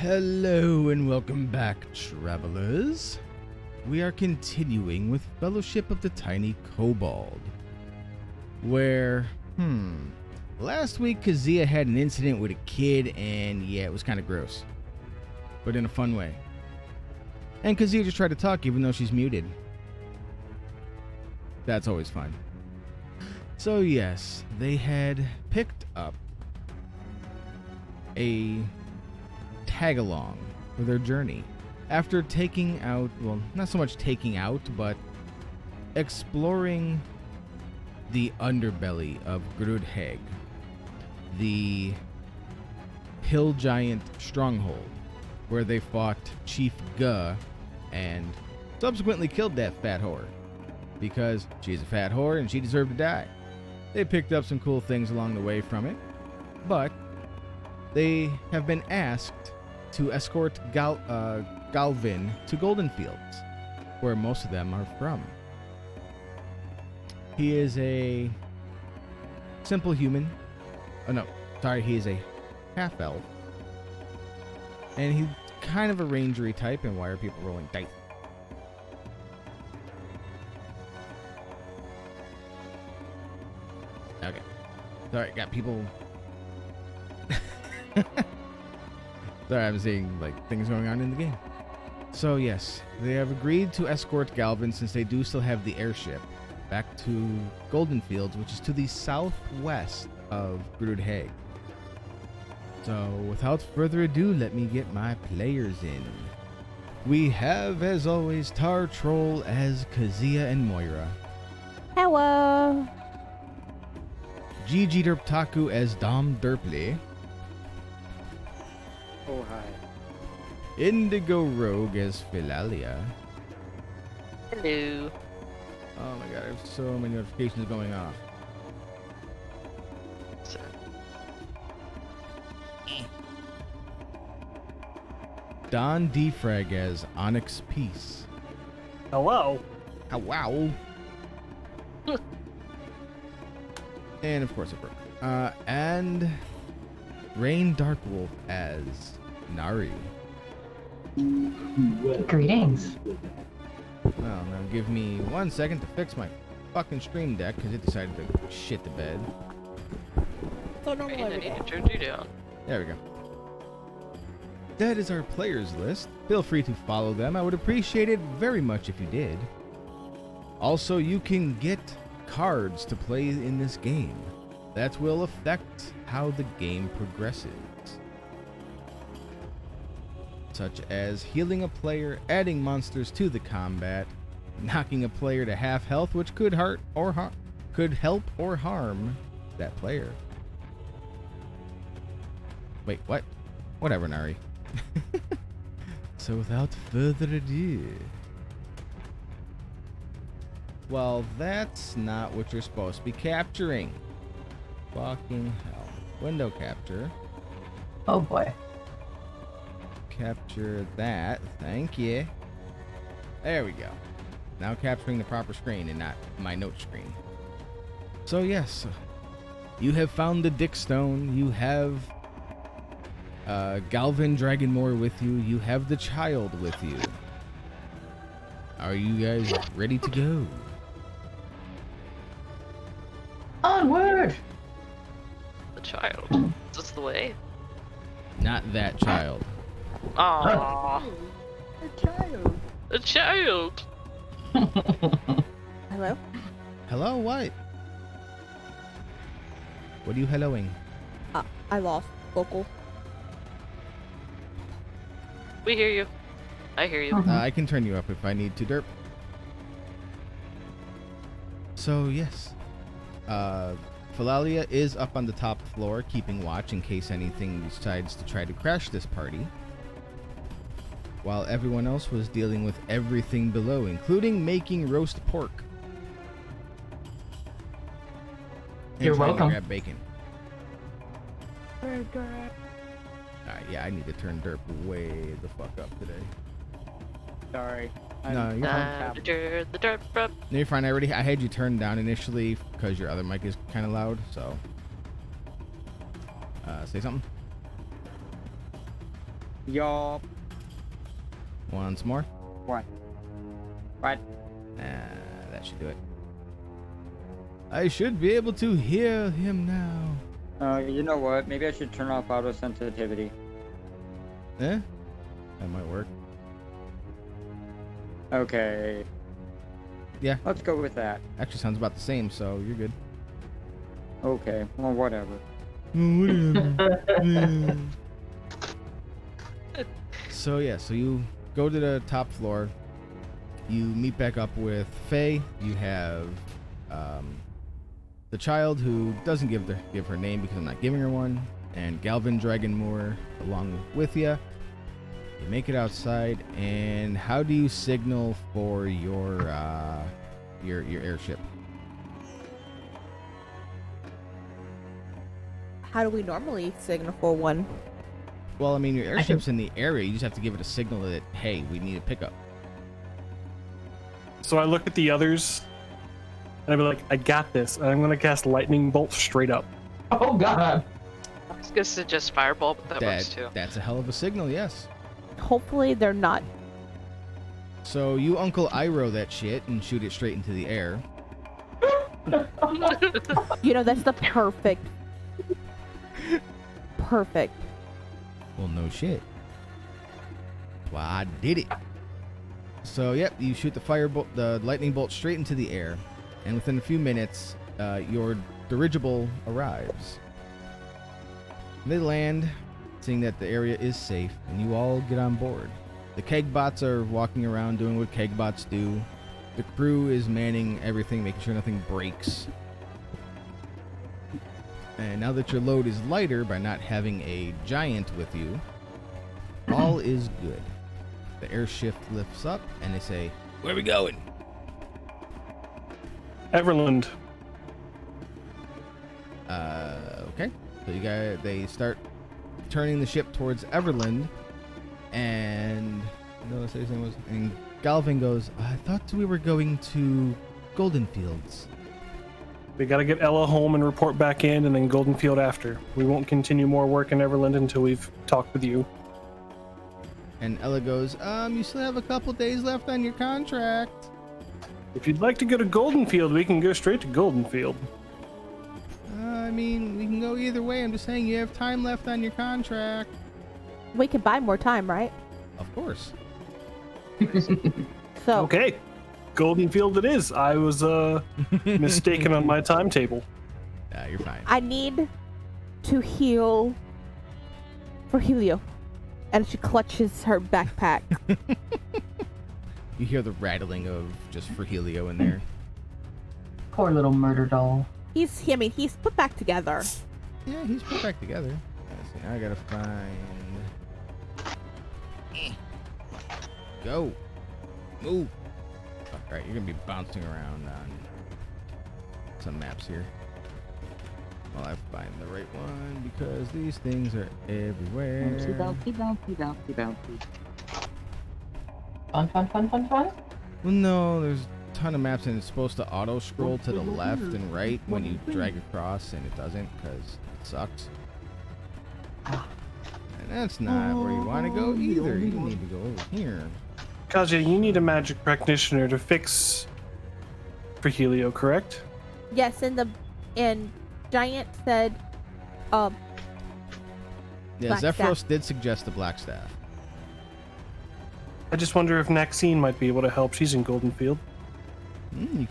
Hello and welcome back, travelers. We are continuing with Fellowship of the Tiny Kobold, where, last week Kazia had an incident with a kid, and yeah, it was kind of gross, but in a fun way. And Kazia just tried to talk even though she's muted. That's always fun. So yes, they had picked up a tag-along for their journey after taking out, well, not so much taking out, but exploring the underbelly of Grudheg, the hill giant stronghold, where they fought Chief Guh and subsequently killed that fat whore, because she's a fat whore and she deserved to die. They picked up some cool things along the way from it, but they have been asked to escort Galvin to Golden Fields, where most of them are from. He is a simple human. Oh no, sorry, he is a half-elf. And he's kind of a rangery type. And why are people rolling dice? Okay. Sorry, got people... Sorry, I'm seeing like things going on in the game. So yes, they have agreed to escort Galvin, since they do still have the airship, back to Golden Fields, which is to the southwest of Grudheg. So without further ado, let me get my players in. We have, as always, Tar Troll as Kazia and Moira. Hello. Gigi Derptaku as Dom Derpley. Oh, hi. Indigo Rogue as Frehealio. Hello. Oh my god, I have so many notifications going off. Don Defrag as Onyx Peace. Hello. Oh, wow. And of course it broke. And Rain Darkwolf as Nari. Greetings. Well, now give me 1 second to fix my fucking stream deck, because it decided to shit the bed. So normally I need to turn you down. There we go. That is our players list. Feel free to follow them. I would appreciate it very much if you did. Also, you can get cards to play in this game. That will affect how the game progresses, such as healing a player, adding monsters to the combat, knocking a player to half health, which could hurt or could help or harm that player. Wait, what? Whatever, Nari. So without further ado, well, that's not what you're supposed to be capturing. Fucking hell. Window capture. Oh boy. Capture that. Thank you. There we go. Now capturing the proper screen and not my note screen. So yes, you have found the Dickstone. You have Galvin Dragonmore with you. You have the child with you. Are you guys ready to go? Onward! The child. Is this the way? Not that child. Aww. A child. A child. Hello. Hello, what? What are you helloing? I lost vocal. We hear you. I hear you. I can turn you up if I need to, derp. So, yes. Frehealio is up on the top floor, keeping watch in case anything decides to try to crash this party, while everyone else was dealing with everything below, including making roast pork. And You're trying to welcome. grab bacon. Alright, yeah, I need to turn derp way the fuck up today. Sorry. No, you're fine. The dirt prep. No, you're fine. I had you turned down initially because your other mic is kind of loud, so say something. Yup. Once more. What? What? That should do it. I should be able to hear him now. You know what? Maybe I should turn off auto sensitivity. That might work. Okay. Yeah. Let's go with that. Actually sounds about the same, so you're good. Okay. Well, whatever. So you go to the top floor. You meet back up with Faye. You have the child who doesn't give her name because I'm not giving her one, and Galvin Dragonmoor along with you. You make it outside, and how do you signal for your airship? How do we normally signal for one? Well, I mean, your airship's in the area. You just have to give it a signal that, hey, we need a pickup. So I look at the others, and I be like, I got this, and I'm gonna cast lightning bolt straight up. Oh god. I was gonna suggest fireball, but that works too. That's a hell of a signal, yes. Hopefully they're not. So you Uncle Iroh that shit and shoot it straight into the air. You know, that's the perfect. Perfect. Well, no shit. Well, I did it. So, yep, you shoot the lightning bolt straight into the air, and within a few minutes, your dirigible arrives. They land, seeing that the area is safe, and you all get on board. The kegbots are walking around doing what kegbots do. The crew is manning everything, making sure nothing breaks. And now that your load is lighter by not having a giant with you, all is good. The airship lifts up, and they say, "Where are we going?" Everland. Okay. So they start turning the ship towards Everland, and and Galvin goes, "I thought we were going to Golden Fields." We gotta get Ella home and report back in, and then Goldenfield after. We won't continue more work in Everland until we've talked with you. And Ella goes, "You still have a couple days left on your contract." If you'd like to go to Goldenfield, we can go straight to Goldenfield. I mean, we can go either way. I'm just saying you have time left on your contract. We can buy more time, right? Of course. So Okay, Goldenfield it is. I was mistaken on my timetable. You're fine. I need to heal Frehealio. And she clutches her backpack. You hear the rattling of just Frehealio in there. Poor little murder doll. He's put back together. Yeah, he's put back together. Let's see, I gotta find. Go. Move. Alright, you're gonna be bouncing around on some maps here. While I find the right one, because these things are everywhere. Bouncy, bouncy, bouncy, bouncy. Fun. Well, no, there's a ton of maps, and it's supposed to auto-scroll to the left and right when you drag across, and it doesn't, because it sucks. And that's not where you want to go either. You need to go over here. Kaja, you need a magic practitioner to fix Frehealio, correct? Yes, and Giant said, Yeah, Black Zephyros staff. did suggest the black staff. I just wonder if Maxine might be able to help. She's in Goldenfield. You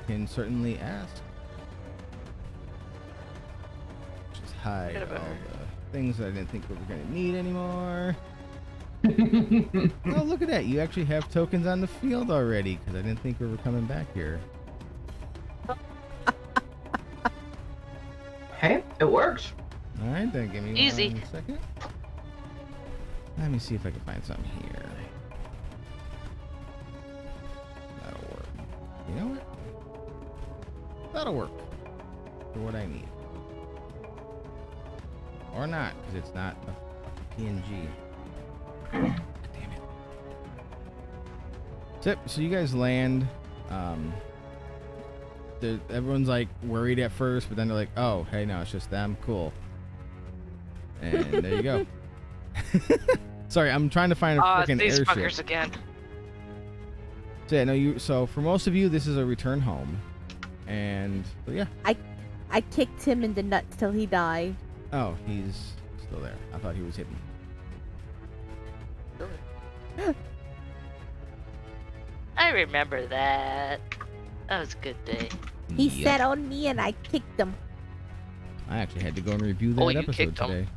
can certainly ask. Just hide all the things that I didn't think we were gonna need anymore. Oh, look at that! You actually have tokens on the field already, because I didn't think we were coming back here. Hey, it works. All right, then give me Easy. 1 second. Let me see if I can find something here. That'll work. You know what? That'll work for what I need. Or not, because it's not a PNG. Damn it. So you guys land. Everyone's like worried at first, but then they're like, "Oh, hey, no, it's just them. Cool." And there you go. Sorry, I'm trying to find a freaking these airship. fuckers again. So yeah, no, so for most of you, this is a return home, and but yeah. I kicked him in the nuts till he died. Oh, he's still there. I thought he was hidden. I remember that. That was a good day. He Yep. sat on me and I kicked him. I actually had to go and review that Oh, you episode kicked him. today.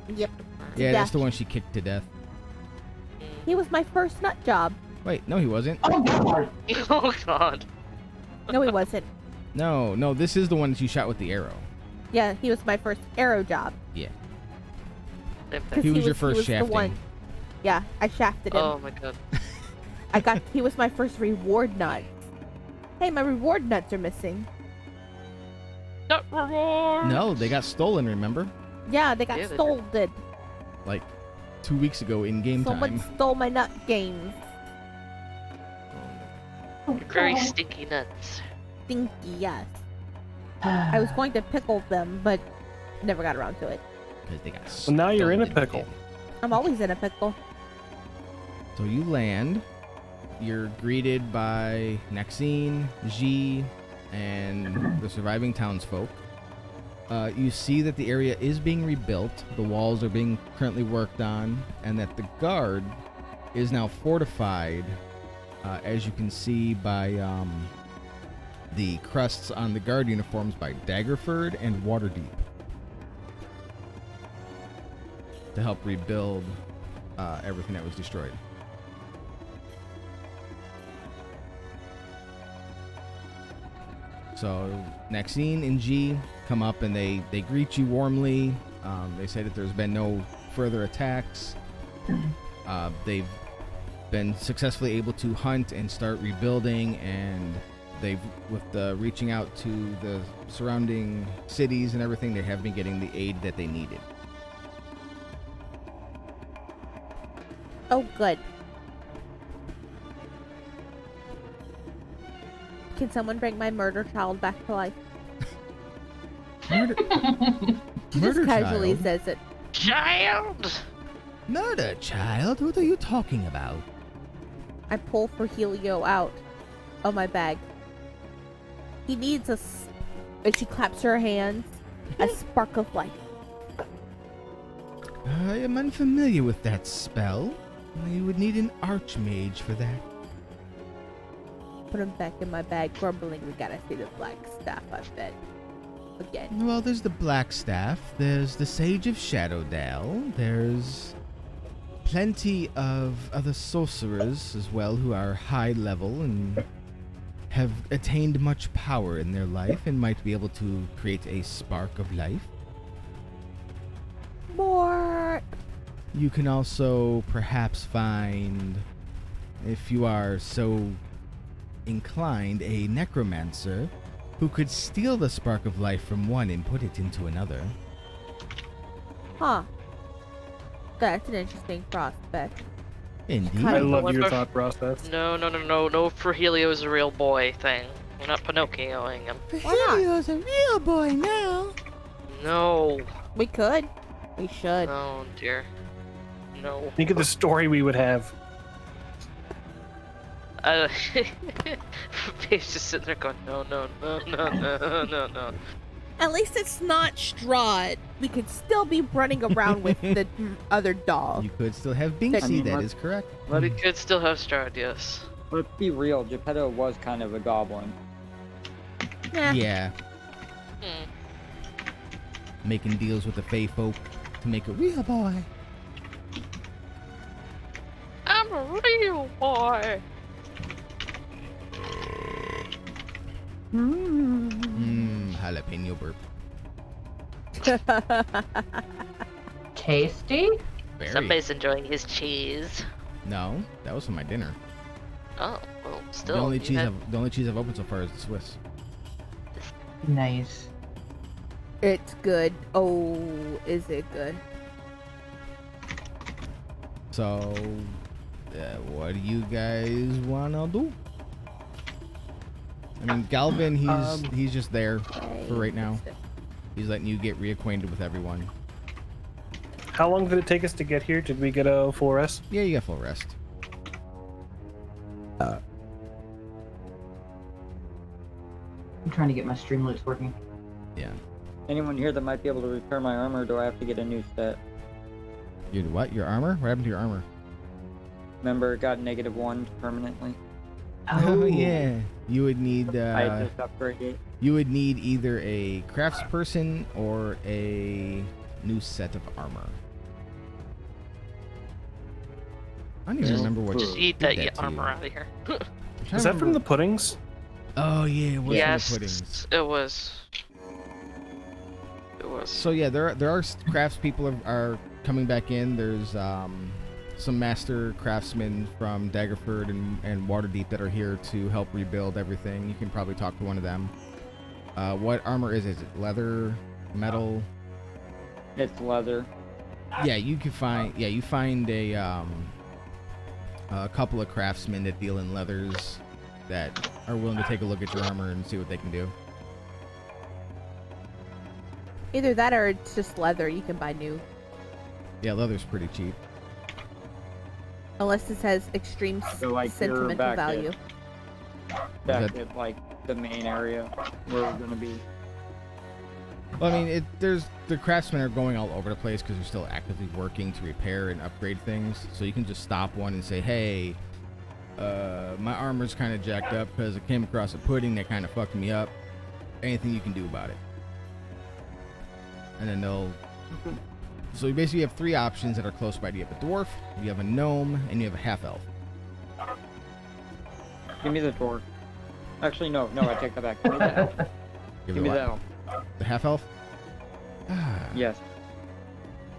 Yep. Yeah, that's the death. one she kicked to death. He was my first nut job. Wait, no, he wasn't. Oh god. Oh god. No, he wasn't. No, this is the one that you shot with the arrow. Yeah, he was my first arrow job. Yeah. Same 'Cause thing. He was your he first was the shafting. one. Yeah, I shafted him. Oh my god. He was my first reward nut. Hey, my reward nuts are missing. Nut reward. No, they got stolen, remember? Yeah, they got Yeah, they did. stolen. Like 2 weeks ago in game Someone time. stole my nut games. Very stinky nuts. Stinky, yes. I was going to pickle them, but never got around to it. Because they got Well, now you're in a stolen. pickle. I'm always in a pickle. So you land. You're greeted by Maxine, G, and the surviving townsfolk. You see that the area is being rebuilt. The walls are being currently worked on, and that the guard is now fortified, as you can see by the crests on the guard uniforms by Daggerford and Waterdeep, to help rebuild everything that was destroyed. So Maxine and G come up and they greet you warmly. They say that there's been no further attacks. They've been successfully able to hunt and start rebuilding, and they've, with the reaching out to the surrounding cities and everything, they have been getting the aid that they needed. Oh, good. Can someone bring my murder child back to life? Murder, She murder just casually child? says it. Child. Murder child? What are you talking about? I pull Frehealio out of my bag. He needs and she claps her hands, a spark of light. I am unfamiliar with that spell. You would need an archmage for that. Put him back in my bag, grumbling. We gotta see the black staff, I bet. Again. Well, there's the Black Staff, there's the Sage of Shadowdale, there's plenty of other sorcerers as well who are high level and have attained much power in their life and might be able to create a spark of life. More. You can also perhaps find, if you are so inclined, a necromancer who could steal the spark of life from one and put it into another. Huh. That's an interesting prospect. Indeed. I love What your if- thought process. No, Frehealio is a real boy thing. We're not Pinocchioing him. Frehelio's a real boy now. No. We could. We should. Oh dear. No. Think of the story we would have. He's just sitting there going, no. At least it's not Strahd. We could still be running around with the other dog. You could still have Binksy, mean, that what- is correct. But he could still have Strahd, yes. Let's be real, Geppetto was kind of a goblin. Nah. Yeah, Hmm. making deals with the Fey folk to make a real boy. I'm a real boy. Jalapeno burp. Tasty? Very. Somebody's enjoying his cheese. No, that was for my dinner. Oh, well, still. the only you cheese had- the only cheese I've opened so far is the Swiss. Nice. It's good. Oh, is it good? So, what do you guys wanna do? I mean, Galvin, he's just there for right now. He's letting you get reacquainted with everyone. How long did it take us to get here? Did we get a full rest? Yeah, you got full rest. I'm trying to get my Streamloots working. Yeah. Anyone here that might be able to repair my armor, or do I have to get a new set? Your what? Your armor? What happened to your armor? Remember, it got -1 permanently. Oh yeah. You would need I just upgraded it. you would need either a craftsperson or a new set of armor. I don't even remember what Just you eat did that to armor you. out of here. I'm trying Is to that from remember- the puddings? Oh yeah, it was Yes, from the puddings. it was. It was. So yeah, there are craftspeople are coming back in. There's some master craftsmen from Daggerford and Waterdeep that are here to help rebuild everything. You can probably talk to one of them. What armor is it? Is it leather, metal? It's leather. Yeah, you can find. Yeah, you find a couple of craftsmen that deal in leathers that are willing to take a look at your armor and see what they can do. Either that or it's just leather. You can buy new. Yeah, leather's pretty cheap. Unless this has extreme So, like, you're sentimental back value. Back that- at like the main area where we're gonna be. Well, I mean, there's the craftsmen are going all over the place because they're still actively working to repair and upgrade things. So you can just stop one and say, "Hey, my armor's kind of jacked up because I came across a pudding that kind of fucked me up. Anything you can do about it?" And then they'll. So you basically have three options that are close by. You have a dwarf, you have a gnome, and you have a half elf. Give me the dwarf. Actually, no, I take that back. Give me the elf. Give me the elf. The half elf. Ah. Yes.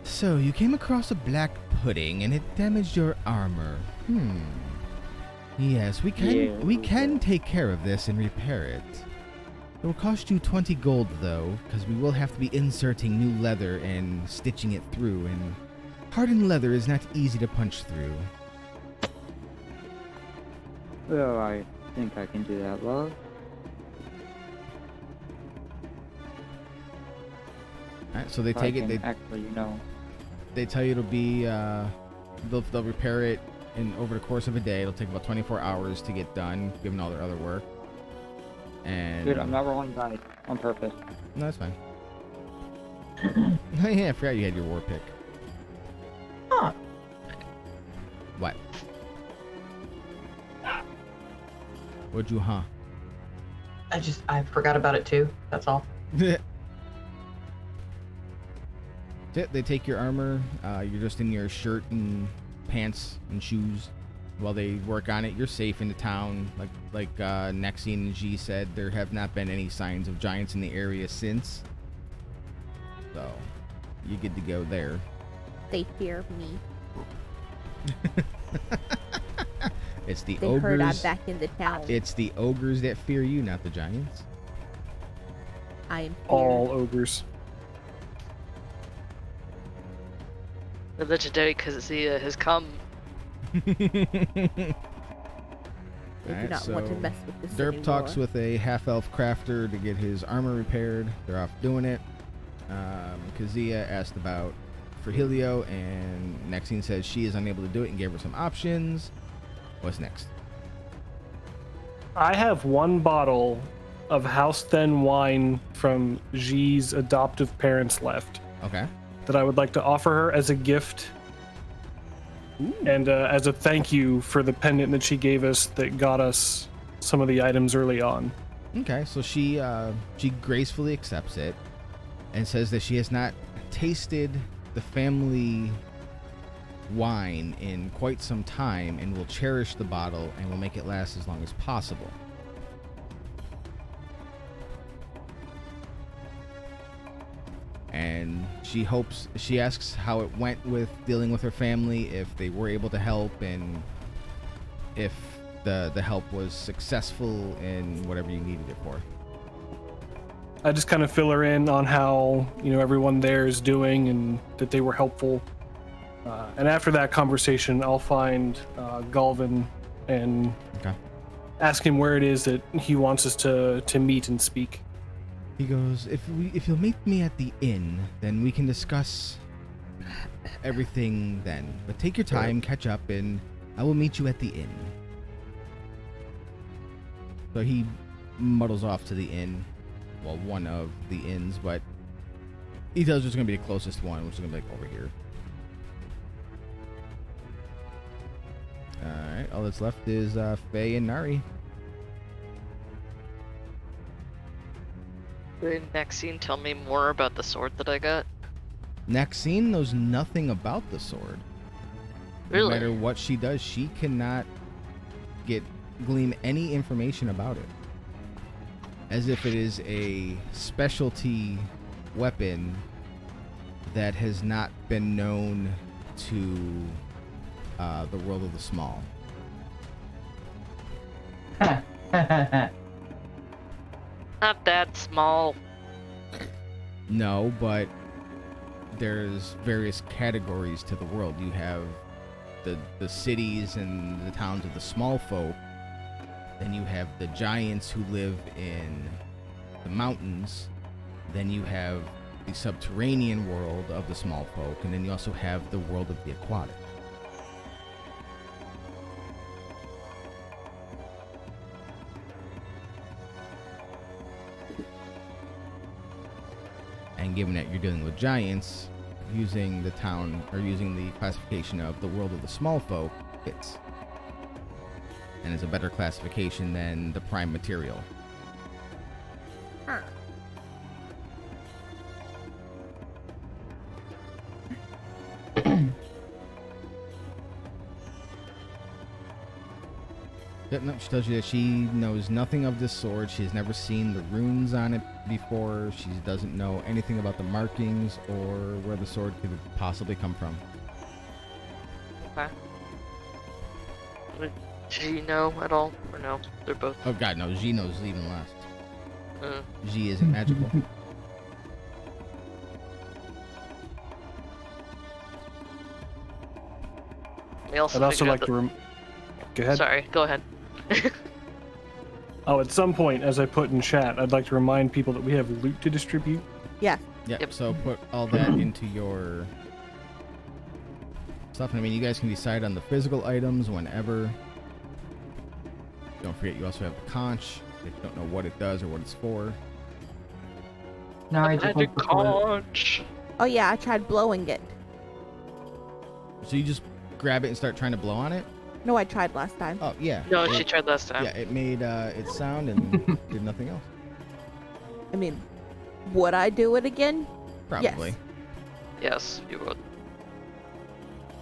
So you came across a black pudding and it damaged your armor. Yes, we can take care of this and repair it. It will cost you 20 gold though, because we will have to be inserting new leather and stitching it through, and hardened leather is not easy to punch through. Oh, I think I can do that, love. Alright, so they take it. Actually, They tell you it'll be. They'll repair it over the course of a day. It'll take about 24 hours to get done, given all their other work. And Dude, I'm not rolling dice on purpose. No, that's fine. Oh yeah, I forgot you had your war pick. Huh. What? What'd you, huh? I forgot about it too. That's all. They take your armor. You're just in your shirt and pants and shoes while they work on it. You're safe in the town. Like Nexine and G said, there have not been any signs of giants in the area since. So, you get to go there. They fear me. It's the They ogres. heard I'm back in the town. It's the ogres that fear you, not the giants. I am feared. All ogres. The legendary Kazia has come. They do Alright, not want to so mess with this Derp anymore. talks with a half-elf crafter to get his armor repaired. They're off doing it. Kazia asked about Frehealio, and Nexine says she is unable to do it and gave her some options. What's next? I have one bottle of house then wine from G's adoptive parents left Okay. that I would like to offer her as a gift and as a thank you for the pendant that she gave us that got us some of the items early on. Okay, so she gracefully accepts it and says that she has not tasted the family wine in quite some time and will cherish the bottle and will make it last as long as possible. And she asks how it went with dealing with her family, if they were able to help, and if the help was successful in whatever you needed it for. I just kind of fill her in on how, everyone there is doing and that they were helpful. And after that conversation, I'll find Galvin and ask him where it is that he wants us to meet and speak. He goes, if you'll meet me at the inn, then we can discuss everything then. But take your time, catch up, and I will meet you at the inn. So he muddles off to the inn. Well, one of the inns, but he tells you it's going to be the closest one, which is going to be like over here. Alright, all that's left is Faye and Nari. Did next scene tell me more about the sword that I got? Maxine knows nothing about the sword. No Really? matter what she does, she cannot glean any information about it. As if it is a specialty weapon that has not been known to the world of the small. Not that small. No, but there's various categories to the world. You have the cities and the towns of the small folk. Then you have the giants who live in the mountains. Then you have the subterranean world of the small folk. And then you also have the world of the aquatic. And given that you're dealing with giants, using the town or using the classification of the world of the small folk fits. And is a better classification than the prime material. Huh. Yep, no, she tells you that she knows nothing of this sword. She has never seen the runes on it before. She doesn't know anything about the markings or where the sword could possibly come from. Okay. Did she know at all? Or no? They're both. Oh god, no, G knows even less. Uh, G isn't magical. they also I'd also figured like out to go ahead. Sorry, go ahead. Oh, at some point, as I put in chat, I'd like to remind people that we have loot to distribute. Yeah. Yep, Yep. so put all that into your stuff. I mean, you guys can decide on the physical items whenever. Don't forget, you also have the conch. If you don't know what it does or what it's for. No, I just Magic went for flute. conch. Oh yeah, I tried blowing it. So you just grab it and start trying to blow on it? No, I tried last time. Oh, yeah. No, she tried last time. Yeah, it made its sound and did nothing else. I mean, would I do it again? Probably. Yes, you would.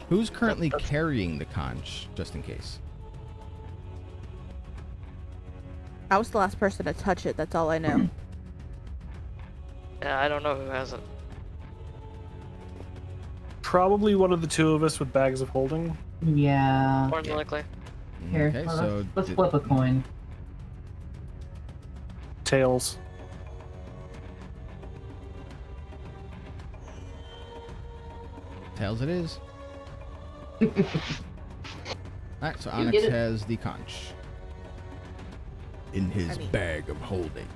Who's currently That's- carrying the conch, just in case? I was the last person to touch it. That's all I know. Yeah, I don't know who hasn't. Probably one of the two of us with bags of holding. Yeah. More than likely. Here, Okay, well, so let's flip a coin. Tails. tails it is. Alright, so You Onyx get it. has the conch in his I mean- bag of holding.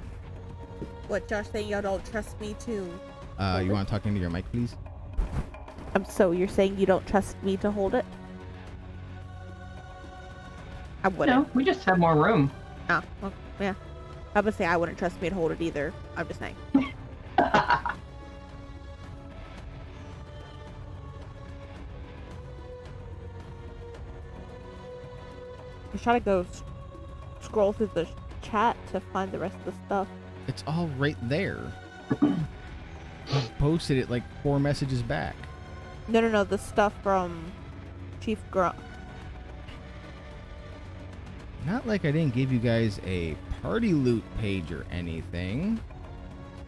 What, Josh saying y'all don't trust me to... You want to talk into your mic, please? So you're saying you don't trust me to hold it? I wouldn't. No, we just have more room. Oh, well, yeah. I would say I wouldn't trust me to hold it either. I'm just saying. I'm trying to go scroll through the chat to find the rest of the stuff. It's all right there. I posted it like 4 messages back. No, the stuff from Chief Grunt. Not like I didn't give you guys a party loot page or anything.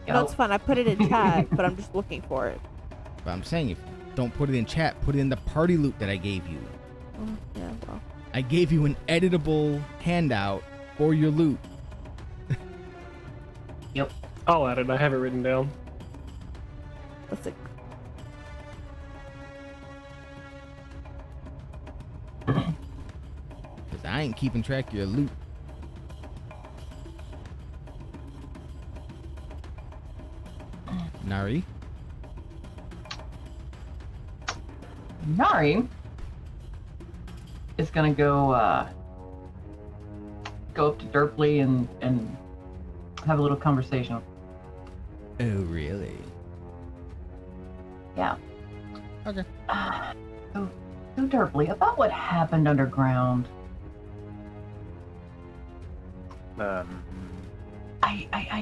No, it's fine. I put it in chat, but I'm just looking for it. But I'm saying, if you don't put it in chat, put it in the party loot that I gave you. Oh, yeah, well. I gave you an editable handout for your loot. I'll add it. I have it written down. Let's see. Because I ain't keeping track of your loot. Nari? Nari is gonna go up to Derpley and have a little conversation. Oh, really? Yeah. Okay. So Derpley, about what happened underground. I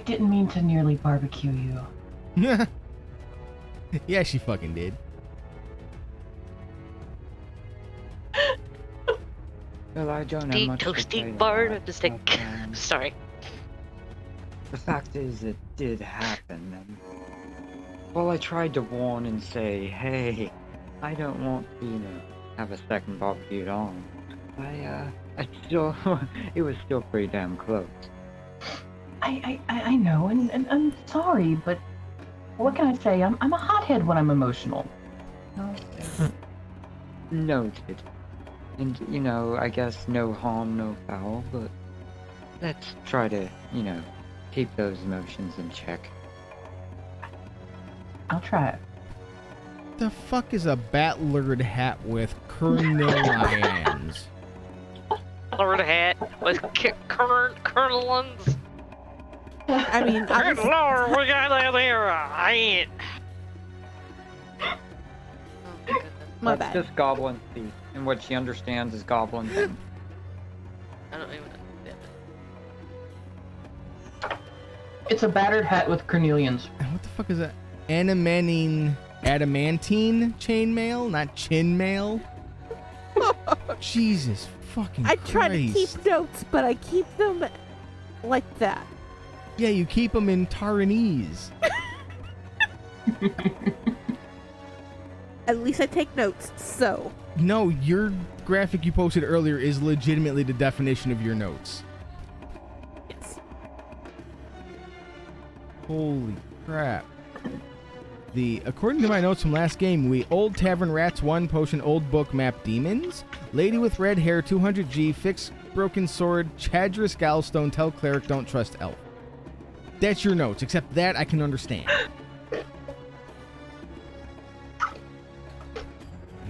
didn't mean to nearly barbecue you. Yeah, she fucking did. Well, I don't have The much to say toasty to bar that, of the stick. but, Sorry. the fact is, it did happen, and while I tried to warn and say, hey, I don't want to, have a second barbecued on, I still, it was still pretty damn close. I know, and I'm sorry, but what can I say? I'm a hothead when I'm emotional. Noted. And, I guess no harm, no foul, but let's try to, keep those emotions in check. I'll try it. The fuck is a bat-lured hat with cornelians? Lord hat with Colonel's. I mean, Good Lord, we got that there. I ain't. Oh, goodness. my That's bad. just goblin speak, and what she understands is goblin thing. I don't even understand it. It's a battered hat with cornelians. What the fuck is that? Adamantine chainmail, not chinmail? Jesus fucking I try to Christ. keep notes, but I keep them like that. Yeah, you keep them in Taranese. At least I take notes, so. No, your graphic you posted earlier is legitimately the definition of your notes. Yes. Holy crap. According to my notes from last game, we Old Tavern Rats 1 potion Old Book Map Demons, Lady with Red Hair 200G, Fix Broken Sword, Chadris Galstone, Tell Cleric, Don't Trust Elf. That's your notes, except that I can understand.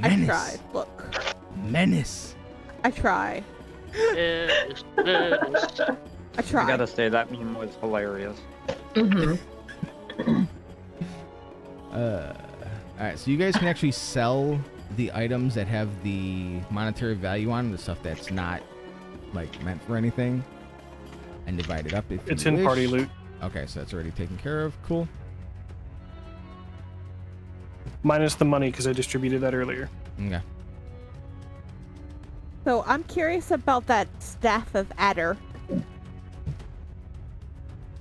I tried. Look. Menace. I try. Yes. I try. I gotta say, that meme was hilarious. Mm-hmm. Alright, so you guys can actually sell the items that have the monetary value on them, the stuff that's not, like, meant for anything, and divide it up if It's you in wish. party loot. Okay, so that's already taken care of. Cool. Minus the money, because I distributed that earlier. Okay. So I'm curious about that staff of adder.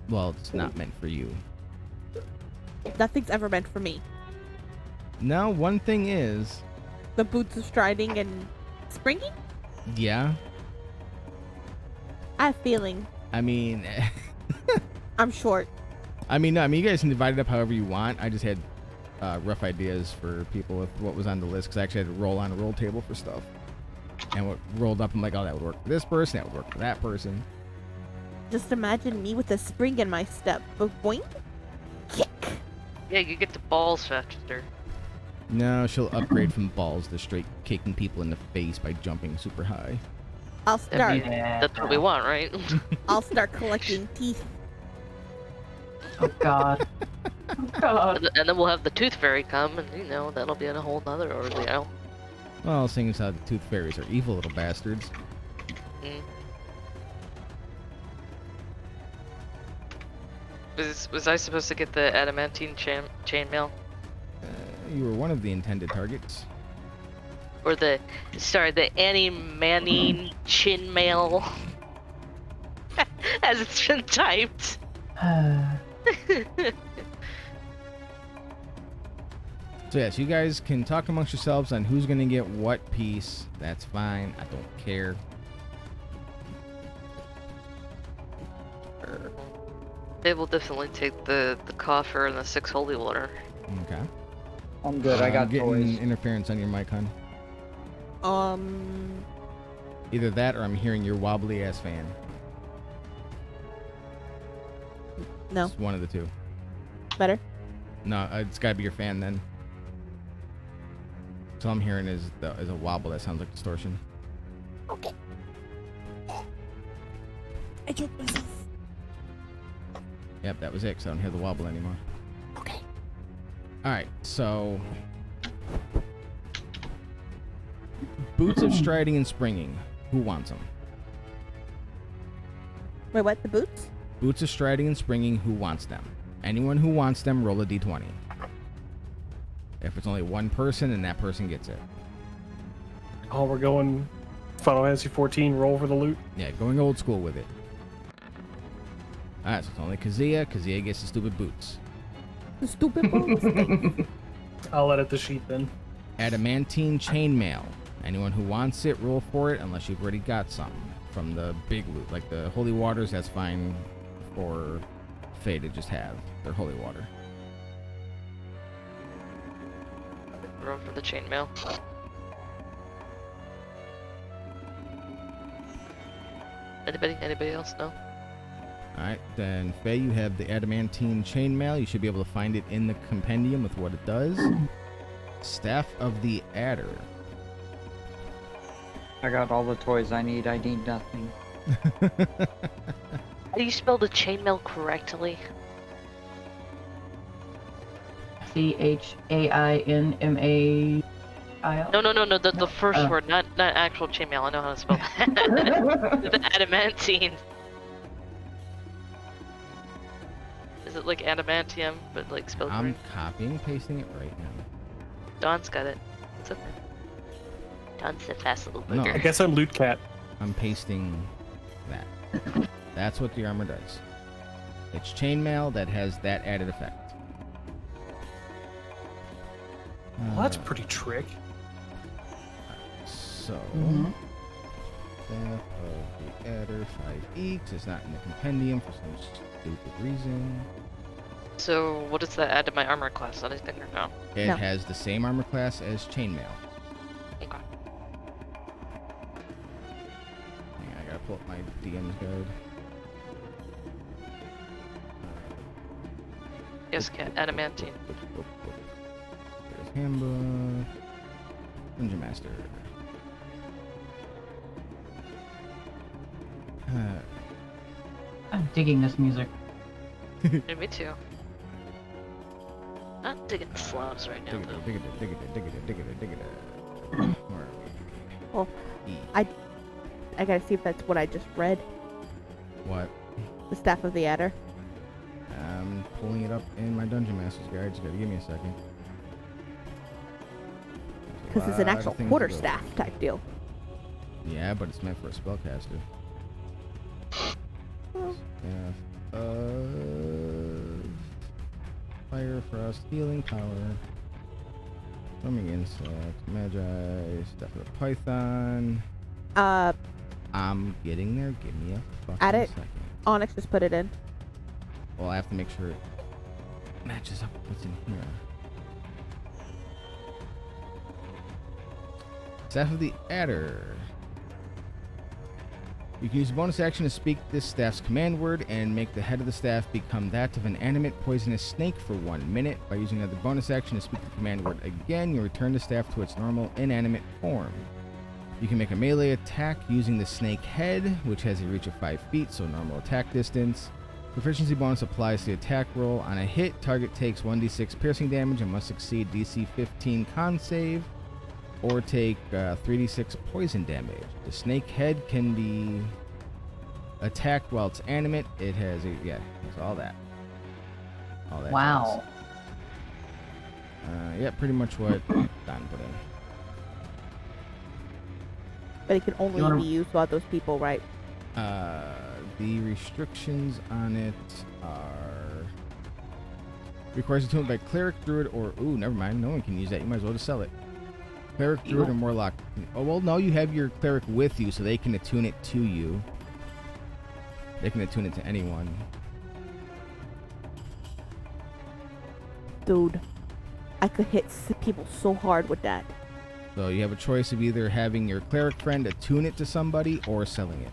Well, it's not meant for you. Nothing's ever meant for me. No, one thing is, The boots of striding and springing? yeah, I have a feeling. I mean, I'm short. no, you guys can divide it up however you want. I just had rough ideas for people with what was on the list, because I actually had to roll on a roll table for stuff. And what rolled up, I'm like, oh, that would work for this person, that would work for that person. Just imagine me with a spring in my step. Boink. Kick. Yeah, you get the balls faster. No, she'll upgrade from balls to straight kicking people in the face by jumping super high. I'll start. That's what we want, right? I'll start collecting teeth. Oh God. Oh God. And then we'll have the tooth fairy come, and that'll be a whole nother ordeal. Well, seeing as how the tooth fairies are evil little bastards. Mm. Was I supposed to get the adamantine chainmail? You were one of the intended targets. Or the anti-manning chinmail? As it's been typed. So yes, you guys can talk amongst yourselves on who's gonna get what piece. That's fine. I don't care. They will definitely take the coffer and the 6 holy water. Okay. I'm good, I got I'm getting toys. interference on your mic, hon. Either that or I'm hearing your wobbly ass fan. No. It's one of the two. Better? No, it's gotta be your fan then. So all I'm hearing is a wobble that sounds like distortion. Okay. I choked myself. Yep, that was it, 'cause I don't hear the wobble anymore. Okay. Alright, so... Boots of striding and springing. Who wants them? Wait, what? The boots? Boots of striding and springing, who wants them? Anyone who wants them, roll a d20. If it's only one person, then that person gets it. Oh, we're going Final Fantasy 14, roll for the loot. Yeah, going old school with it. Alright, so it's only Kazuya. Kazuya gets the stupid boots. The stupid boots. I'll edit the sheet then. Adamantine chainmail. Anyone who wants it, roll for it, unless you've already got some from the big loot. Like the holy waters, that's fine for Faye to just have. They're holy water. Room for the chainmail. Anybody else? No? Alright, then Faye, you have the adamantine chainmail. You should be able to find it in the compendium with what it does. Staff of the Adder. I got all the toys I need. I need nothing. How do you spell the chainmail correctly? CHAINMAIL. No. The first word, not actual chainmail. I know how to spell that. The adamantine. Is it like adamantium, but like spelled I'm weird? copying and pasting it right now. Don's got it. It's okay. Don's a fast little No. booger. I guess I'm Loot Cat. I'm pasting that. That's what the armor does. It's chainmail that has that added effect. Well, that's pretty trick. So, Mhm. Staff of the Adder 5e, 'cause it's not in the compendium for some stupid reason. So, what does that add to my armor class? Anything or no? It No. has the same armor class as chainmail. Okay. Hang on, I gotta pull up my DM's guide. Yes, cat. Adamantine. There's handbook. Dungeon Master. I'm digging this music. Yeah, me too. Not digging the slums right now, though. Dig it. Where are we? Well, E. I gotta see if that's what I just read. What? The Staff of the Adder. I'm pulling it up in my Dungeon Master's guide. Just gotta give me a second. There's a Because it's an lot of actual things to quarter go staff through. type deal. Yeah, but it's meant for a spellcaster. Staff of Fire, Frost, Healing Power. Swimming Insect, Magi, Staff of the Python. I'm getting there. Give me a fucking Add it. second. Onyx just put it in. Well, I have to make sure it matches up with what's in here. Staff of the Adder. You can use a bonus action to speak this staff's command word and make the head of the staff become that of an animate poisonous snake for 1 minute. By using another bonus action to speak the command word again, you return the staff to its normal inanimate form. You can make a melee attack using the snake head, which has a reach of 5 feet, so normal attack distance. Proficiency bonus applies to the attack roll. On a hit, target takes 1d6 piercing damage and must succeed DC 15 con save, or take 3d6 poison damage. The snake head can be attacked while it's animate. It has a, it's all that. All that. Wow. Yeah, pretty much what Don put in. But it can only wanna- be used by those people, right? The restrictions on it are requires attunement by cleric, druid, or never mind. No one can use that. You might as well just sell it. Cleric, druid, or warlock. Oh well, no, you have your cleric with you, so they can attune it to you. They can attune it to anyone. Dude, I could hit people so hard with that. So you have a choice of either having your cleric friend attune it to somebody or selling it.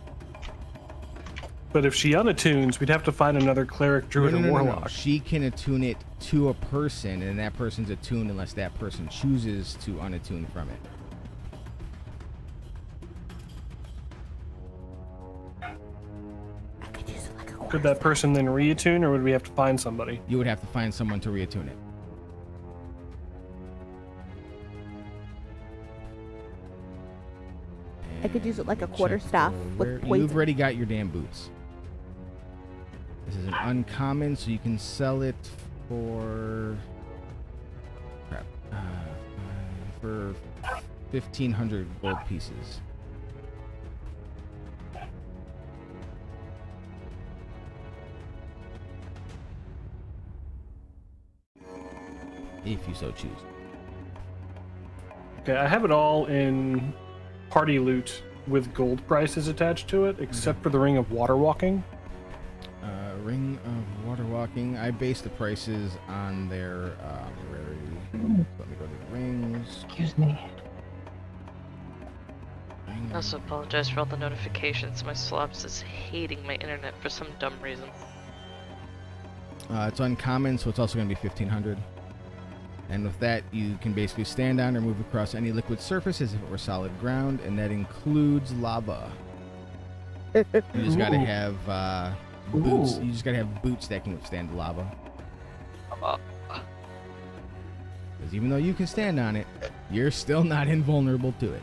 But if she unattunes, we'd have to find another cleric, druid, or warlock. No. She can attune it to a person, and that person's attuned unless that person chooses to unattune from it. Could that person then reattune, or would we have to find somebody? You would have to find someone to reattune it. I could use it like a And quarter check staff for with where- poison. You've already got your damn boots. This is an uncommon, so you can sell it for crap, for 1,500 gold pieces. If you so choose. Okay, I have it all in party loot with gold prices attached to it, except for the ring of water walking. Ring of water walking. I base the prices on their rarity. Let me go to the rings. Excuse me. I also apologize for all the notifications. My Slops is hating my internet for some dumb reason. It's uncommon, so it's also going to be 1,500. And with that, you can basically stand on or move across any liquid surface as if it were solid ground, and that includes lava. You just got to Ooh. have boots. Ooh. You just got to have boots that can withstand the lava. Uh, Because even though you can stand on it, you're still not invulnerable to it.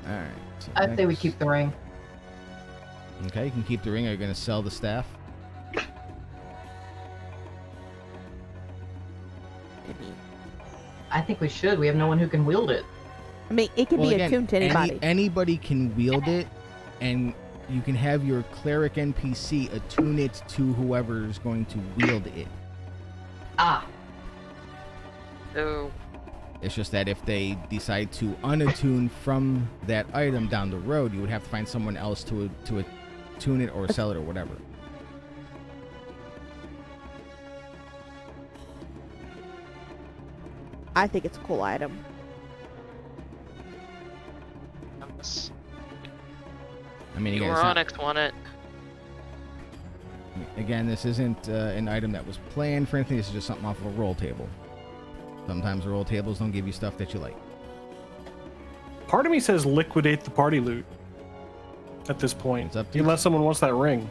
Alright. So I'd say we next- keep the ring. Okay, you can keep the ring. Are you going to sell the staff? I think we should. We have no one who can wield it. I mean, it can Well, be again, attuned to anybody. Anybody can wield it, and you can have your cleric NPC attune it to whoever's going to wield it. Ah, so, It's just that if they decide to unattune from that item down the road, you would have to find someone else to attune it or sell it or whatever. I think it's a cool item. I mean, again, it's not- Euronics want it. again, this isn't an item that was planned for anything. This is just something off of a roll table. Sometimes the roll tables don't give you stuff that you like. Part of me says liquidate the party loot at this point, It's up to you. unless someone wants that ring.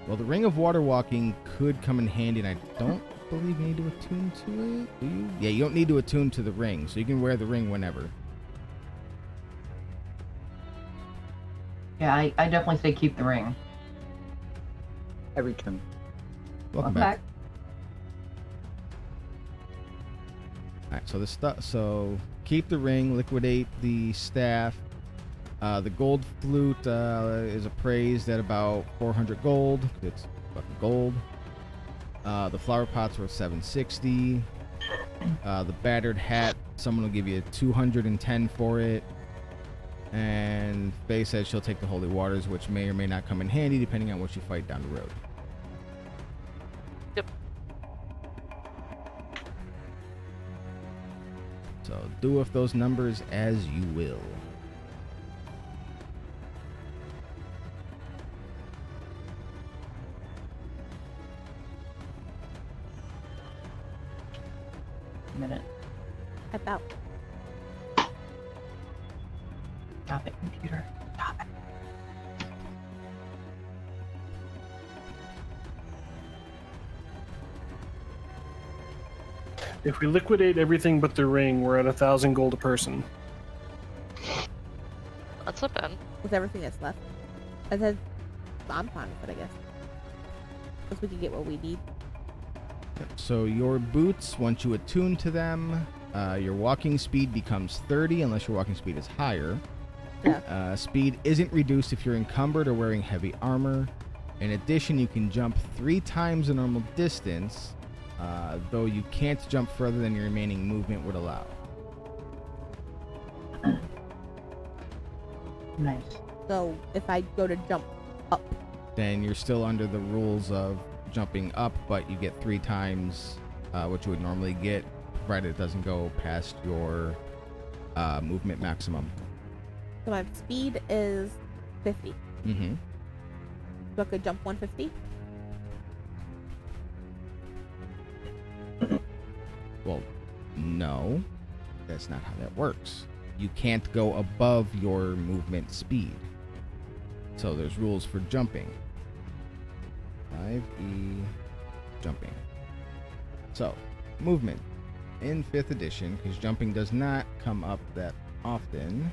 Well, the Ring of Water Walking could come in handy, and I don't believe you need to attune to it, do you? Yeah, you don't need to attune to the ring, so you can wear the ring whenever. yeah, I definitely say keep the ring. Every turn. Welcome back. Alright, so the stuff. So keep the ring, liquidate the staff. The gold flute is appraised at about 400 gold. It's fucking gold. The flower pots were 760. The battered hat, someone will give you 210 for it. And Faye says she'll take the holy waters, which may or may not come in handy depending on what you fight down the road. Yep. So do with those numbers as you will. Minute. About. Stop it, computer. Stop it. If we liquidate everything but the ring, we're at 1,000 gold a person. That's not bad. With everything that's left. And then I'm fine with it, I guess. Because we can get what we need. So your boots, once you attune to them, your walking speed becomes 30 unless your walking speed is higher. Yeah. Speed isn't reduced if you're encumbered or wearing heavy armor. In addition, you can jump 3 times the normal distance, though you can't jump further than your remaining movement would allow. Nice. So if I go to jump up, Then you're still under the rules of jumping up, but you get 3 times what you would normally get provided it doesn't go past your movement maximum. So my speed is 50. Mm-hmm. So I could jump 150. Well, no, that's not how that works. You can't go above your movement speed. So there's rules for jumping. 5e jumping. So, movement in 5th edition, because jumping does not come up that often.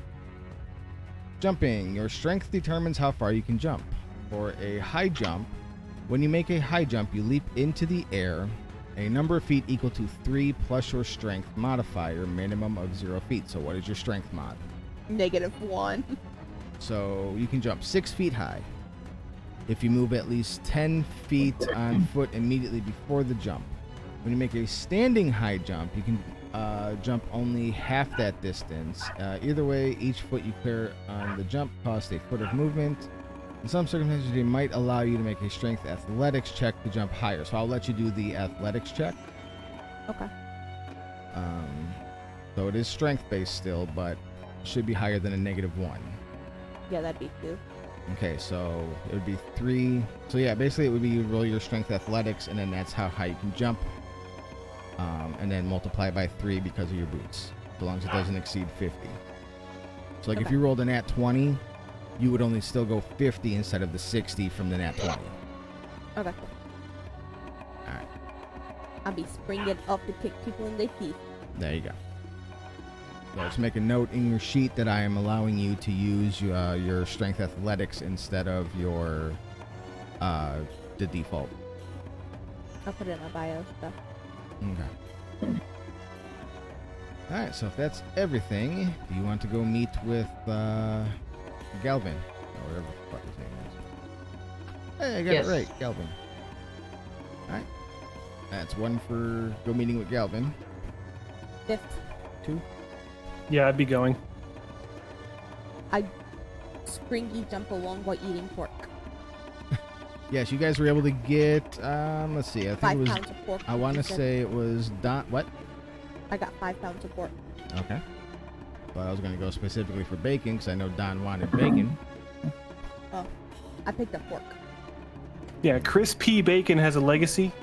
Jumping. Your strength determines how far you can jump. For a high jump, when you make a high jump, you leap into the air a number of feet equal to 3 plus your strength modifier, minimum of 0 feet. So what is your strength mod? -1. So you can jump 6 feet high. If you move at least 10 feet on foot immediately before the jump. When you make a standing high jump, you can jump only half that distance. Either way, each foot you clear on the jump costs a foot of movement. In some circumstances, they might allow you to make a strength athletics check to jump higher. So I'll let you do the athletics check. Okay. So it is strength-based still, but should be higher than a -1. Yeah, that'd be 2. Okay, so it would be 3. So yeah, basically it would be you roll your strength athletics, and then that's how high you can jump. And then multiply by 3 because of your boots, so long as it doesn't exceed 50. So like if Okay. you rolled a nat 20, you would only still go 50 instead of the 60 from the nat 20. Okay. Alright, I'll be springing up to kick people in their teeth. there you go. So just make a note in your sheet that I am allowing you to use your strength athletics instead of your the default. I'll put it in my bio stuff. Okay. Alright, so if that's everything, do you want to go meet with Galvin? Or whatever the fuck his name is. Hey, I got Yes. it right, Galvin. Alright. That's 1 for go meeting with Galvin. 5th. 2. Yeah, I'd be going. I springy jump along while eating pork. Yes, you guys were able to get, let's see, I think 5 it was, pounds of pork. I want to you said. say it was Don, what? I got 5 pounds of pork. Okay. But I was going to go specifically for bacon because I know Don wanted bacon. Oh, I picked up pork. Yeah, Chris P. Bacon has a legacy.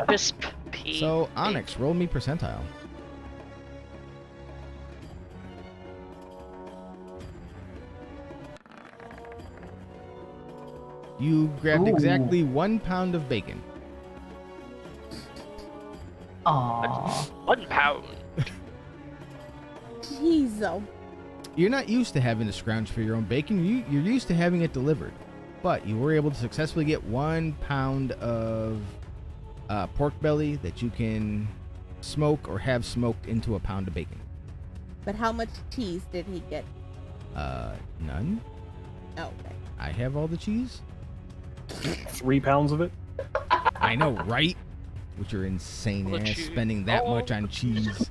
Crisp pea. So, Onyx, roll me percentile. You grabbed Ooh. exactly 1 pound of bacon. Aww. 1 pound. Jeez, You're not used to having to scrounge for your own bacon. You're used to having it delivered. But you were able to successfully get 1 pound of pork belly that you can smoke or have smoked into a pound of bacon. But how much cheese did he get? None. Oh, okay. I have all the cheese. 3 pounds of it. I know, right? Which are insane All the ass cheese. spending that Oh. much on cheese.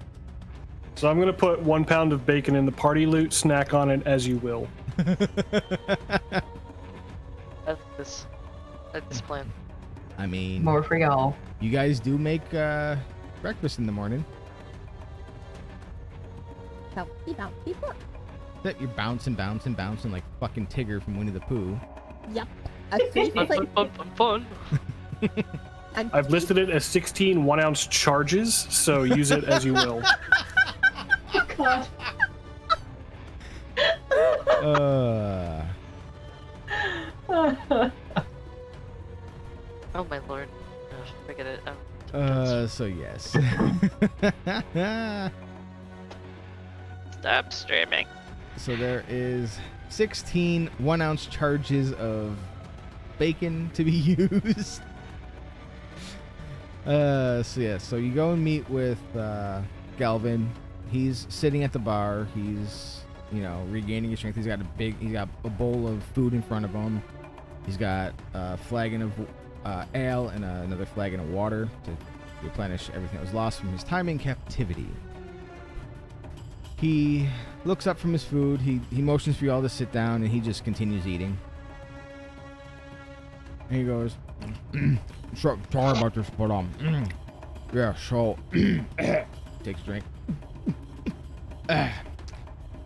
So I'm gonna put 1 pound of bacon in the party loot. Snack on it as you will. That's this plan. I mean, More for y'all. you guys do make breakfast in the morning. Bouncy pork. That you're bouncing like fucking Tigger from Winnie the Pooh. Yep. A 3 Fun, plate. fun, fun, fun. And I've listed it as 16 1-ounce charges, so use it as you will. God. Oh my lord. Forget it. So yes. Stop streaming. So there is 16 1-ounce charges of bacon to be used. So you go and meet with Galvin. He's sitting at the bar. He's, regaining his strength. He's got a bowl of food in front of him. He's got a flagon of ale and another flagon of water to replenish everything that was lost from his time in captivity. He looks up from his food. He motions for you all to sit down, and he just continues eating. And he goes, sorry about this, but Yeah, so takes a drink.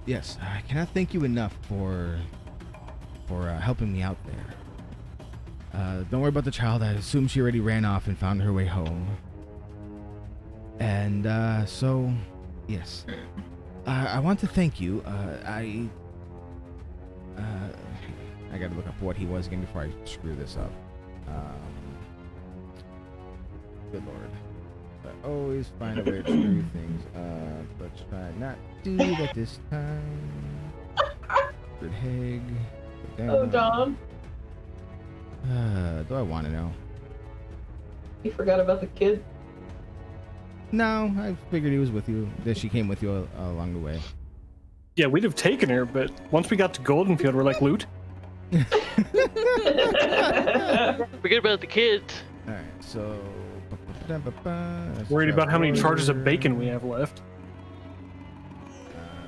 Yes, I cannot thank you enough for helping me out there. Don't worry about the child. I assume she already ran off and found her way home. And so, yes, I want to thank you. I gotta look up what he was again before I screw this up. Good lord. I always find a way to screw things up. Let's try not to do that this time. Good Heg. Oh, Dom. Do I want to know? You forgot about the kid? No, I figured he was with you. That she came with you along the way. Yeah, we'd have taken her, but once we got to Goldenfield, we're like, loot. Forget about the kids. All right, so Worried about how many charges of bacon we have left.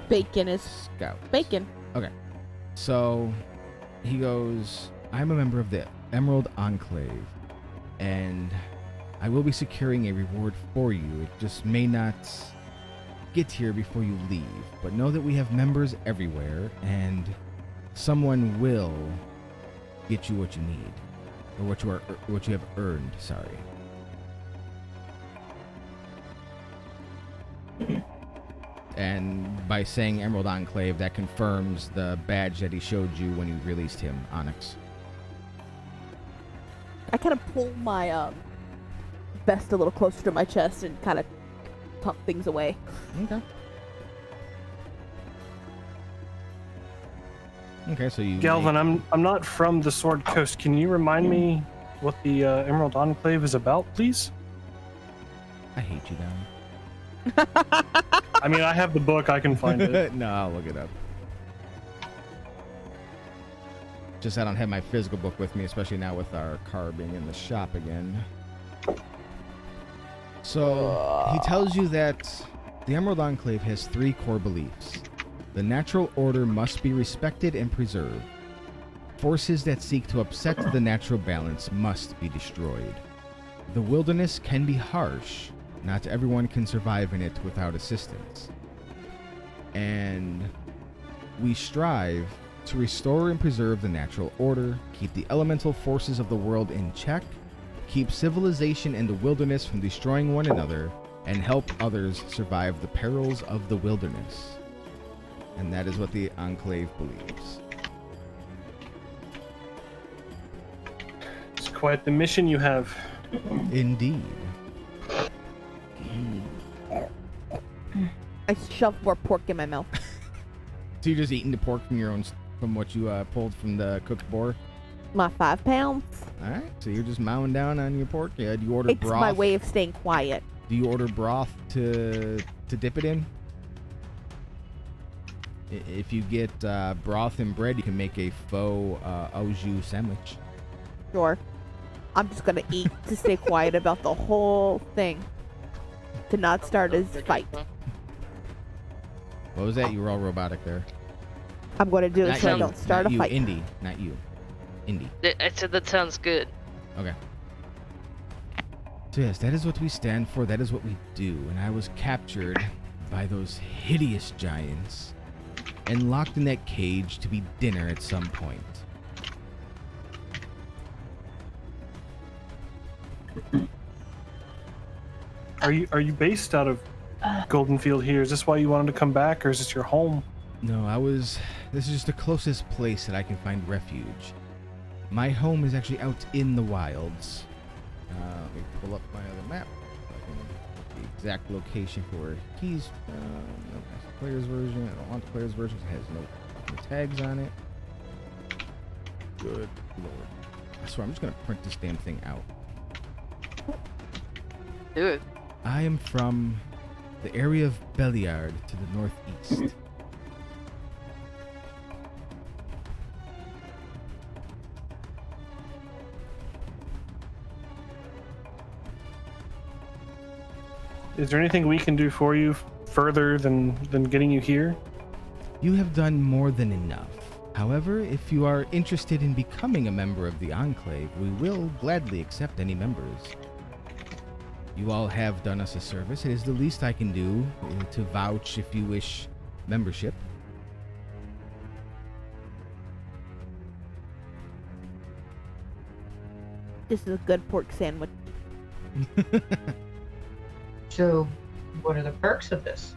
Bacon is Scout. bacon. Okay, so he goes, I'm a member of the Emerald Enclave, and I will be securing a reward for you. It just may not get here before you leave, but know that we have members everywhere, and someone will get you what you need, or what you have earned. Sorry. And by saying Emerald Enclave, that confirms the badge that he showed you when you released him, Onyx. I kind of pull my vest a little closer to my chest and kind of tuck things away. Okay. Okay, so you... Galvin, I'm not from the Sword Coast. Can you remind me what the Emerald Enclave is about, please? I hate you, Don. I mean, I have the book. I can find it. No, I'll look it up. Just I don't have my physical book with me, especially now with our car being in the shop again. So, he tells you that the Emerald Enclave has 3 core beliefs. The natural order must be respected and preserved. Forces that seek to upset the natural balance must be destroyed. The wilderness can be harsh. Not everyone can survive in it without assistance. And we strive to restore and preserve the natural order, keep the elemental forces of the world in check, keep civilization and the wilderness from destroying one another, and help others survive the perils of the wilderness. And that is what the Enclave believes. It's quite the mission you have. Indeed. I shove more pork in my mouth. So you're just eating the pork from your own, from what you pulled from the cooked boar? My 5 pounds. All right, so you're just mowing down on your pork. Yeah, do you order It's broth? my way of staying quiet. Do you order broth to dip it in? If you get broth and bread, you can make a faux au jus sandwich. Sure. I'm just gonna eat to stay quiet about the whole thing. To not start a fight. What was that? You were all robotic there. I'm gonna do it Not so I you, don't start not a you, fight. Indy, not you. Indy. I said that sounds good. Okay. So yes, that is what we stand for. That is what we do. And I was captured by those hideous giants and locked in that cage to be dinner at some point. Are you based out of Goldenfield here? Is this why you wanted to come back, or is this your home? No, this is just the closest place that I can find refuge. My home is actually out in the wilds. Let me pull up my other map. I can get the exact location for where he's. No, that's the player's version. I don't want the player's version. It has no tags on it. Good lord. I swear, I'm just gonna print this damn thing out. Do it. I am from the area of Belliard to the northeast. Is there anything we can do for you further than getting you here? You have done more than enough. However, if you are interested in becoming a member of the Enclave, we will gladly accept any members. You all have done us a service. It is the least I can do to vouch, if you wish, membership. This is a good pork sandwich. So, what are the perks of this?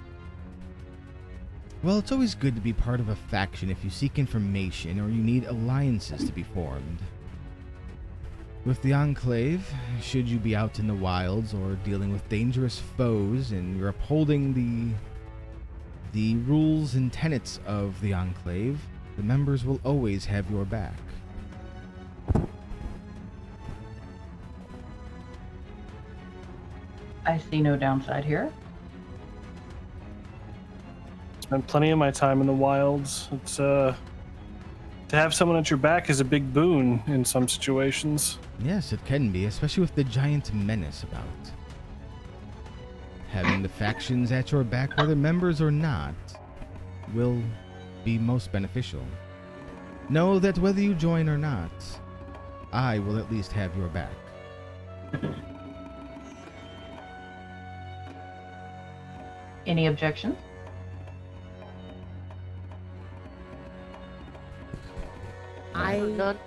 Well, it's always good to be part of a faction if you seek information or you need alliances to be formed. With the Enclave, should you be out in the wilds or dealing with dangerous foes and you're upholding the rules and tenets of the Enclave, the members will always have your back. I see no downside here. Spent plenty of my time in the wilds. It's to have someone at your back is a big boon in some situations. Yes, it can be, especially with the giant menace about. Having the factions at your back, whether members or not, will be most beneficial. Know that whether you join or not, I will at least have your back. Any objections? I None.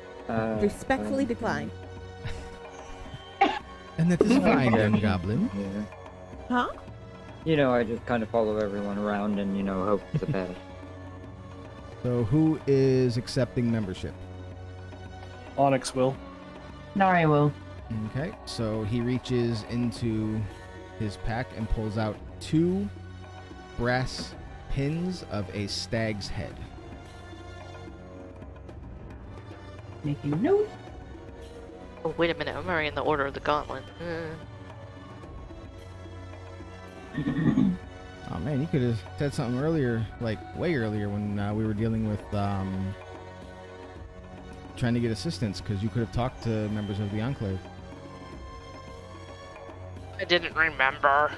respectfully decline. And that is fine, young goblin. Yeah. Huh? You know, I just kind of follow everyone around and, you know, hope for the best. So who is accepting membership? Onyx will. Nari will. Okay, so he reaches into his pack and pulls out 2 brass pins of a stag's head. Making note. Oh, wait a minute. I'm already in the order of the gauntlet. Oh man, you could have said something earlier, like way earlier when we were dealing with trying to get assistance, because you could have talked to members of the Enclave. I didn't remember.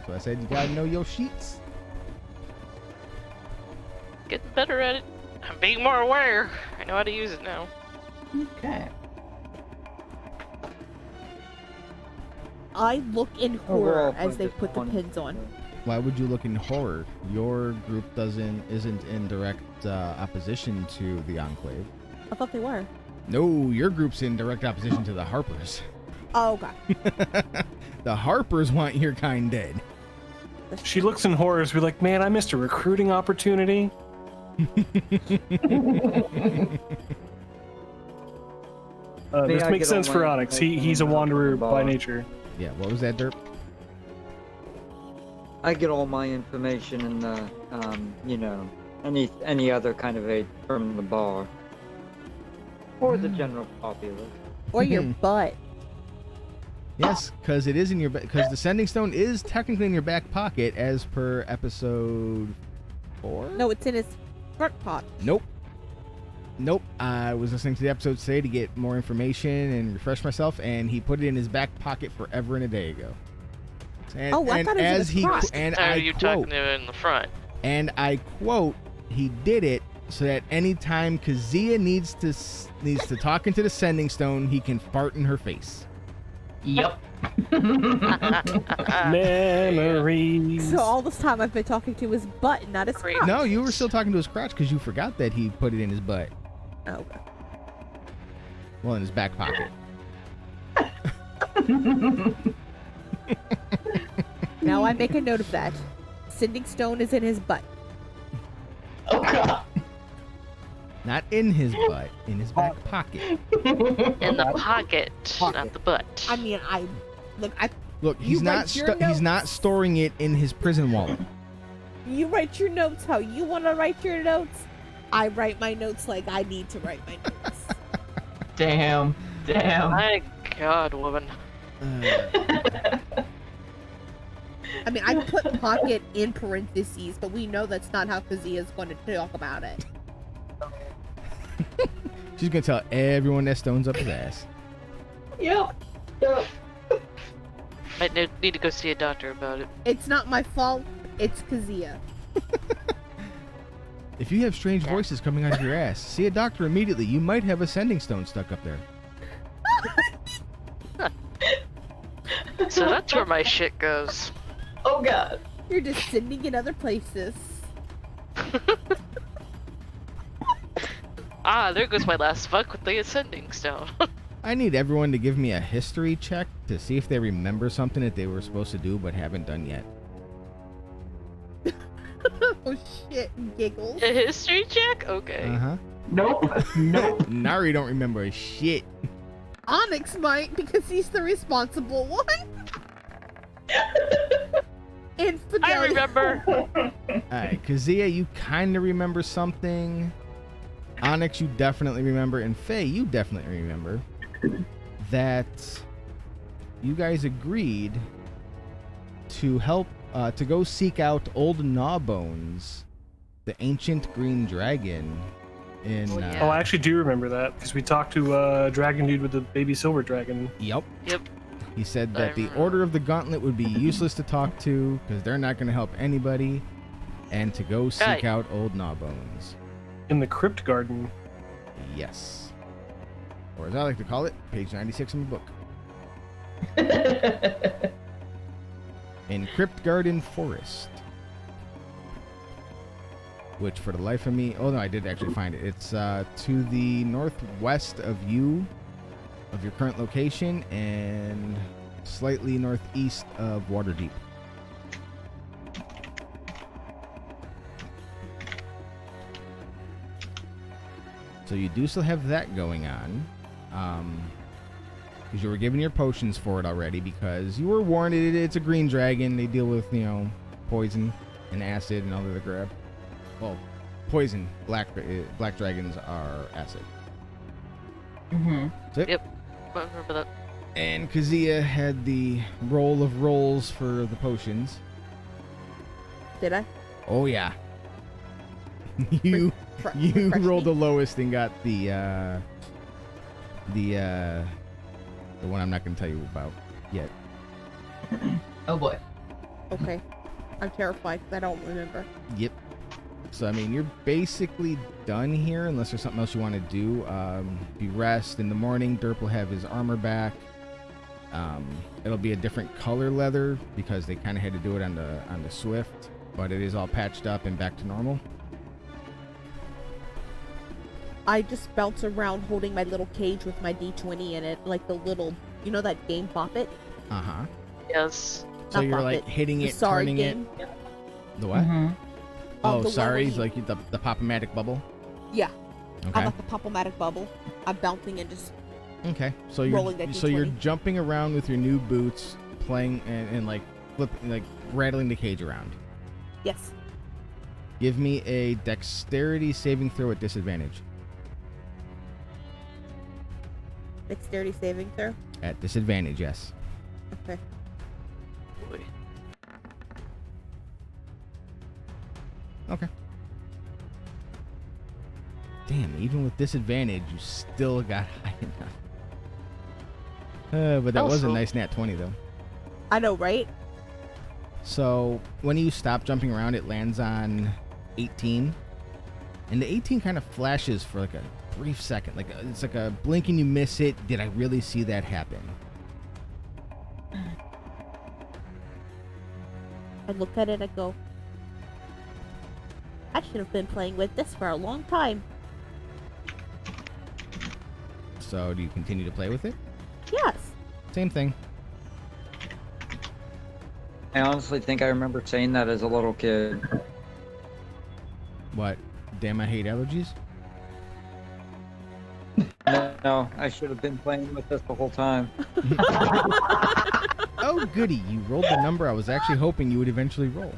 So I said you gotta know your sheets. Getting better at it. I'm being more aware. I know how to use it now. Okay. I look in Overall, horror as they put the one- pins on. Why would you look in horror? Your group isn't in direct opposition to the Enclave. I thought they were. No, your group's in direct opposition to the Harpers. Oh, okay. The Harpers want your kind dead. She looks in horror to be like, man, I missed a recruiting opportunity. May This I makes get all sense for my Onyx. information He's a from the wanderer by bar? nature. Yeah, what was that, Derp? I get all my information and the, you know, any other kind of aid from the bar. Or the general populace. Or your butt. Yes, because it is in your because the sending stone is technically in your back pocket as per episode 4. No, it's in his front pot. Nope. I was listening to the episode today to get more information and refresh myself, and he put it in his back pocket forever and a day ago. And, Oh, I thought it was in his crotch. and How are I you quote, talking to in the front? and I quote, he did it so that anytime Kazia needs to talk into the sending stone, he can fart in her face. Yep. Memories. So all this time I've been talking to his butt, not his Great. crotch. No, you were still talking to his crotch because you forgot that he put it in his butt. Oh, okay. Well, in his back pocket. Now I make a note of that. Sending stone is in his butt. Oh god. Not in his butt, in his back pocket. In the pocket, not the butt. I mean, Look, You he's not write your he's not notes. storing it in his prison wallet. you write your notes how you want to write your notes. I write my notes like I need to write my notes. Damn. My God, woman. I mean, I put pocket in parentheses, but we know that's not how Kazia is going to talk about it. She's gonna tell everyone that stone's up his ass. Yep. Might need to go see a doctor about it. It's not my fault. It's Kazia. If you have strange voices coming out of your ass, see a doctor immediately. You might have a sending stone stuck up there. So that's where my shit goes. Oh god. You're descending in other places. Ah, there goes my last fuck with the ascending stone. I need everyone to give me a history check to see if they remember something that they were supposed to do but haven't done yet. Oh shit, giggles. A history check? Okay. Uh-huh. Nope. Nope. Nari don't remember a shit. Onyx might, because he's the responsible one. Infidelity. I remember. Alright, Kazia, you kind of remember something. Onyx, you definitely remember. And Faye, you definitely remember that you guys agreed to help, to go seek out old Gnawbones, the ancient green dragon. Oh, yeah. Oh, I actually do remember that because we talked to Dragon Dude with the baby silver dragon. Yep. Yep. He said I that the remember. Order of the Gauntlet would be useless to talk to because they're not going to help anybody, and to go seek Right. out old Gnawbones. In the Crypt Garden. Yes. Or as I like to call it, page 96 in the book. In Crypt Garden Forest. Which for the life of me... Oh no, I did actually find it. It's to the northwest of you, of your current location, and slightly northeast of Waterdeep. So you do still have that going on. Because you were given your potions for it already, because you were warned it's a green dragon. They deal with, poison and acid and all the other crap. Well, poison. Black dragons are acid. Mm-hmm. That's it. I remember that. And Kazia had the roll of rolls for the potions. Did I? Oh yeah. You Refresh rolled me? the lowest and got the one I'm not going to tell you about yet. Oh boy. Okay. I'm terrified 'cause I don't remember. Yep. So I mean, you're basically done here unless there's something else you want to do. If you rest in the morning, Derp will have his armor back. It'll be a different color leather because they kind of had to do it on the Swift, but it is all patched up and back to normal. I just bounce around holding my little cage with my D20 in it, like the little, that game Bop It? Uh-huh. Yes. So Not you're Bop like It, hitting the it, Sorry turning game. it. The what? Mm-hmm. Oh, the sorry, one where like the Pop-O-Matic bubble. Yeah. I Okay. got the Pop-O-Matic bubble. I'm bouncing and just Okay. So rolling that you're D20. jumping around with your new boots, playing and like rattling the cage around. yes. Give me a dexterity saving throw at disadvantage. Dexterity saving throw. At disadvantage, yes. Okay. Boy. Okay. Damn, even with disadvantage, you still got high enough. But that was a Also- nice nat 20, though. I know, right? So, when you stop jumping around, it lands on 18. And the 18 kind of flashes for like a brief second. It's like a blink and you miss it. Did I really see that happen? I look at it, I go, I should have been playing with this for a long time. So, do you continue to play with it? Yes. Same thing. I honestly think I remember saying that as a little kid. What? Damn, I hate allergies? No, I should have been playing with this the whole time. Oh, goody. You rolled the number I was actually hoping you would eventually roll.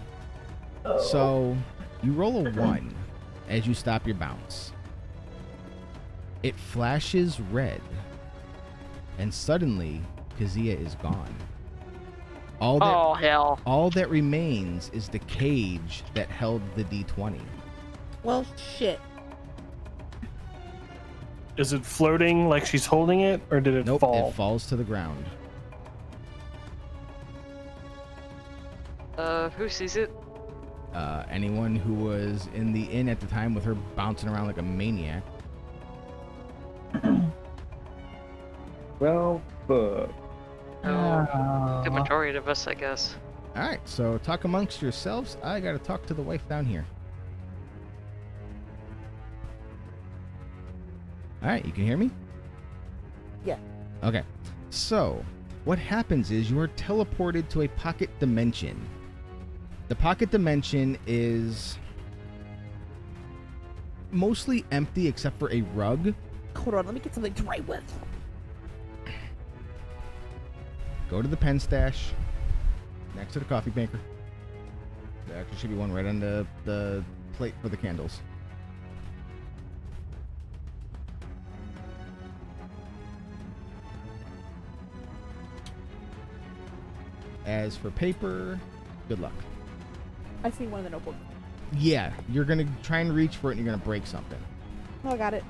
So, you roll a 1 as you stop your bounce. It flashes red. And suddenly, Kazia is gone. Oh, hell. All that remains is the cage that held the D20. Well, shit. Is it floating like she's holding it, or did it Nope, fall? it falls to the ground. Who sees it? Anyone who was in the inn at the time with her bouncing around like a maniac. Well, fuck. So, the Oh. majority of us, I guess. All right, so talk amongst yourselves. I gotta talk to the wife down here. All right, you can hear me? Yeah. Okay, so what happens is you are teleported to a pocket dimension. The pocket dimension is mostly empty except for a rug. Hold on, let me get something to write with. Go to the pen stash next to the coffee maker. There actually should be one right on the plate for the candles. As for paper, good luck. I see one in the notebook. Yeah, you're gonna try and reach for it and you're gonna break something. Oh, I got it.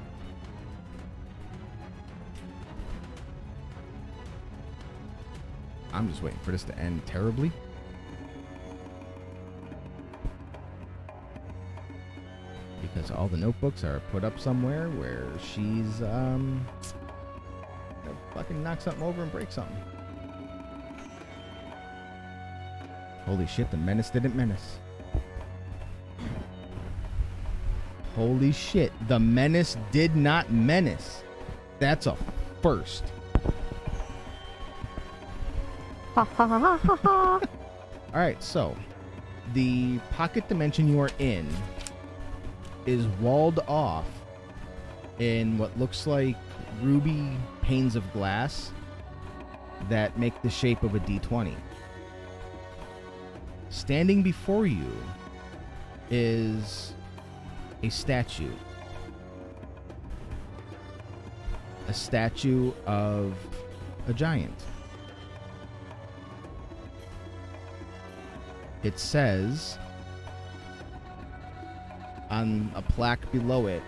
I'm just waiting for this to end terribly. Because all the notebooks are put up somewhere where she's gonna fucking knock something over and break something. Holy shit, the menace didn't menace. Holy shit, the menace did not menace. That's a first. Ha ha ha ha ha ha. Alright, so the pocket dimension you are in is walled off in what looks like ruby panes of glass that make the shape of a D20. Standing before you is a statue. A statue of a giant. It says on a plaque below it,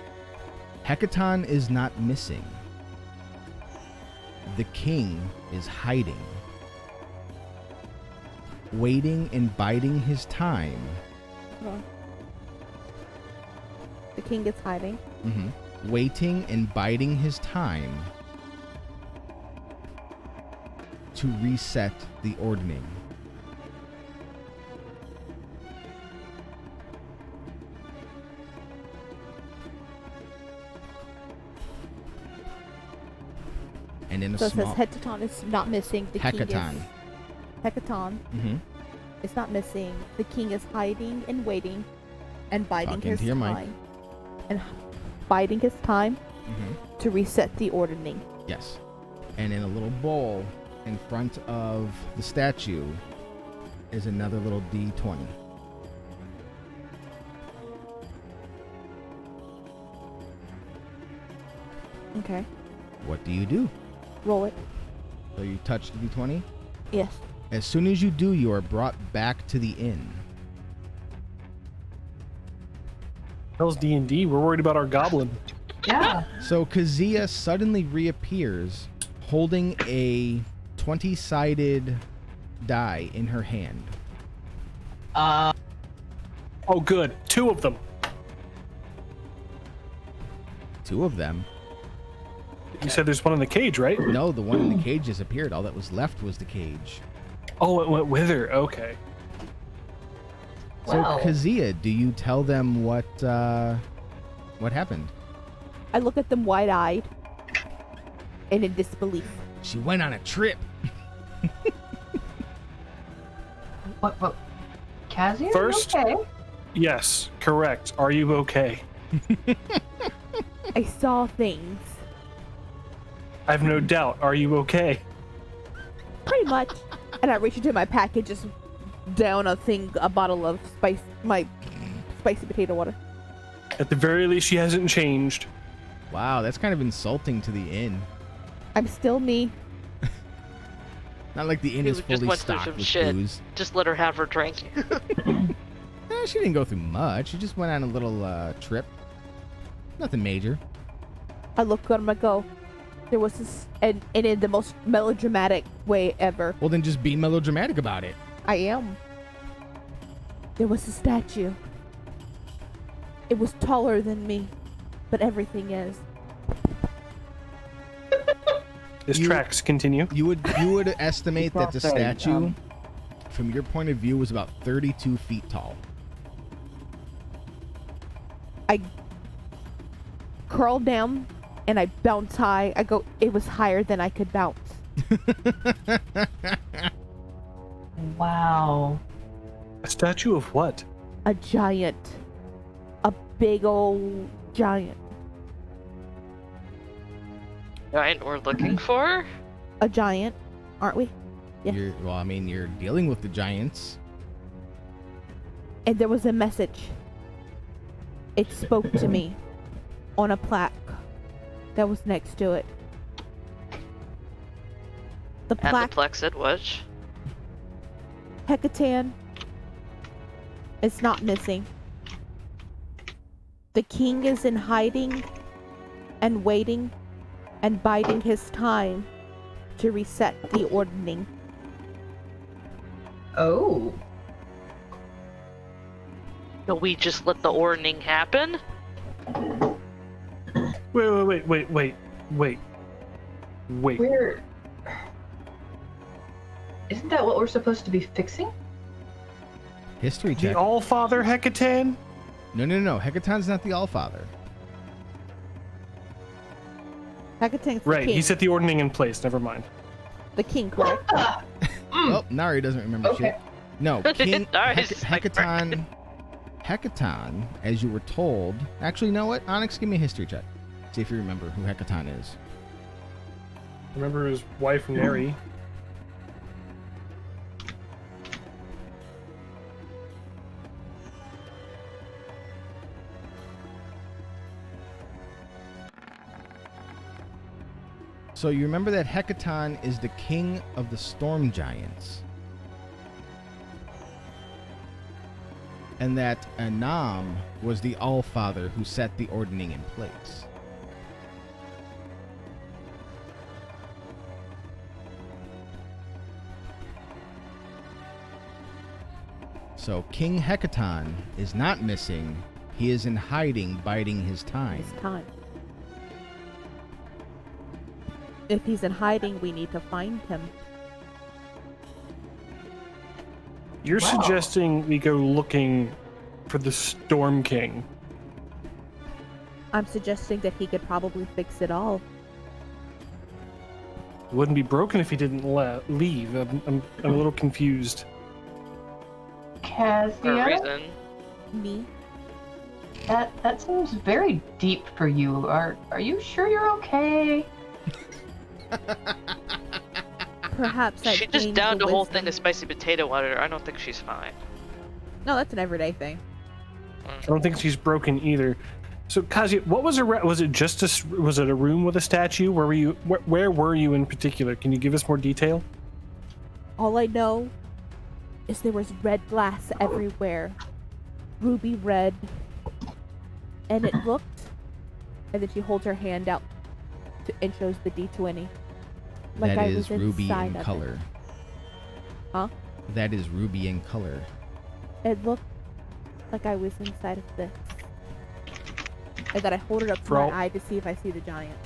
Hecaton is not missing. The king is hiding. Waiting and biding his time. Hold on. The king is hiding. Waiting and biding his time to reset the ordning. And in a So it says small Hecaton is not missing. The king Hecaton. is Hecaton is not missing. The king is hiding and waiting and biding Talk his into your mic. time. And biding his time to reset the ordering. Yes. And in a little bowl in front of the statue is another little D20. Okay. What do you do? Roll it. So you touch the D20? Yes. As soon as you do, you are brought back to the inn. Hell's D&D. We're worried about our goblin. Yeah. So Kazia suddenly reappears holding a 20-sided die in her hand. Oh, good. 2 of them. 2 of them? You said there's one in the cage, right? No, the one in the cage disappeared. All that was left was the cage. Oh, it went with her. Okay. So Wow. Kazia, do you tell them what happened? I look at them wide-eyed and in disbelief. She went on a trip. What? Kazia? First- Okay. Yes, correct. Are you okay? I saw things. I have no doubt. Are you okay? Pretty much. And I reach into my package, just down a bottle of my spicy potato water. At the very least, she hasn't changed. Wow, that's kind of insulting to the inn. I'm still me. Not like the inn He is just fully went through stocked some with shit. booze. Just let her have her drink. She didn't go through much. She just went on a little trip. Nothing major. I look at him, I go, there was this, and in the most melodramatic way ever. Well, then just be melodramatic about it. I am. There was a statue. It was taller than me, but everything is. This tracks continue. You would estimate that the It's not saying, statue, from your point of view, was about 32 feet tall. I curl down and I bounce high. I go, it was higher than I could bounce. Wow. A statue of what? A giant. A big old giant. Giant we're looking for? A giant, aren't we? Yeah. You're dealing with the giants. And there was a message. It spoke to me on a plaque that was next to it. The And plaque, the plaque said what? Hecatan is not missing. The king is in hiding and waiting and biding his time to reset the ordning. Oh. So we just let the ordning happen? Wait. We're. Isn't that what we're supposed to be fixing? History The check. All-Father Hecatan? No. Hecaton's not the Allfather. Hecatan's the Right, king. he set the ordning in place. Never mind. The king, correct? Oh, Nari doesn't remember Okay. shit. No, King Nari's like, Hecaton, as you were told. Actually, you know what? Onyx, give me a history check. See if you remember who Hecaton is. Remember his wife Neri. So you remember that Hecaton is the king of the storm giants. And that Anam was the Allfather who set the ordning in place. So King Hecaton is not missing. He is in hiding, biding his time. It's time. If he's in hiding, we need to find him. You're Wow. suggesting we go looking for the Storm King. I'm suggesting that he could probably fix it all. It wouldn't be broken if he didn't leave. I'm a little confused. For a Cassia, reason. Me? that seems very deep for you. Are you sure you're okay? Perhaps I She just gained downed the a whole wisdom. thing of spicy potato water. I don't think she's fine. No, that's an everyday thing. I don't think she's broken either. So, Kazi, what was was it just was it a room with a statue? Where were you? Where were you in particular? Can you give us more detail? All I know is there was red glass everywhere. Ruby red. And it looked... And then she holds her hand out and shows the D20. Like That I is was ruby inside in of it. color. Huh? That is ruby in color. It looked like I was inside of this. And that I hold it up to For all- my eye to see if I see the giant.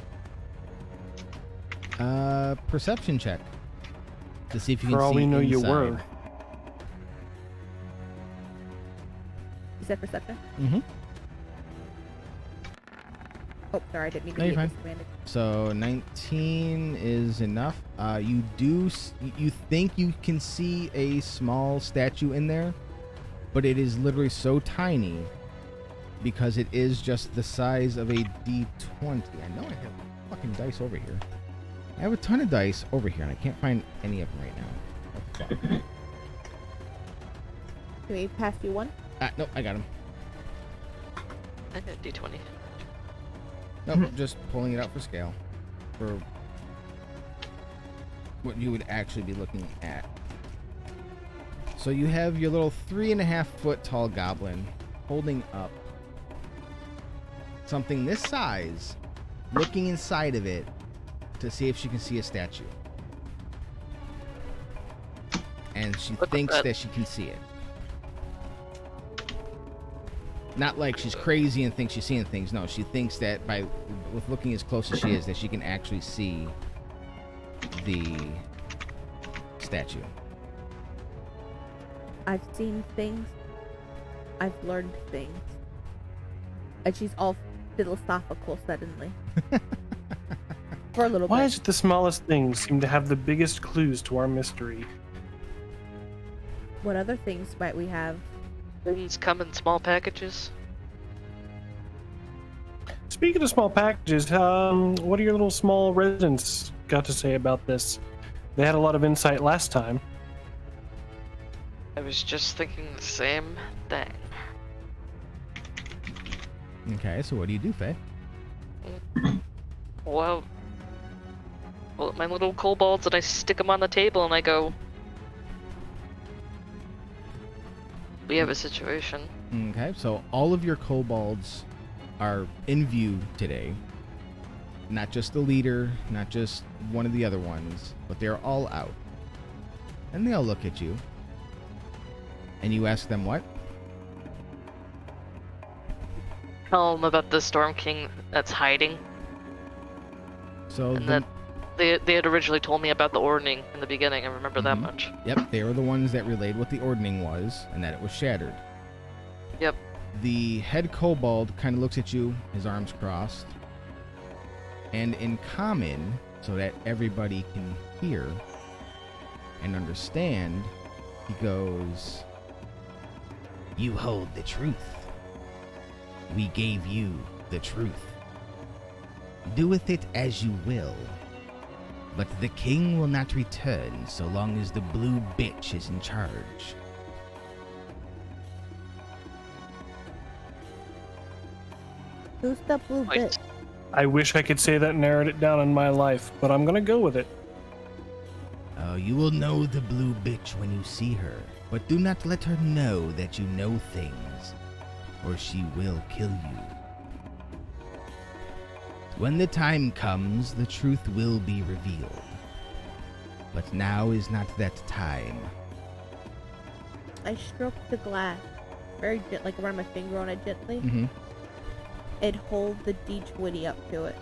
Perception check. To see if you can For all see we know, you inside. were. You said perception? Mm-hmm. Oh, sorry, I didn't mean to No, be you're fine. disadvantage. So 19 is enough. You think you can see a small statue in there, but it is literally so tiny because it is just the size of a D20. I know I have fucking dice over here. I have a ton of dice over here, and I can't find any of them right now. What the fuck? Can we pass you one? Nope, I got him. I got D20. Nope, just pulling it out for scale. For what you would actually be looking at. So you have your little 3.5 foot tall goblin holding up something this size, looking inside of it to see if she can see a statue. And she What the thinks fuck? that she can see it. Not like she's crazy and thinks she's seeing things. No, she thinks that with looking as close as she is, that she can actually see the statue. I've seen things. I've learned things. And she's all philosophical suddenly. For a little Why bit. is it the smallest things seem to have the biggest clues to our mystery? What other things might we have? Things come in small packages. Speaking of small packages, what are your little small residents got to say about this? They had a lot of insight last time. I was just thinking the same thing. Okay, so what do you do, Faye? Well, my little kobolds, and I stick them on the table, and I go, we have a situation. Okay, so all of your kobolds are in view today. Not just the leader, not just one of the other ones, but they're all out. And they all look at you. And you ask them what? Tell them about the Storm King that's hiding, So and that they had originally told me about the ordning in the beginning. I remember that Mhm. much. Yep, they were the ones that relayed what the ordning was and that it was shattered. Yep. The head kobold kind of looks at you, his arms crossed. And in common, so that everybody can hear and understand, he goes, "You hold the truth. We gave you the truth. Do with it as you will. But the king will not return so long as the blue bitch is in charge." Who's the blue Wait. bit? I wish I could say that and narrowed it down in my life, but I'm gonna go with it. Oh, you will know the blue bitch when you see her, but do not let her know that you know things, or she will kill you. When the time comes, the truth will be revealed. But now is not that time. I stroke the glass very gently, like run my finger on it gently, Mm-hmm. and hold the D20 up to it.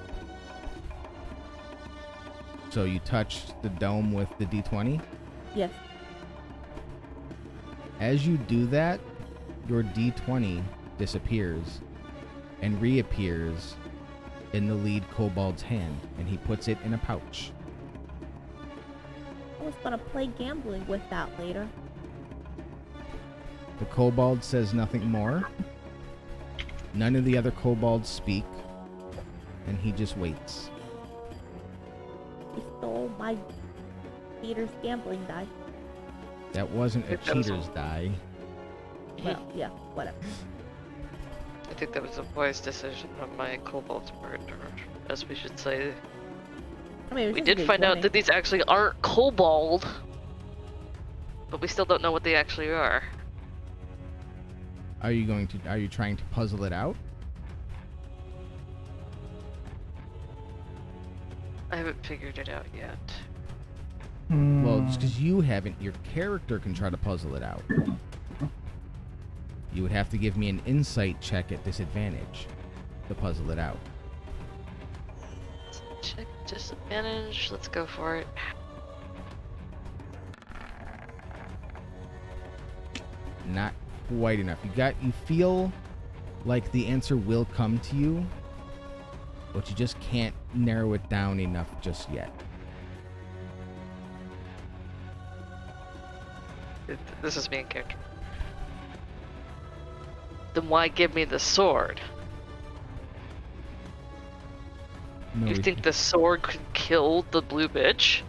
So you touch the dome with the D20. Yes. As you do that, your D20 disappears and reappears in the lead kobold's hand, and he puts it in a pouch. I was gonna play gambling with that later. The kobold says nothing more. None of the other kobolds speak, and he just waits. He stole my Peter's gambling die. That wasn't a It doesn't- cheater's die. Well, yeah, whatever. I think that was a wise decision on my kobold's part, or as we should say. I mean, it was We just a did find out D20. that these actually aren't kobold, but we still don't know what they actually are. Are you trying to puzzle it out? I haven't figured it out yet. Well, just because you haven't, your character can try to puzzle it out. You would have to give me an insight check at disadvantage to puzzle it out. Check disadvantage. Let's go for it. Not quite enough. You feel like the answer will come to you, but you just can't narrow it down enough just yet. This is me in character. Then why give me the sword? No, You think the sword could kill the blue bitch?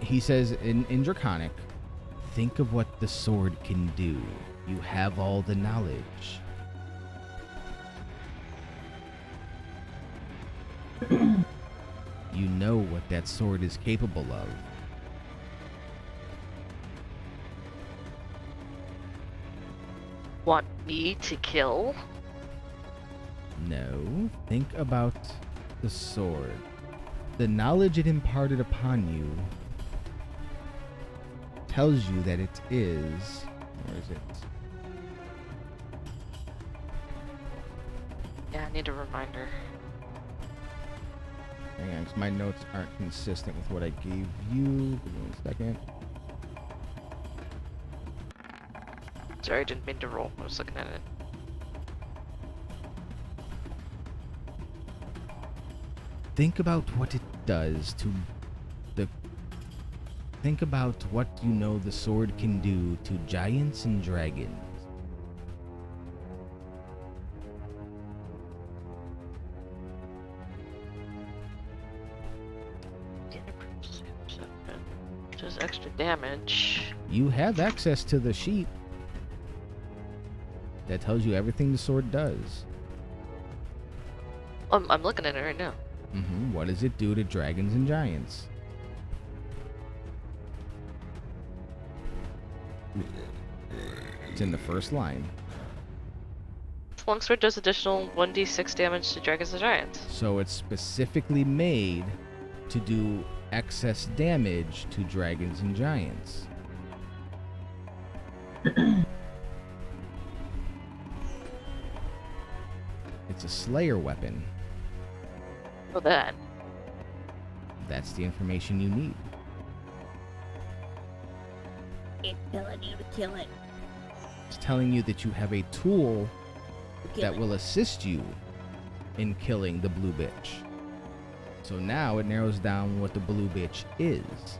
he says in Draconic, think of what the sword can do. You have all the knowledge. You know what that sword is capable of. Want me to kill? No, think about the sword. The knowledge it imparted upon you tells you that it is... Where is it? Yeah, I need a reminder. Hang on, 'cause my notes aren't consistent with what I gave you. Give me 1 second. Sorry, I didn't mean to roll. I was looking at it. Think about what it does to the. Think about what you know the sword can do to giants and dragons. Does extra damage. You have access to the sheet that tells you everything the sword does. I'm looking at it right now. What does it do to dragons and giants? It's in the first line. Longsword does additional 1d6 damage to dragons and giants. So it's specifically made to do excess damage to dragons and giants. It's a slayer weapon. Oh, that. That's the information you need. It's telling you to kill it. It's telling you that you have a tool that will assist you in killing the blue bitch. So now it narrows down what the blue bitch is.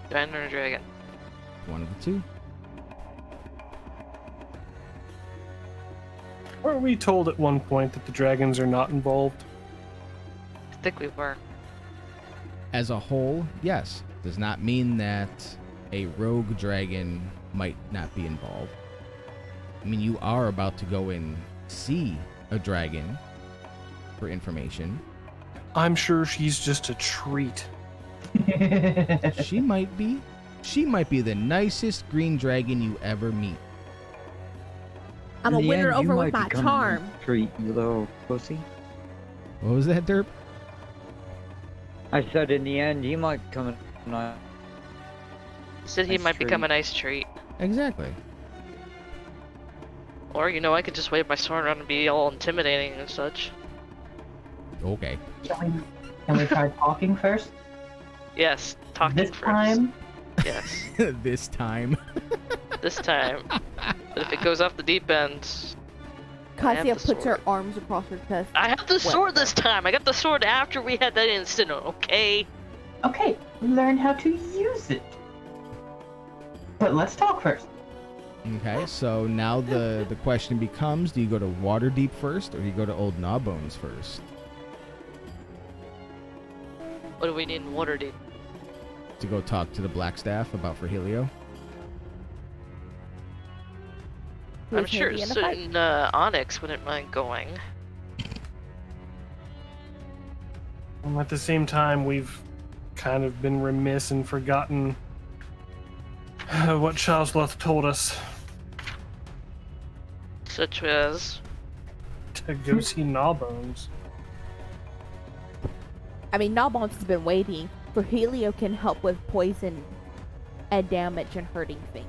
Giant or dragon? One of the two. Weren't we told at one point that the dragons are not involved? I think we were. As a whole, yes. Does not mean that a rogue dragon might not be involved. I mean, you are about to go and see a dragon for information. I'm sure she's just a treat. She might be. She might be the nicest green dragon you ever meet. I'm a In the winner end, you over might with my become charm. a treat, you little pussy. What was that, Derp? I said in the end, he might become a nice. He said he Nice might become a treat. nice treat. Exactly. Or, you know, I could just wave my sword around and be all intimidating and such. Okay. Can we try talking first? Yes, talking This first. time? Yes, This time. this time. But if it goes off the deep end, I have Cassia the puts her sword. arms across her chest. I have the sword this time. I got the sword after we had that incident, okay? Okay, learn how to use it. But let's talk first. Okay, so now the question becomes, do you go to Waterdeep first or do you go to Old Gnawbones first? What do we need in Waterdeep? To go talk to the Blackstaff about Frehealio? Who I'm is sure handy in a fight. certain Onyx wouldn't mind going. At the same time, we've kind of been remiss and forgotten what Charlotte told us Such as... to go see Gnawbones. I mean, Gnawbones has been waiting. Frehealio can help with poison and damage and hurting things.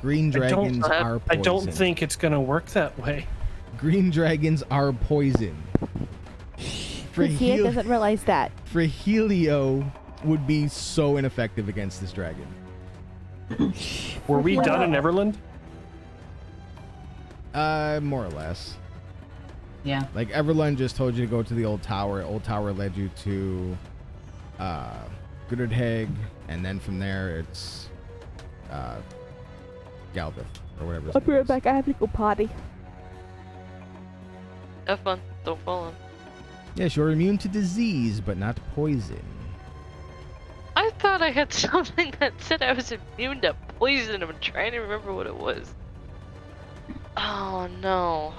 Green dragons are I poison. don't think it's gonna work that way. Green dragons are poison. Cassia doesn't realize that. Frehealio would be so ineffective against this dragon. Were we done in Everland? More or less. Yeah. Like, Everlund just told you to go to the old tower. Old tower led you to Goodheg, and then from there it's Galvith, or whatever his I'll be name right is. back. I have to go potty. Have fun. Don't fall in. Yes, you're immune to disease, but not poison. I thought I had something that said I was immune to poison. I'm trying to remember what it was. Oh no.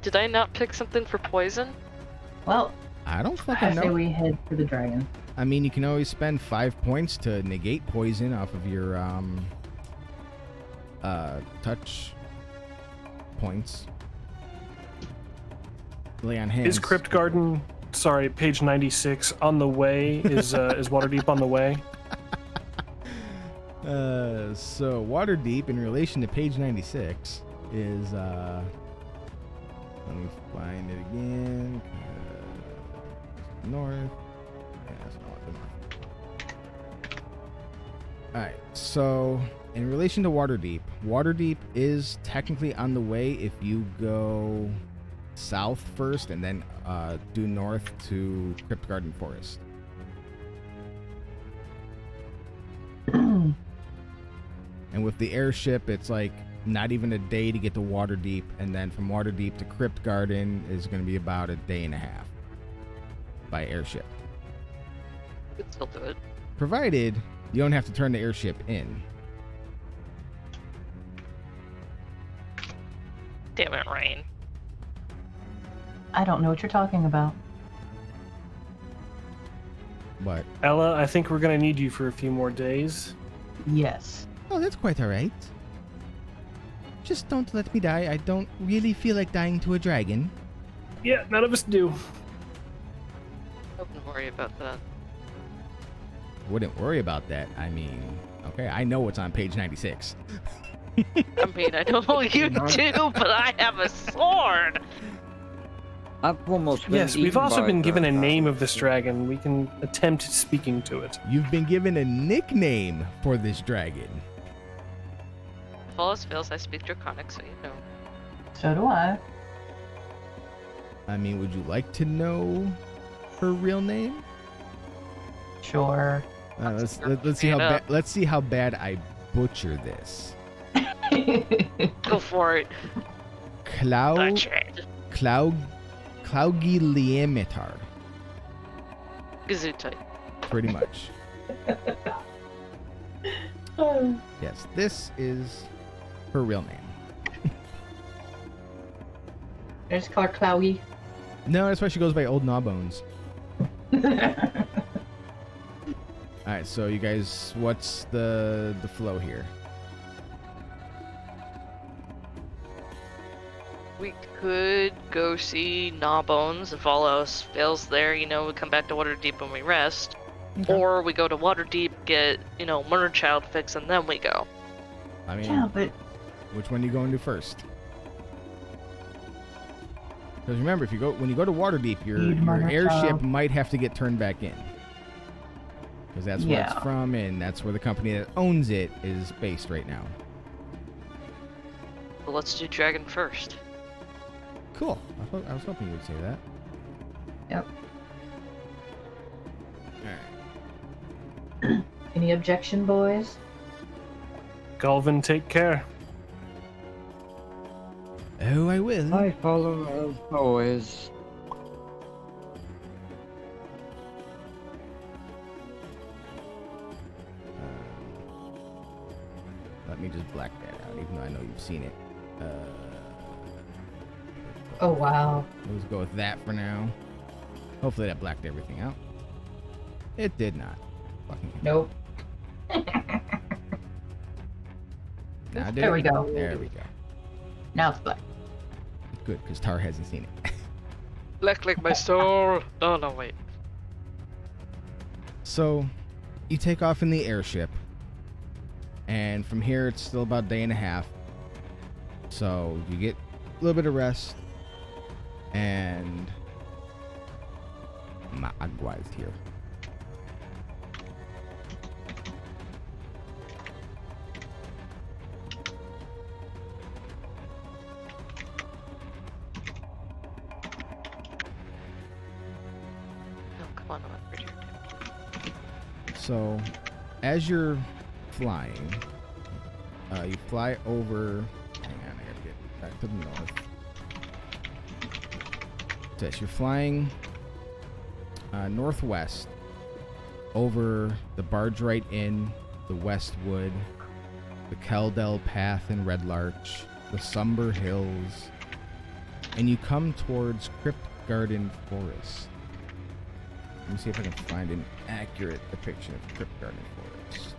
Did I not pick something for poison? Well, I don't I fucking say know. we head for the dragon. I mean, you can always spend 5 points to negate poison off of your touch points. Lay on hands. Is Crypt Garden, sorry, page 96 on the way? Is Waterdeep on the way? So Waterdeep in relation to page 96 is Let me find it again. North. Yeah, that's not the north. Alright, so in relation to Waterdeep is technically on the way if you go south first and then due north to Crypt Garden Forest. And with the airship, it's like not even a day to get to Waterdeep, and then from Waterdeep to Crypt Garden is going to be about a day and a half by airship. Could still do it. Provided you don't have to turn the airship in. Damn it, Rain. I don't know what you're talking about. But Ella, I think we're gonna need you for a few more days. Yes. oh, that's quite all right. Just don't let me die. I don't really feel like dying to a dragon. Yeah, none of us do. I wouldn't worry about that. Wouldn't worry about that. I mean, okay, I know what's on page 96. I mean, I don't know you do, but I have a sword. I've almost been Yes, we've eaten also by been given a the- name of this dragon. We can attempt speaking to it. You've been given a nickname for this dragon. If all else fails, I speak Draconic, so you know. So do I. I mean, would you like to know her real name? Sure. Let's see how bad I butcher this. Go for it. Butcher it. Claugiliamitar. Gesundheit. Pretty much. Yes, this is her real name. I just call her Clougy. No, that's why she goes by Old Gnawbones. Alright, so you guys, what's the flow here? We could go see Gnawbones. If all else fails there, you know, we come back to Waterdeep when we rest. Okay. Or we go to Waterdeep, get, you know, Murder Child fix, and then we go. I mean, Yeah, but which one do you go and do first? Because remember, when you go to Waterdeep, your Murder airship Child. might have to get turned back in. Because that's where it's Yeah. from, and that's where the company that owns it is based right now. But let's do Dragon first. Cool. I was hoping you would say that. Yep. Alright. Any objection, boys? Galvin, take care. Oh, I will. I follow as always. Let me just black that out, even though I know you've seen it. Oh, wow. Let's go with that for now. Hopefully that blacked everything out. It did not. Fucking Nope. now, There we go. There we go. Now it's black. Good, because Tar hasn't seen it. Black like my soul. No, wait. So, you take off in the airship, and from here it's still about a day and a half. So you get a little bit of rest, and my agua is here. No, come on, Richard. So, as you're flying, you fly over. Hang on, I gotta get back to the north. So, as you're flying northwest over the Barge Right Inn, the Westwood, the Keldell Path and Red Larch, the Somber Hills, and you come towards Crypt Garden Forest. Let me see if I can find an accurate depiction of Crypt Garden Forest.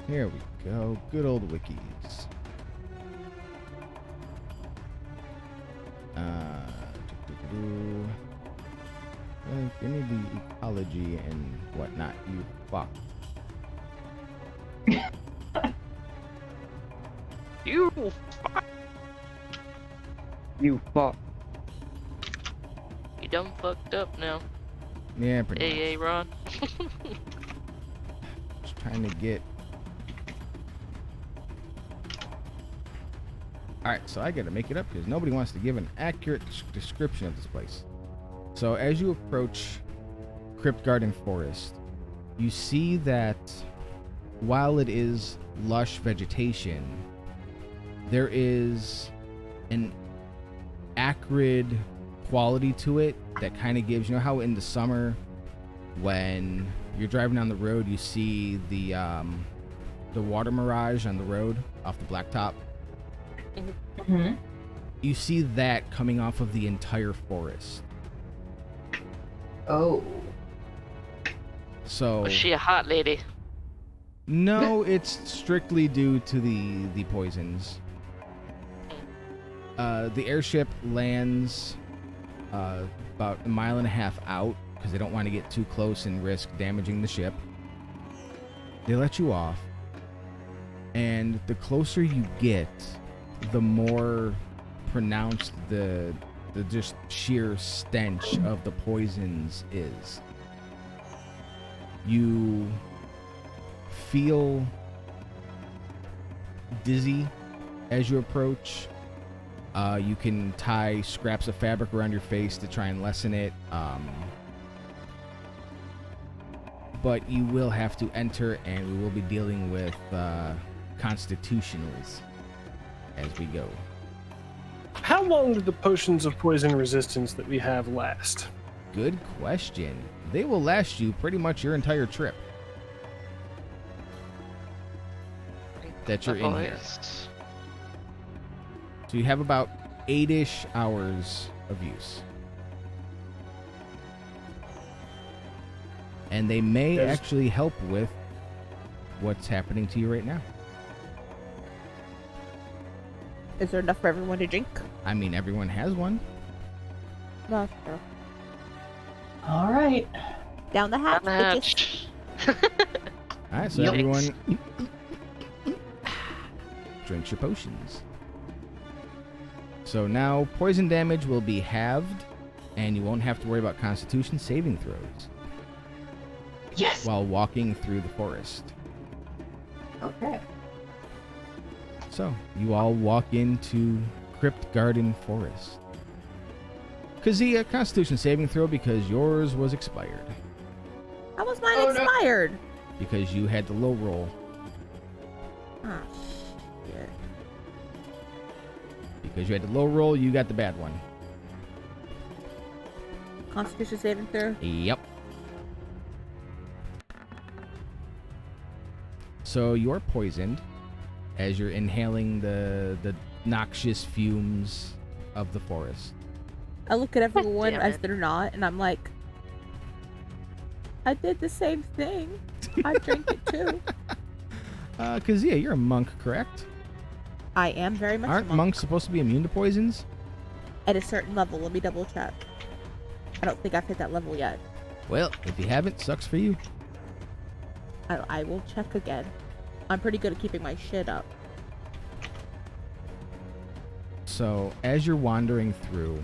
Here we go. Good old wikis. If any of the ecology and whatnot you fucked. You. You fuck. You done fucked up now. Yeah, pretty much. AA Ron. Just trying to get. Alright, so I gotta make it up because nobody wants to give an accurate description of this place. So as you approach Crypt Garden Forest, you see that while it is lush vegetation, there is an acrid quality to it that kind of gives, you know how in the summer when you're driving down the road you see the water mirage on the road off the blacktop? Mm-hmm. You see that coming off of the entire forest. Oh. So Was she a hot lady? no, it's strictly due to the poisons. The airship lands about 1.5 miles out because they don't want to get too close and risk damaging the ship. They let you off, and the closer you get, the more pronounced the just sheer stench of the poisons is. You feel dizzy as you approach. You can tie scraps of fabric around your face to try and lessen it. But you will have to enter, and we will be dealing with constitutionals as we go. How long do the potions of poison resistance that we have last? Good question. They will last you pretty much your entire trip that you're in here. So you have about 8-ish hours of use. And they may actually help with what's happening to you right now. Is there enough for everyone to drink? I mean, everyone has one. No, sure. All right. Down the hatch, bitches. All right, so Yep. everyone drinks your potions. So now poison damage will be halved, and you won't have to worry about Constitution saving throws Yes. while walking through the forest. Okay. So you all walk into Crypt Garden Forest. Kazia, Constitution saving throw because yours was expired. How was mine Oh, no. expired? Because you had the low roll. Ah, shit. Because you had the low roll, you got the bad one. Constitution saving throw. Yep. So you're poisoned as you're inhaling the noxious fumes of the forest. I look at everyone damn as it. they're not, and I'm like, I did the same thing. I drank it too. Kazia, you're a monk, correct? I am very much Aren't a monk. monks supposed to be immune to poisons? At a certain level. Let me double check. I don't think I've hit that level yet. Well, if you haven't, sucks for you. I will check again. I'm pretty good at keeping my shit up. So, as you're wandering through,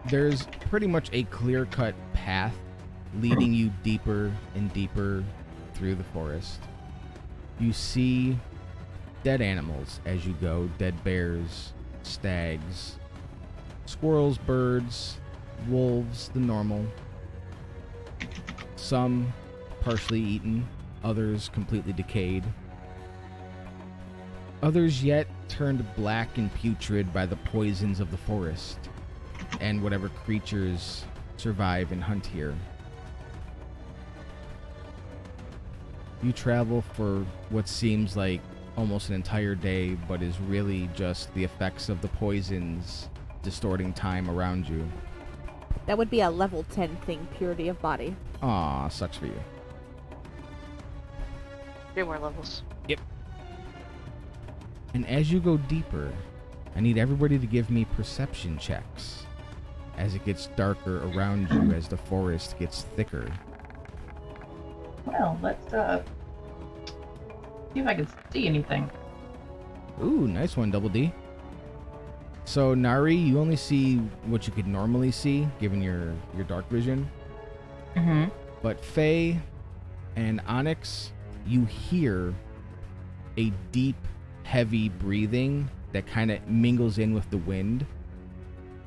there's pretty much a clear-cut path leading you deeper and deeper through the forest. You see dead animals as you go, dead bears, stags, squirrels, birds, wolves, the normal. Some partially eaten, others completely decayed. Others yet turned black and putrid by the poisons of the forest and whatever creatures survive and hunt here. You travel for what seems like almost an entire day, but is really just the effects of the poisons distorting time around you. That would be a level 10 thing, purity of body. Aw, sucks for you. 3 more levels. And as you go deeper, I need everybody to give me perception checks as it gets darker around you as the forest gets thicker. Well, let's See if I can see anything. Ooh, nice one, Double D. So Nari, you only see what you could normally see, given your dark vision. Mm-hmm. But Faye and Onyx, you hear a deep, heavy breathing that kind of mingles in with the wind.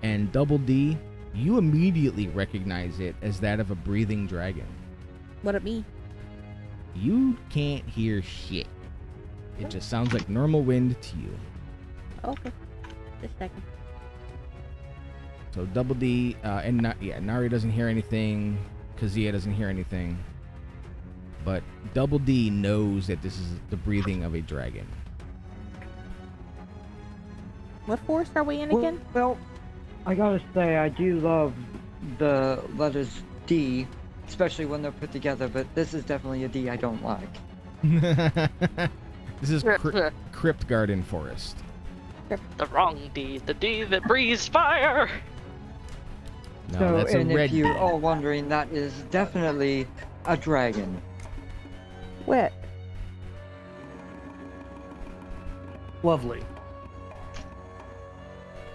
And Double D, you immediately recognize it as that of a breathing dragon. What it mean? You can't hear shit. It just sounds like normal wind to you. Okay. Just a second. So Double D, Nari doesn't hear anything. Kazia doesn't hear anything. But Double D knows that this is the breathing of a dragon. What forest are we in again? Well, I gotta say, I do love the letters D, especially when they're put together, but this is definitely a D I don't like. This is Crypt Garden Forest. The wrong D, the D that breathes fire. No, So, that's a and red if you're D. all wondering, that is definitely a dragon. Wet. Lovely.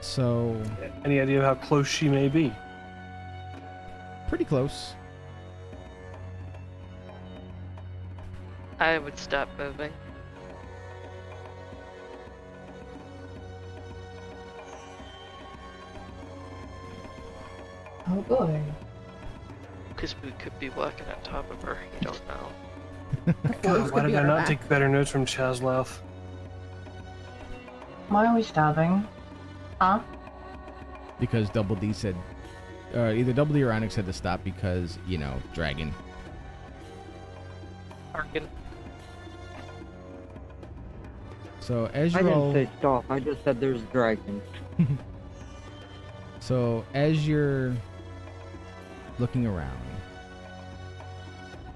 So, Any idea of how close she may be? pretty close. I would stop moving. Oh boy. Because we could be walking on top of her. You don't know. God, why did I not take better notes from Chaslav? Why are we stopping? Huh? Because Double D said, either Double D or Onyx had to stop because, dragon. Arkin. So as I you're didn't all, say stop, I just said there's a dragon. so as you're looking around,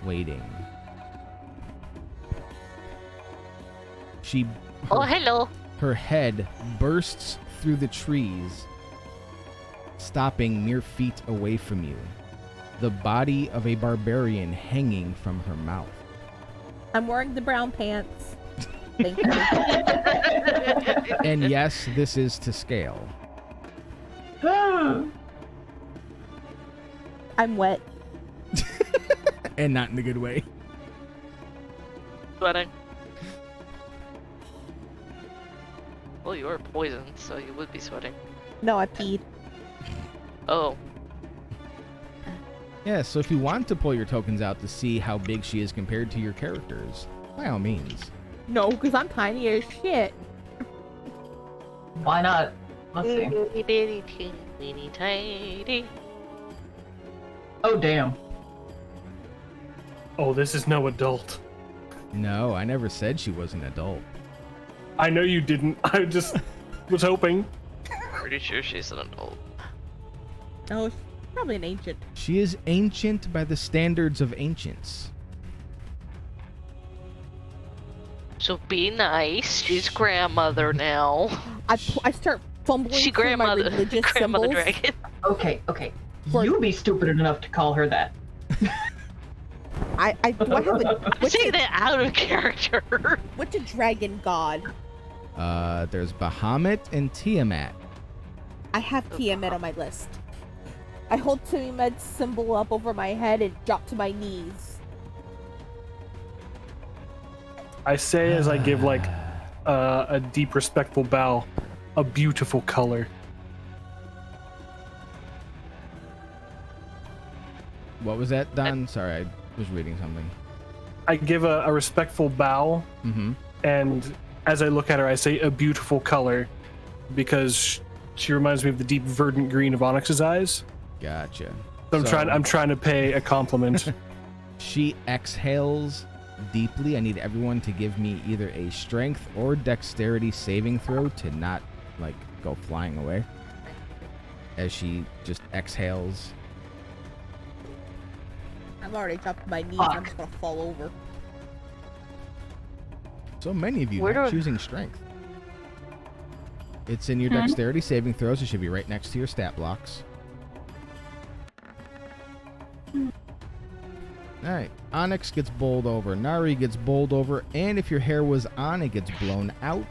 waiting, Oh, hello. her head bursts through the trees, stopping mere feet away from you. The body of a barbarian hanging from her mouth. I'm wearing the brown pants. Thank you. And yes, this is to scale. I'm wet. And not in the good way. Sweating. Well, you are poisoned, so you would be sweating. No, I peed. Oh. Yeah, so if you want to pull your tokens out to see how big she is compared to your characters, by all means. No, because I'm tiny as shit. Why not? Let's see. Itty bitty teeny tiny. Oh damn. Oh, this is no adult. No, I never said she was an adult. I know you didn't. I just was hoping. Pretty sure she's an adult. No, she's probably an ancient. She is ancient by the standards of ancients. So be nice. She's grandmother now. I start fumbling She through my grandmother. religious Grandmother symbols. dragon. Okay. For- You be stupid enough to call her that. Do I have a Say that out of character. what's a dragon god? There's Bahamut and Tiamat. I have Tiamat on my list. I hold Tiamat's symbol up over my head and drop to my knees. I say as I give like a deep respectful bow, a beautiful color. What was that, Don? Sorry, I was reading something. I give a respectful bow, Mm-hmm. and as I look at her, I say a beautiful color because she reminds me of the deep verdant green of Onyx's eyes. Gotcha. So So- I'm trying to pay a compliment. She exhales deeply. I need everyone to give me either a strength or dexterity saving throw to not, go flying away. As she just exhales. I'm already dropped to my knees. I'm just gonna fall over. So many of you Where not do- choosing strength. It's in your dexterity saving throws. It should be right next to your stat blocks. Alright, Onyx gets bowled over, Nari gets bowled over, and if your hair was on, it gets blown out.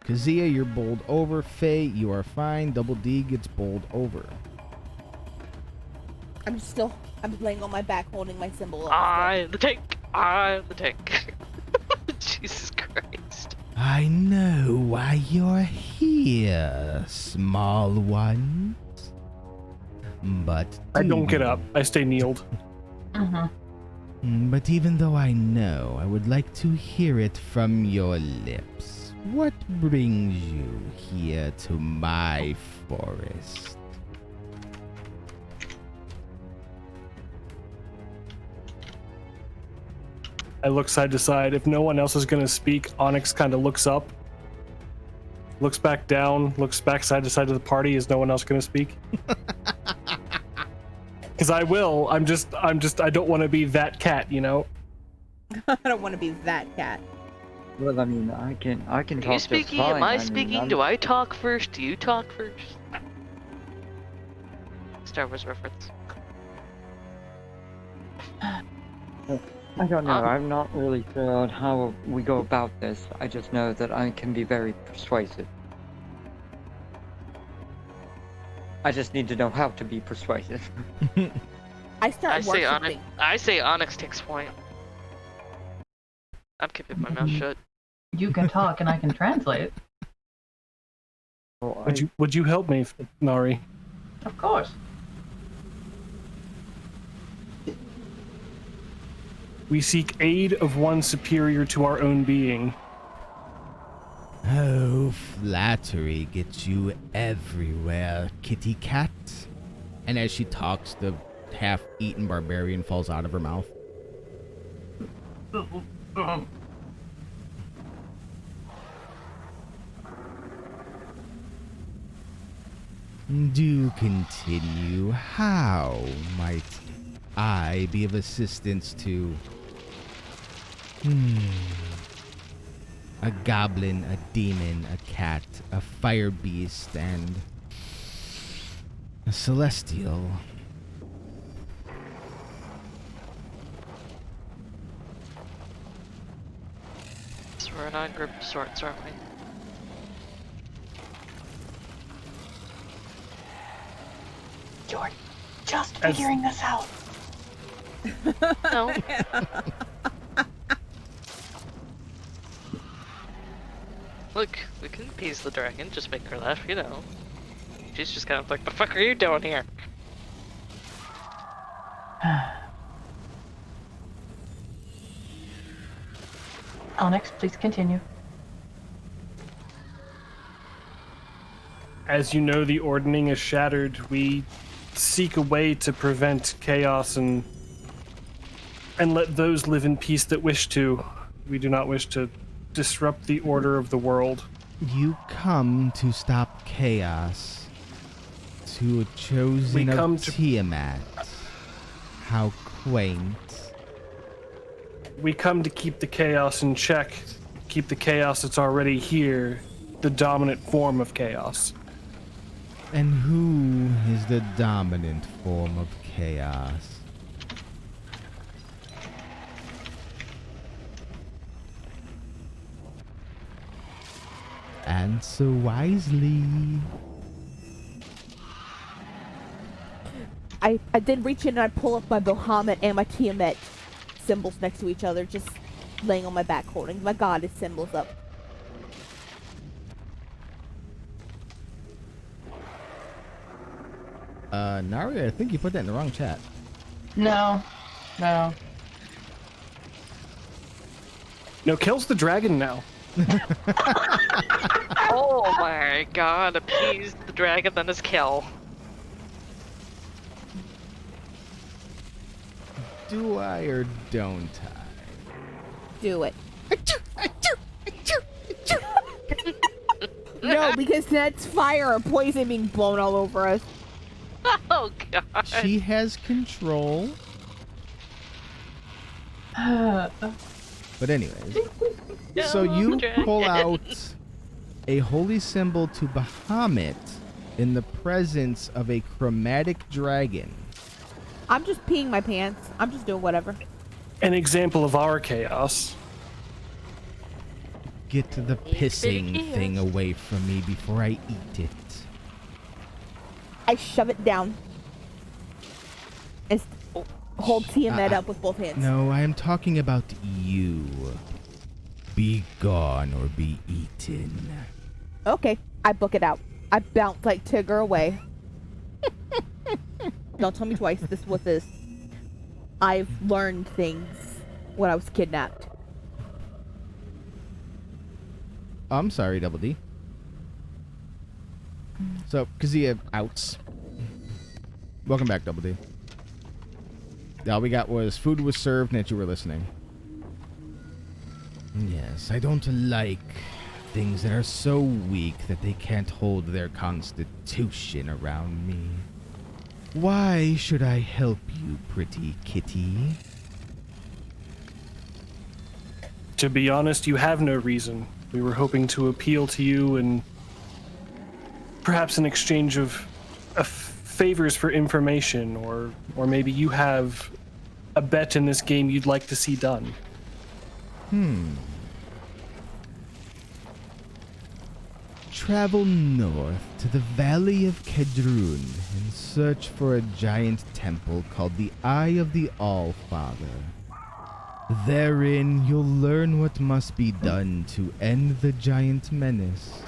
Kazia, you're bowled over. Faye, you are fine. Double D gets bowled over. I'm laying on my back holding my symbol. The tank. The tank. Jesus Christ. I know why you're here, small ones. But I don't get up. I stay kneeled. But even though I know, I would like to hear it from your lips. What brings you here to my forest? I look side to side. If no one else is going to speak, Onyx kind of looks up, looks back down, looks back side to side of the party. Is no one else going to speak? Because I will. I don't want to be that cat, you know? I don't want to be that cat. Well, I mean, I can Are talk you speaking? just fine. Am I mean, speaking? I'm- Do I talk first? Do you talk first? Star Wars reference. I don't know. I'm not really sure on how we go about this. I just know that I can be very persuasive. I just need to know how to be persuasive. I start worshiping. I say Onyx takes point. I'm keeping my mouth shut. You can talk and I can translate. Well, Would you help me, Nari? Of course. We seek aid of one superior to our own being. Oh, flattery gets you everywhere, kitty cat. And as she talks, the half-eaten barbarian falls out of her mouth. Do continue. How might I be of assistance to a goblin, a demon, a cat, a fire beast, and a celestial? So we're not a group of sorts, aren't we? You're just figuring this out. No. Look, we can appease the dragon, just make her laugh, you know. She's just kind of like, the fuck are you doing here? Onyx, please continue. As you know, the ordning is shattered. We seek a way to prevent chaos and let those live in peace that wish to. We do not wish to disrupt the order of the world. You come to stop chaos, to a chosen We come of to- Tiamat. How quaint. We come to keep the chaos in check, keep the chaos that's already here, the dominant form of chaos. And who is the dominant form of chaos? Answer wisely. I did reach in and I pull up my Bahamut and my Tiamat symbols next to each other, just laying on my back holding my goddess symbols up. Nari, I think you put that in the wrong chat. No. No, kills the dragon now. Oh my god, appease the dragon, then his kill. Do I or don't I? Do it. No, because that's fire or poison being blown all over us. Oh god. She has control. But anyways, so you pull out a holy symbol to Bahamut in the presence of a chromatic dragon. I'm just peeing my pants. I'm just doing whatever. An example of our chaos. Get the pissing thing away from me before I eat it. I shove it down. And hold Tiamat up with both hands. No, I am talking about you. Be gone or be eaten. Okay, I book it out. I bounce like Tigger away. Don't tell me twice. This was this. I've learned things when I was kidnapped. I'm sorry, Double D. So, Kazia outs. Welcome back, Double D. All we got was food was served and that you were listening. Yes, I don't like things that are so weak that they can't hold their constitution around me. Why should I help you, pretty kitty? To be honest, you have no reason. We were hoping to appeal to you and perhaps in exchange of favors for information, or maybe you have a bet in this game you'd like to see done. Travel north to the Valley of Kedrun and search for a giant temple called the Eye of the All-Father. Therein, you'll learn what must be done to end the giant menace.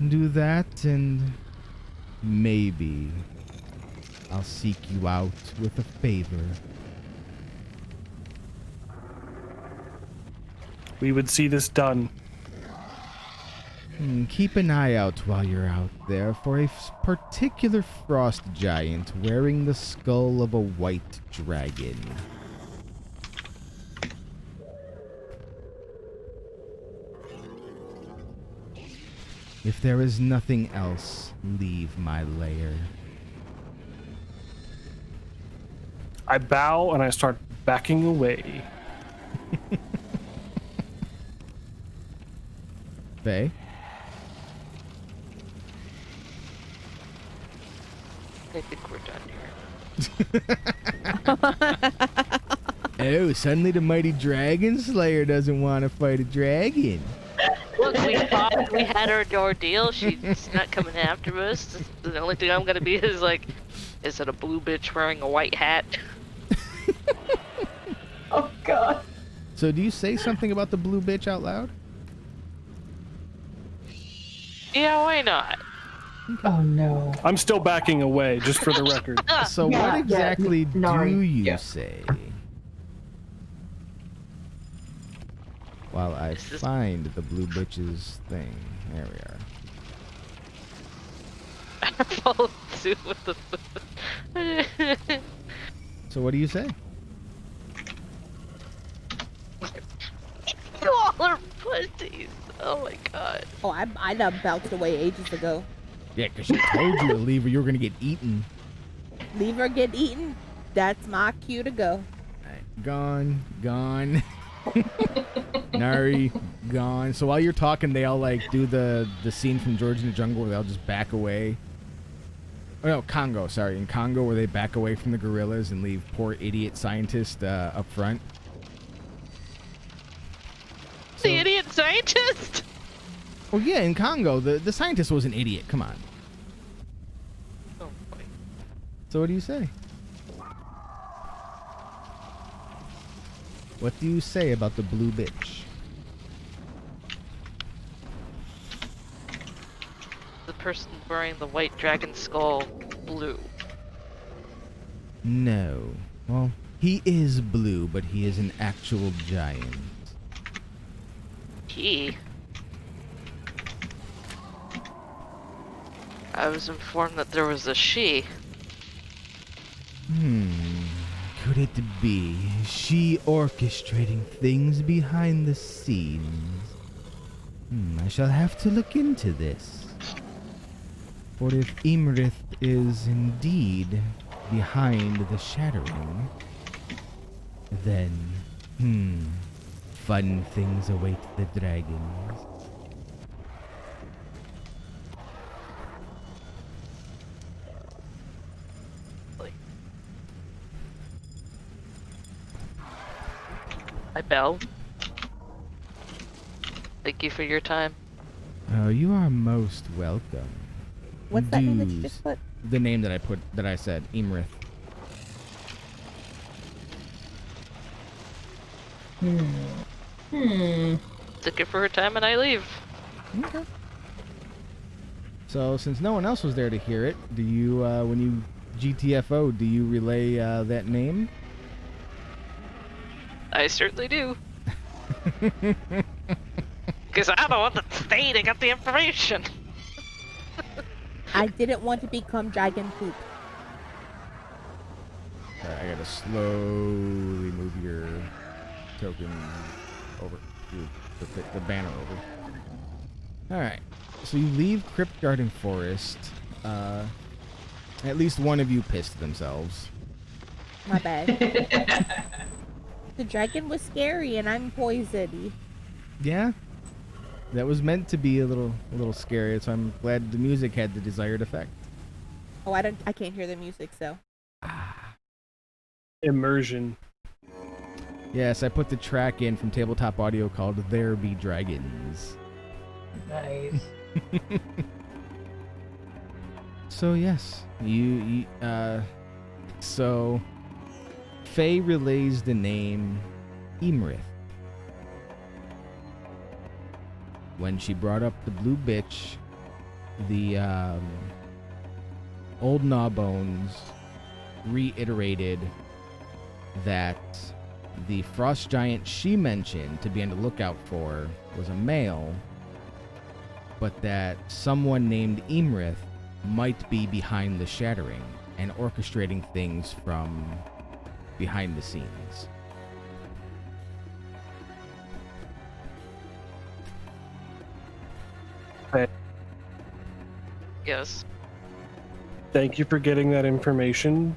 Do that, and maybe I'll seek you out with a favor. We would see this done. Keep an eye out while you're out there for a particular frost giant wearing the skull of a white dragon. If there is nothing else, leave my lair. I bow and I start backing away. Faye? I think we're done here. Oh, suddenly the mighty dragon slayer doesn't want to fight a dragon. Look, we had our ordeal. She's not coming after us. The only thing I'm gonna be is like, is it a blue bitch wearing a white hat? Oh god. So do you say something about the blue bitch out loud? Yeah, why not? Oh no. I'm still backing away, just for the record. So Yeah, what yeah, exactly Nari, do you yeah. say? While I This is- find the blue bitch's thing. There we are. Follow suit with the. So what do you say? You all are pussies. Oh my god. Oh, I done bounced away ages ago. Yeah, because she told you to leave or you were going to get eaten. Leave her get eaten. That's my cue to go. Alright, gone. Nari, gone. So while you're talking, they all like do the scene from George in the Jungle where they all just back away. Oh no, Congo, sorry. In Congo where they back away from the gorillas and leave poor idiot scientist up front. The idiot scientist? Oh yeah, in Congo, the scientist was an idiot. Come on. Oh boy. So what do you say? What do you say about the blue bitch? The person wearing the white dragon skull blue. No. Well, he is blue, but he is an actual giant. He. I was informed that there was a she. Could it be she orchestrating things behind the scenes? I shall have to look into this. For if Imrith is indeed behind the shattering, then, fun things await the dragons. I bow. Thank you for your time. Oh, you are most welcome. What's that name that you Dues. just put? The name that I said, Imrith. Took it for her time and I leave. Okay. So, since no one else was there to hear it, do you, when you GTFO, do you relay that name? I certainly do. Because I'm the one that stayed and got the information. I didn't want to become dragon poop. Alright, I gotta slowly move your token over, the banner over. Alright, so you leave Crypt Garden Forest. At least one of you pissed themselves. My bad. The dragon was scary and I'm poisoned. Yeah, that was meant to be a little scary, so I'm glad the music had the desired effect. Oh, I can't hear the music, so. Immersion. Yes, I put the track in from Tabletop Audio called There Be Dragons. Nice. So yes, so Faye relays the name Imrith. When she brought up the blue bitch, the old Gnawbones reiterated that the frost giant she mentioned to be on the lookout for was a male, but that someone named Imrith might be behind the shattering and orchestrating things from behind the scenes. Yes. Thank you for getting that information.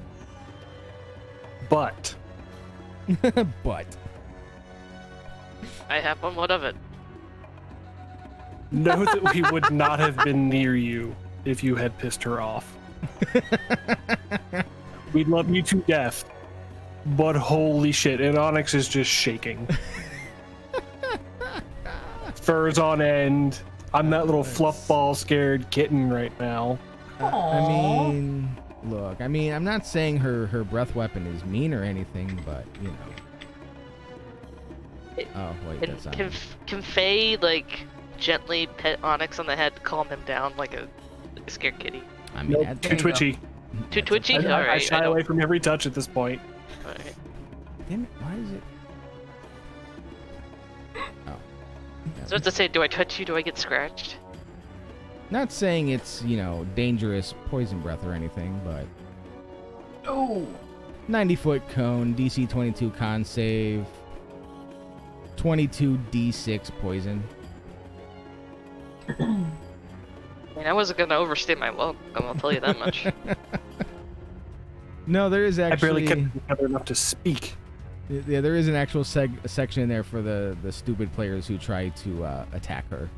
But But I have one. What of it? know that we would not have been near you if you had pissed her off. We love you to death, but holy shit, and Onyx is just shaking. Furs on end. I'm that little fluff ball scared kitten right now. I mean, look, I'm not saying her breath weapon is mean or anything, but you know. Oh wait, that's not. Can Faye like gently pet Onyx on the head, calm him down like a scared kitty? I mean, Nope, that's- too twitchy. Too twitchy? I Alright, shy I away don't. from every touch at this point. Alright. damn it, why is it? Oh. So to say, do I touch you? Do I get scratched? Not saying it's, dangerous poison breath or anything, but Oh. 90-foot cone, DC 22 con save, 22 D6 poison. I mean, I wasn't gonna overstay my welcome, I'll tell you that much. No, there is I barely actually. kept together enough to speak. Yeah, there is an actual section in there for the stupid players who try to attack her.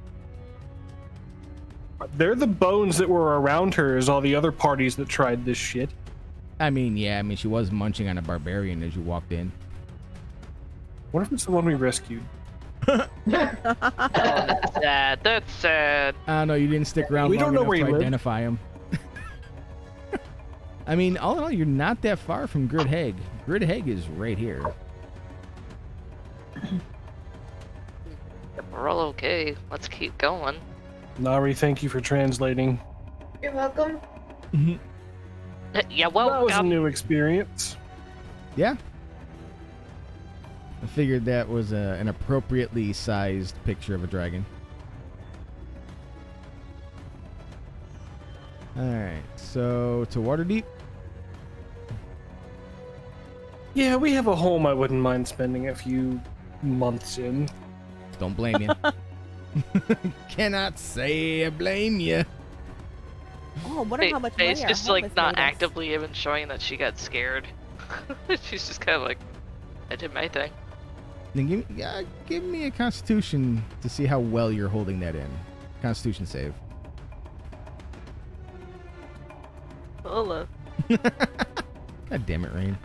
They're the bones that were around her as all the other parties that tried this shit. I mean, she was munching on a barbarian as you walked in. What if it's the one we rescued? That's sad. That's sad. No, you didn't stick around We long don't know enough where to he lived. identify him. I mean, all in all, you're not that far from Gridheg. Gridheg is right here. We're all okay. Let's keep going. Nari, thank you for translating. You're welcome. Yeah, That was a welcome. new experience. Yeah. I figured that was an appropriately sized picture of a dragon. Alright, so to Waterdeep. Yeah, we have a home I wouldn't mind spending a few months in. Don't blame you. Cannot say I blame you. Oh, I wonder how much money Faye's our just home like has not made us. actively even showing that she got scared. She's just kind of like, I did my thing. Then give me a Constitution to see how well you're holding that in. Constitution save. Hold on. God damn it, Rain.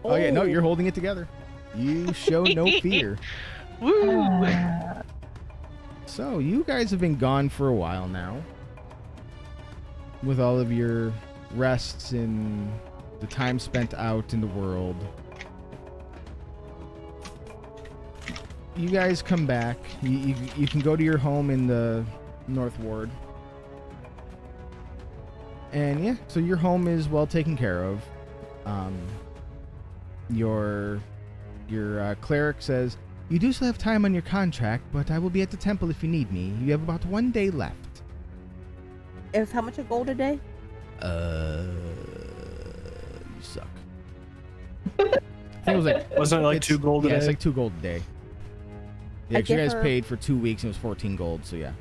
Oh yeah, no, you're holding it together. You show no fear. Woo! So, you guys have been gone for a while now. With all of your rests and the time spent out in the world. You guys come back. You can go to your home in the North Ward. And yeah, so your home is well taken care of. Your cleric says, you do still have time on your contract, but I will be at the temple if you need me. You have about 1 day left. Is how much a gold a day? You suck. I think it was like Wasn't it like 2 gold a yeah, day? it's like 2 gold a day. Yeah, I 'cause you give guys her- paid for 2 weeks and it was 14 gold, so yeah.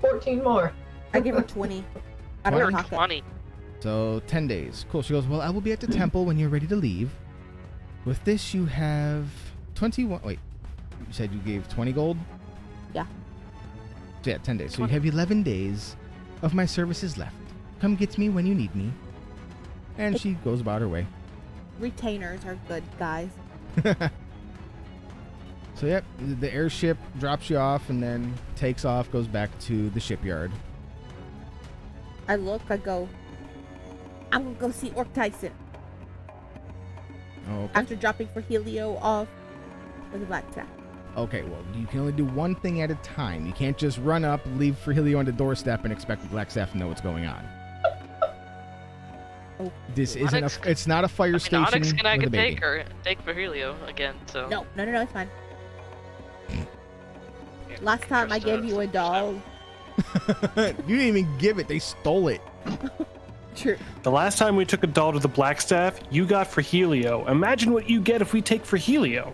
14 more. I give her 20. I don't We're know how 20. So 10 days. Cool. She goes, well, I will be at the temple when you're ready to leave. With this, you have 21. Wait, you said you gave 20 gold? Yeah. So yeah, 10 days. So you have 11 days of my services left. Come get me when you need me. And she goes about her way. Retainers are good, guys. So yep, the airship drops you off and then takes off, goes back to the shipyard. I look, I go, I'm gonna go see Orc Tyson. Okay. After dropping Frehealio off with the blackjack. Okay, well, you can only do one thing at a time. You can't just run up, leave Frehealio on the doorstep, and expect the black staff to know what's going on. Oh. This isn't Onyx- it's not a fire I mean, station Onyx and I with a could baby. take Frehealio again, so. No, it's fine. Last time I gave you a doll. You didn't even give it. They stole it. True. The last time we took a doll to the Blackstaff, you got Frehealio. Imagine what you get if we take Frehealio.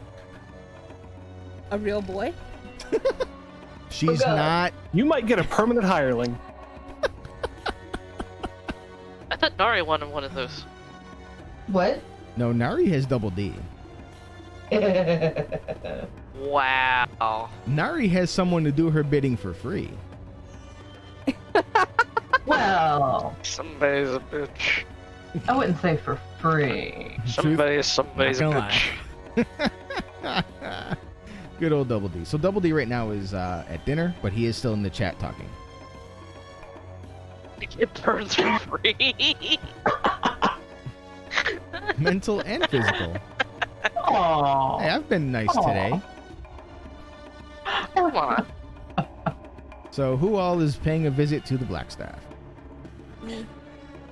A real boy? She's God. not. You might get a permanent hireling. I thought Nari wanted one of those. What? No, Nari has double D. Wow. Nari has someone to do her bidding for free. Well, Somebody's a bitch. I wouldn't say for free. Somebody's a Not gonna bitch. Good old Double D. So Double D right now is at dinner, but he is still in the chat talking. It burns for free. Mental and physical. Aww. Hey, I've been nice Aw. today. Come on. So who all is paying a visit to the Blackstaff? Me.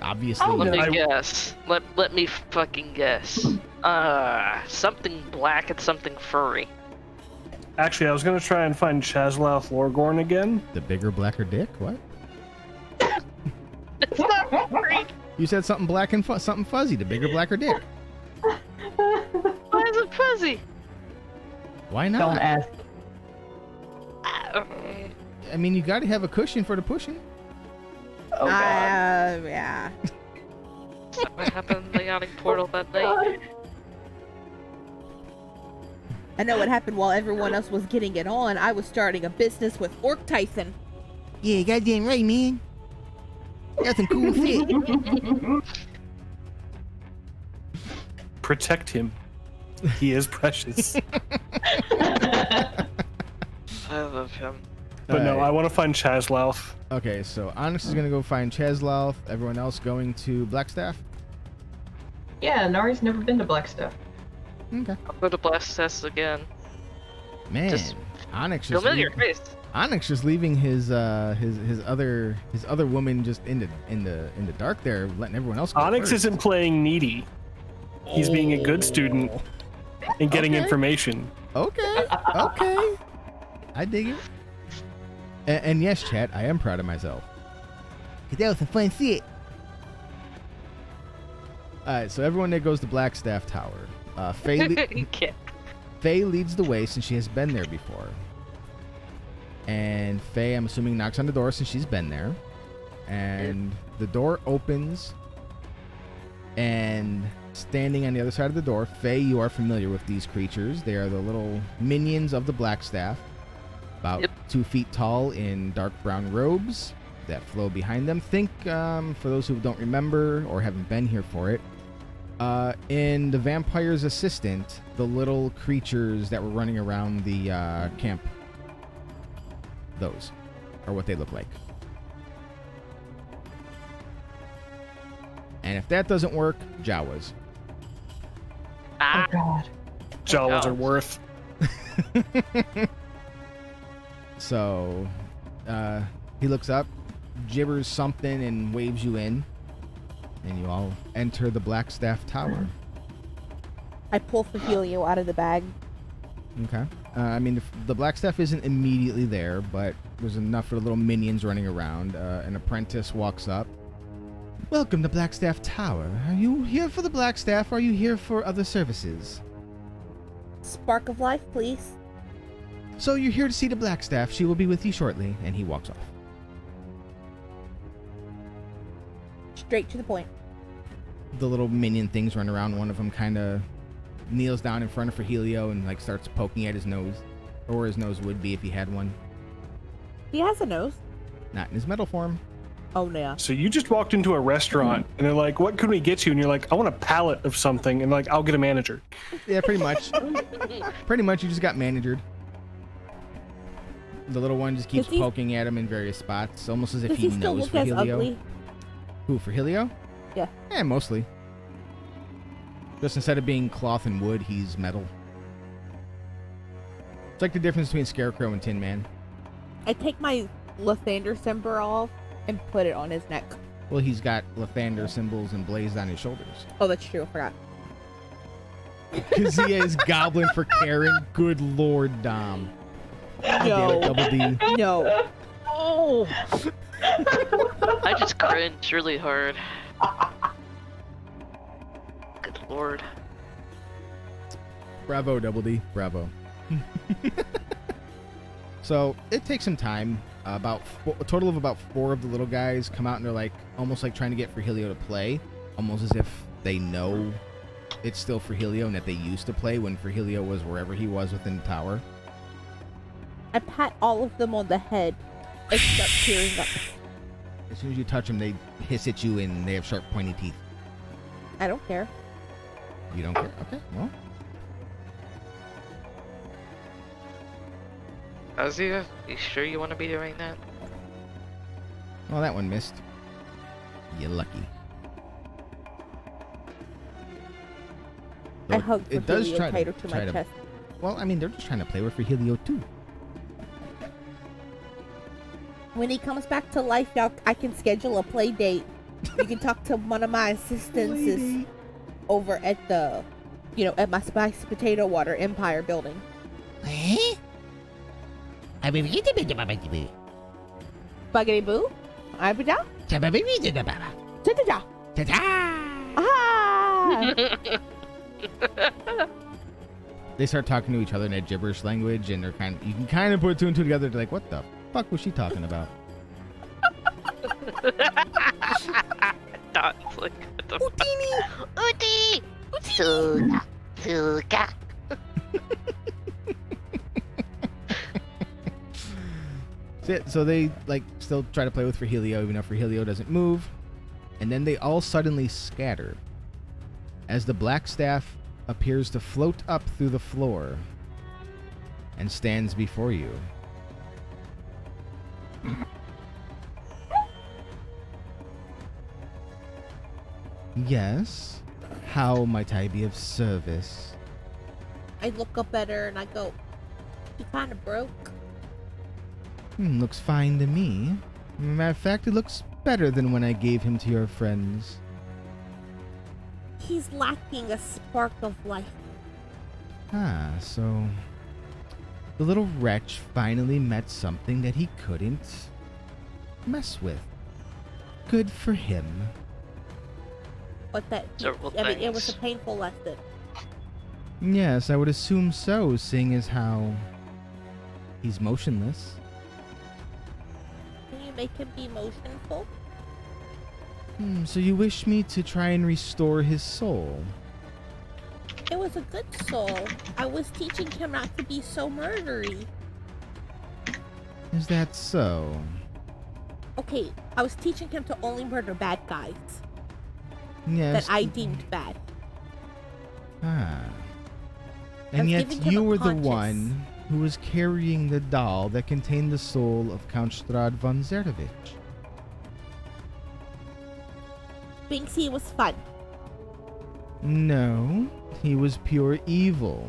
Obviously, Oh, Let you. me guess. Let me fucking guess. Something black and something furry. Actually, I was going to try and find Chazloth Lorgorn again. The bigger, blacker dick? What? It's not furry. You said something black and something fuzzy. The bigger, blacker dick. Why is it fuzzy? Why Don't not? ask. I mean, you got to have a cushion for the pushing. Oh, God. Yeah. Is that what happened in the yawning portal that night? I know what happened while everyone else was getting it on. I was starting a business with Orc Tyson. Yeah, goddamn right, man. That's some cool shit. Protect him. He is precious. I love him. But no, Alright. I want to find Chazloth. Okay, so Onyx is gonna go find Chazloth. Everyone else going to Blackstaff. Yeah, Nari's never been to Blackstaff. Okay. I'll go to Blast Test again. Man, Just Onyx just Familiar face. Onyx just leaving his other woman just in the dark there, letting everyone else go Onyx first. isn't playing needy. He's being a good student and getting Okay. information. Okay. I dig it. And yes, chat, I am proud of myself. 'Cause that was some fun shit. Alright, so everyone that goes to Blackstaff Tower. Faye, Can't. Faye leads the way since she has been there before. And Faye, I'm assuming, knocks on the door since she's been there. And the door opens. And standing on the other side of the door, Faye, you are familiar with these creatures. They are the little minions of the Blackstaff. About Yep. 2 feet tall in dark brown robes that flow behind them. Think, for those who don't remember or haven't been here for it, In the vampire's assistant, the little creatures that were running around the camp, those are what they look like. And if that doesn't work, Jawas. Ah, Oh God. Jawas are gosh. worth. So, he looks up, gibbers something, and waves you in. And you all enter the Blackstaff Tower. I pull Frehealio out of the bag. Okay. I mean, the Blackstaff isn't immediately there, but there's enough for the little minions running around. An apprentice walks up. Welcome to Blackstaff Tower. Are you here for the Blackstaff, or are you here for other services? Spark of life, please. So you're here to see the Blackstaff. She will be with you shortly. And he walks off. Straight to the point. The little minion things run around. One of them kind of kneels down in front of Frehealio and like starts poking at his nose, or where his nose would be if he had one. He has a nose. Not in his metal form. Oh, yeah. So you just walked into a restaurant and they're like, "What can we get you?" And you're like, "I want a pallet of something." And like, "I'll get a manager." Yeah, pretty much. Pretty much, you just got managered. The little one just keeps Does he- poking at him in various spots, almost as if Does he he still knows look as Frehealio. ugly? Who, Frehealio? Yeah. Yeah, mostly. Just instead of being cloth and wood, he's metal. It's like the difference between Scarecrow and Tin Man. I take my Lathander symbol off and put it on his neck. Well, he's got Lathander symbols emblazed on his shoulders. Oh, that's true. I forgot. Because he is Goblin for Karen. Good Lord, Dom. God damn it, Double D. No. oh! I just cringed really hard. Good lord. Bravo, Double D. Bravo. So, it takes some time. A total of about 4 of the little guys come out and they're like, almost like trying to get Frehealio to play. Almost as if they know it's still Frehealio and that they used to play when Frehealio was wherever he was within the tower. I pat all of them on the head and start tearing up. As soon as you touch them, they hiss at you and they have sharp, pointy teeth. I don't care. You don't care? Okay, well. Azia, you sure you want to be doing that? Well, that one missed. You lucky. I Though hug it does Frehealio try tighter to, to try my to- chest. Well, I mean, they're just trying to play with Frehealio too. When he comes back to life, y'all, I can schedule a play date. You can talk to one of my assistants over at the, at my Spice Potato Water Empire building. Buggity boo? Abuja? Ta-ta-ta. Ah! They start talking to each other in a gibberish language, and you can kind of put 2 and 2 together. They're like, "What the fuck was she talking about?" Dot's like, what the fuck? Uti! Suga! Suga! So they still try to play with Frehealio, even though Frehealio doesn't move. And then they all suddenly scatter as the Blackstaff appears to float up through the floor and stands before you. Yes? How might I be of service? I look up at her and I go, "He kind of broke." Looks fine to me. Matter of fact, it looks better than when I gave him to your friends. He's lacking a spark of life. Ah, so the little wretch finally met something that he couldn't mess with. Good for him. But Several it was a things. painful lesson. Yes, I would assume so, seeing as how he's motionless. Can you make him be motionful? So you wish me to try and restore his soul? It was a good soul. I was teaching him not to be so murdery. Is that so? Okay, I was teaching him to only murder bad guys Yes. that I deemed bad. Ah. I And was yet giving him you a were the conscience. one who was carrying the doll that contained the soul of Count Strahd von Zerevich. Binksy was fun. No, he was pure evil.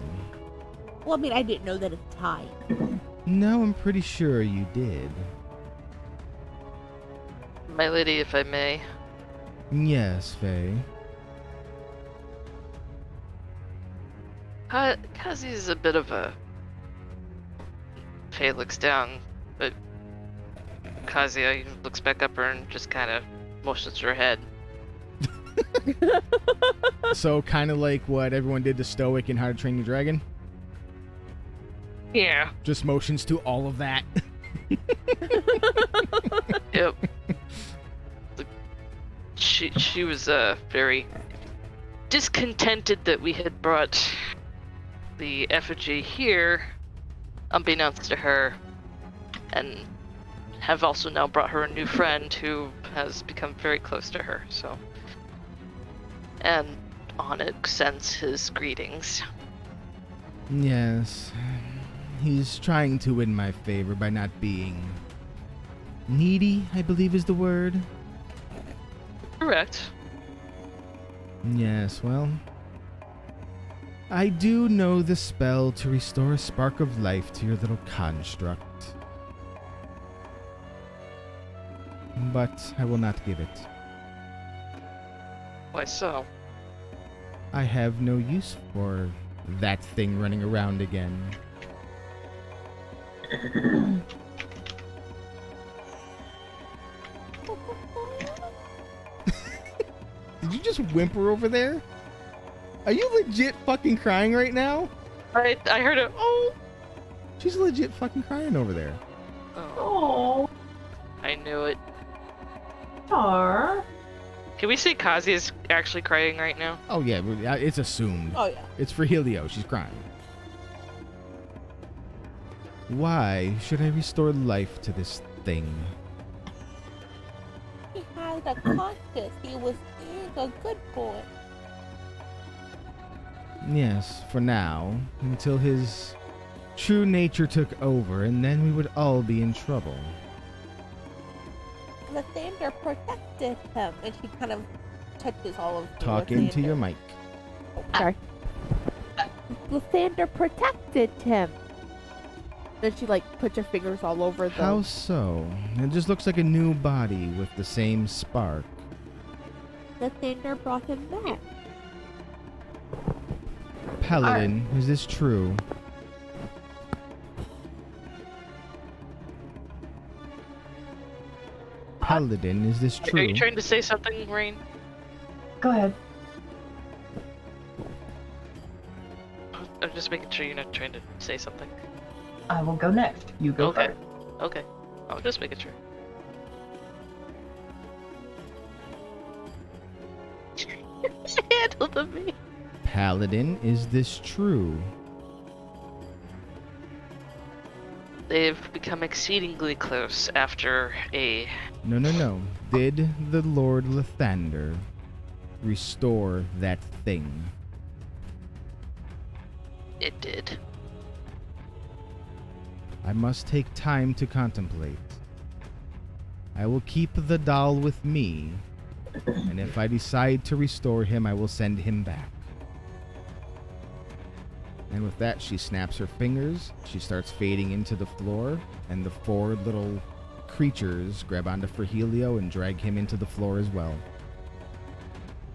Well, I mean, I didn't know that at the time. No, I'm pretty sure you did. My lady, if I may. Yes, Faye. Kazi is a bit of a... Faye looks down, but Kazi looks back up her and just kind of motions her head. So kind of like what everyone did to Stoic in How to Train Your Dragon? Yeah. Just motions to all of that. Yep. She was very discontented that we had brought the effigy here, unbeknownst to her, and have also now brought her a new friend who has become very close to her, so. And Onyx sends his greetings. Yes. He's trying to win my favor by not being needy, I believe is the word. Correct. Yes, well, I do know the spell to restore a spark of life to your little construct. But I will not give it. Why so? I have no use for that thing running around again. Did you just whimper over there? Are you legit fucking crying right now? I heard a oh. She's legit fucking crying over there. Oh. Oh, I knew it. Star. Can we say Kazi is actually crying right now? Oh yeah, it's assumed. Oh, yeah. It's Frehealio. She's crying. Why should I restore life to this thing? He had a conscience. He was a good boy. Yes, for now, until his true nature took over, and then we would all be in trouble. Lathander protected him, and she kind of touches all of Talk into your mic. Sorry. Lathander protected him. Then she puts her fingers all over the. How so? It just looks like a new body with the same spark. Lathander brought him back. Paladin, is this true? Paladin, is this true? Are you trying to say something, Rain? Go ahead. I'm just making sure you're not trying to say something. I will go next. You go Okay. first. Okay. I'm just making sure. Handle the me. Paladin, is this true? They've become exceedingly close after a... No. Did the Lord Lathander restore that thing? It did. I must take time to contemplate. I will keep the doll with me, and if I decide to restore him, I will send him back. And with that, she snaps her fingers, she starts fading into the floor, and the four little creatures grab onto Frehealio and drag him into the floor as well.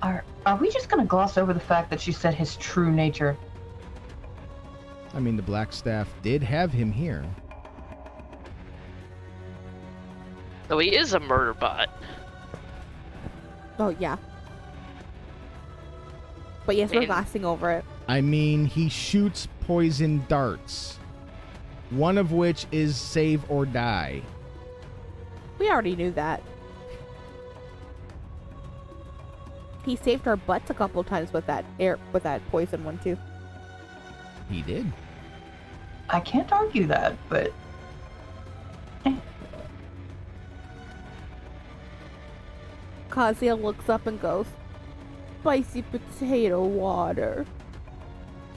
Are we just gonna gloss over the fact that she said his true nature? I mean, the Black Staff did have him here. Though he is a murder bot. Oh, yeah. But yes, we're And- glossing over it. I mean, he shoots poison darts, one of which is save or die. We already knew that. He saved our butts a couple times with that poison one too. He did. I can't argue that, but Kazuya looks up and goes, "Spicy potato water."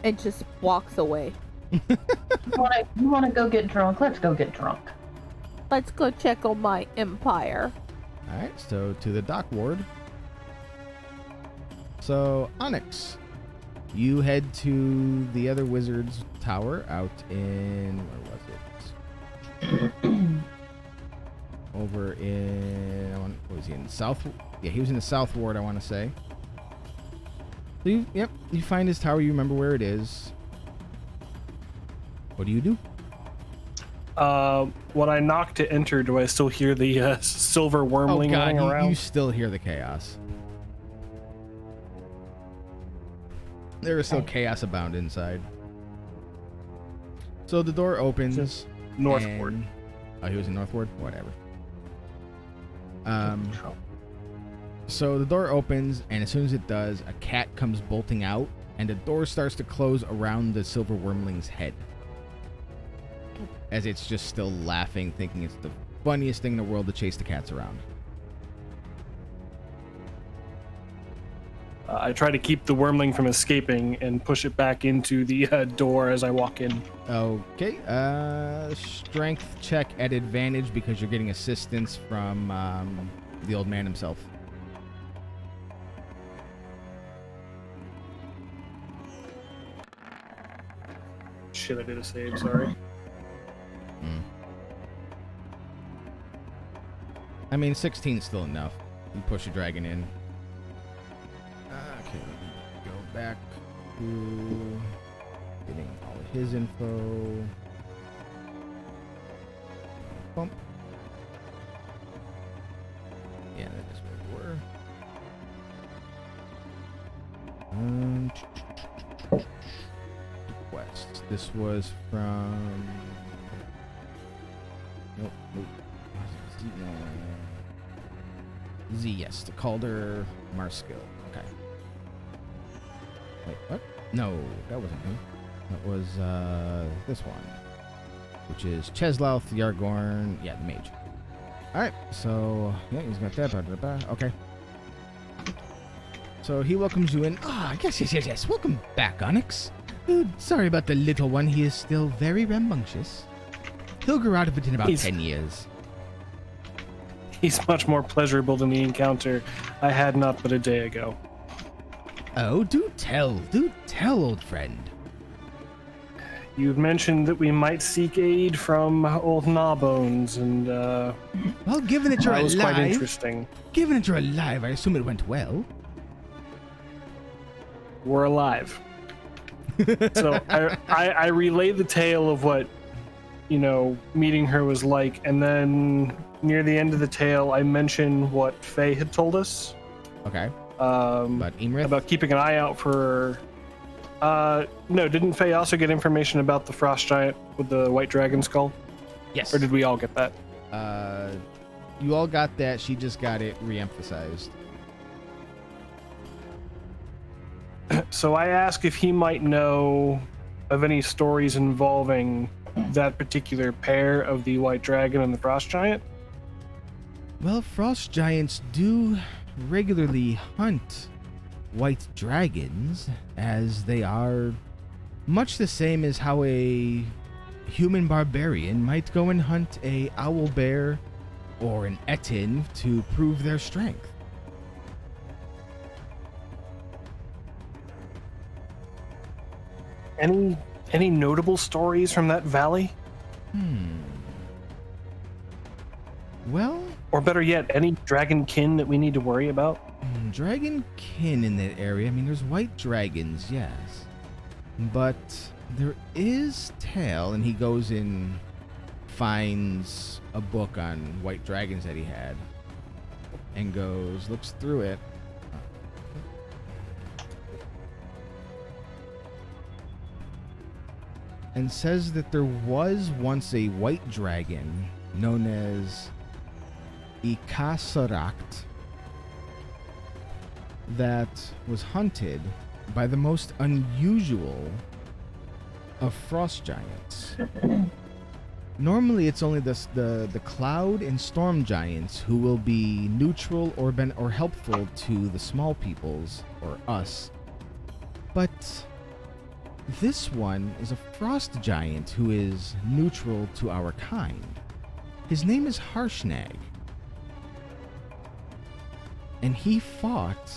and just walks away. You wanna go get drunk? Let's go get drunk. Let's go check on my empire. All right, so to the dock ward. So, Onyx, you head to the other wizard's tower out in, where was it? Over in, what was he in? South? Yeah, he was in the South Ward, I want to say. So you find his tower. You remember where it is. What do you do? When I knock to enter, do I still hear the silver wormling running around? You still hear the chaos. There is still chaos abound inside. So the door opens. Just northward. and- Oh, he was in Northward? Whatever. So the door opens, and as soon as it does, a cat comes bolting out, and the door starts to close around the silver wormling's head. As it's just still laughing, thinking it's the funniest thing in the world to chase the cats around. I try to keep the wormling from escaping and push it back into the door as I walk in. Okay, strength check at advantage because you're getting assistance from the old man himself. Shit, I did a save, sorry. I mean, 16 is still enough. You push your dragon in. Okay, let me go back to getting all of his info. Bump. Yeah, that is where we were. Requests. This was from. Nope. Z, yes, the Calder Marskill. Okay. Wait, what? No, that wasn't him. That was this one, which is Cheslauth Yargorn. Yeah, the mage. All right, so yeah, he's got that. Okay. So he welcomes you in. Ah, yes. Welcome back, Onyx. Sorry about the little one. He is still very rambunctious. He'll grow out of it in about 10 years. He's much more pleasurable than the encounter I had not but a day ago. Oh, do tell, old friend. You'd mentioned that we might seek aid from old Gnawbones, and Well, given that you're that was quite alive, interesting. given that you're alive, I assume it went well. We're alive. So I relayed the tale of what, meeting her was like, and then near the end of the tale, I mentioned what Faye had told us. Okay. About Imrith? About keeping an eye out for. No, didn't Faye also get information about the frost giant with the white dragon skull? Yes. Or did we all get that? You all got that. She just got it re-emphasized. So I asked if he might know of any stories involving that particular pair of the white dragon and the frost giant. Well, frost giants do regularly hunt white dragons, as they are much the same as how a human barbarian might go and hunt a owlbear or an etin to prove their strength. Any notable stories from that valley? Well, Or better yet, any dragon kin that we need to worry about? dragon kin in that area. I mean, there's white dragons, yes. But there is tale, and he goes and finds a book on white dragons that he had and looks through it. And says that there was once a white dragon known as Ikasarakt that was hunted by the most unusual of frost giants. Normally, it's only the cloud and storm giants who will be neutral or helpful to the small peoples or us. But This one is a frost giant who is neutral to our kind. His name is Harshnag. And he fought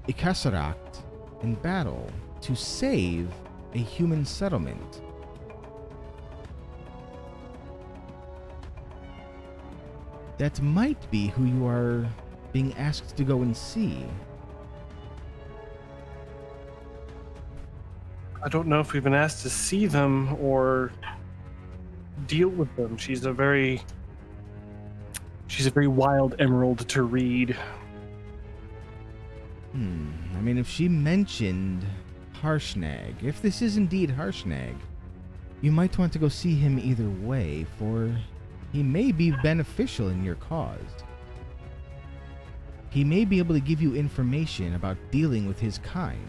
Ikasarakt in battle to save a human settlement. That might be who you are being asked to go and see. I don't know if we've been asked to see them or deal with them. She's a very wild emerald to read. I mean, if she mentioned Harshnag, if this is indeed Harshnag, you might want to go see him either way, for he may be beneficial in your cause. He may be able to give you information about dealing with his kind.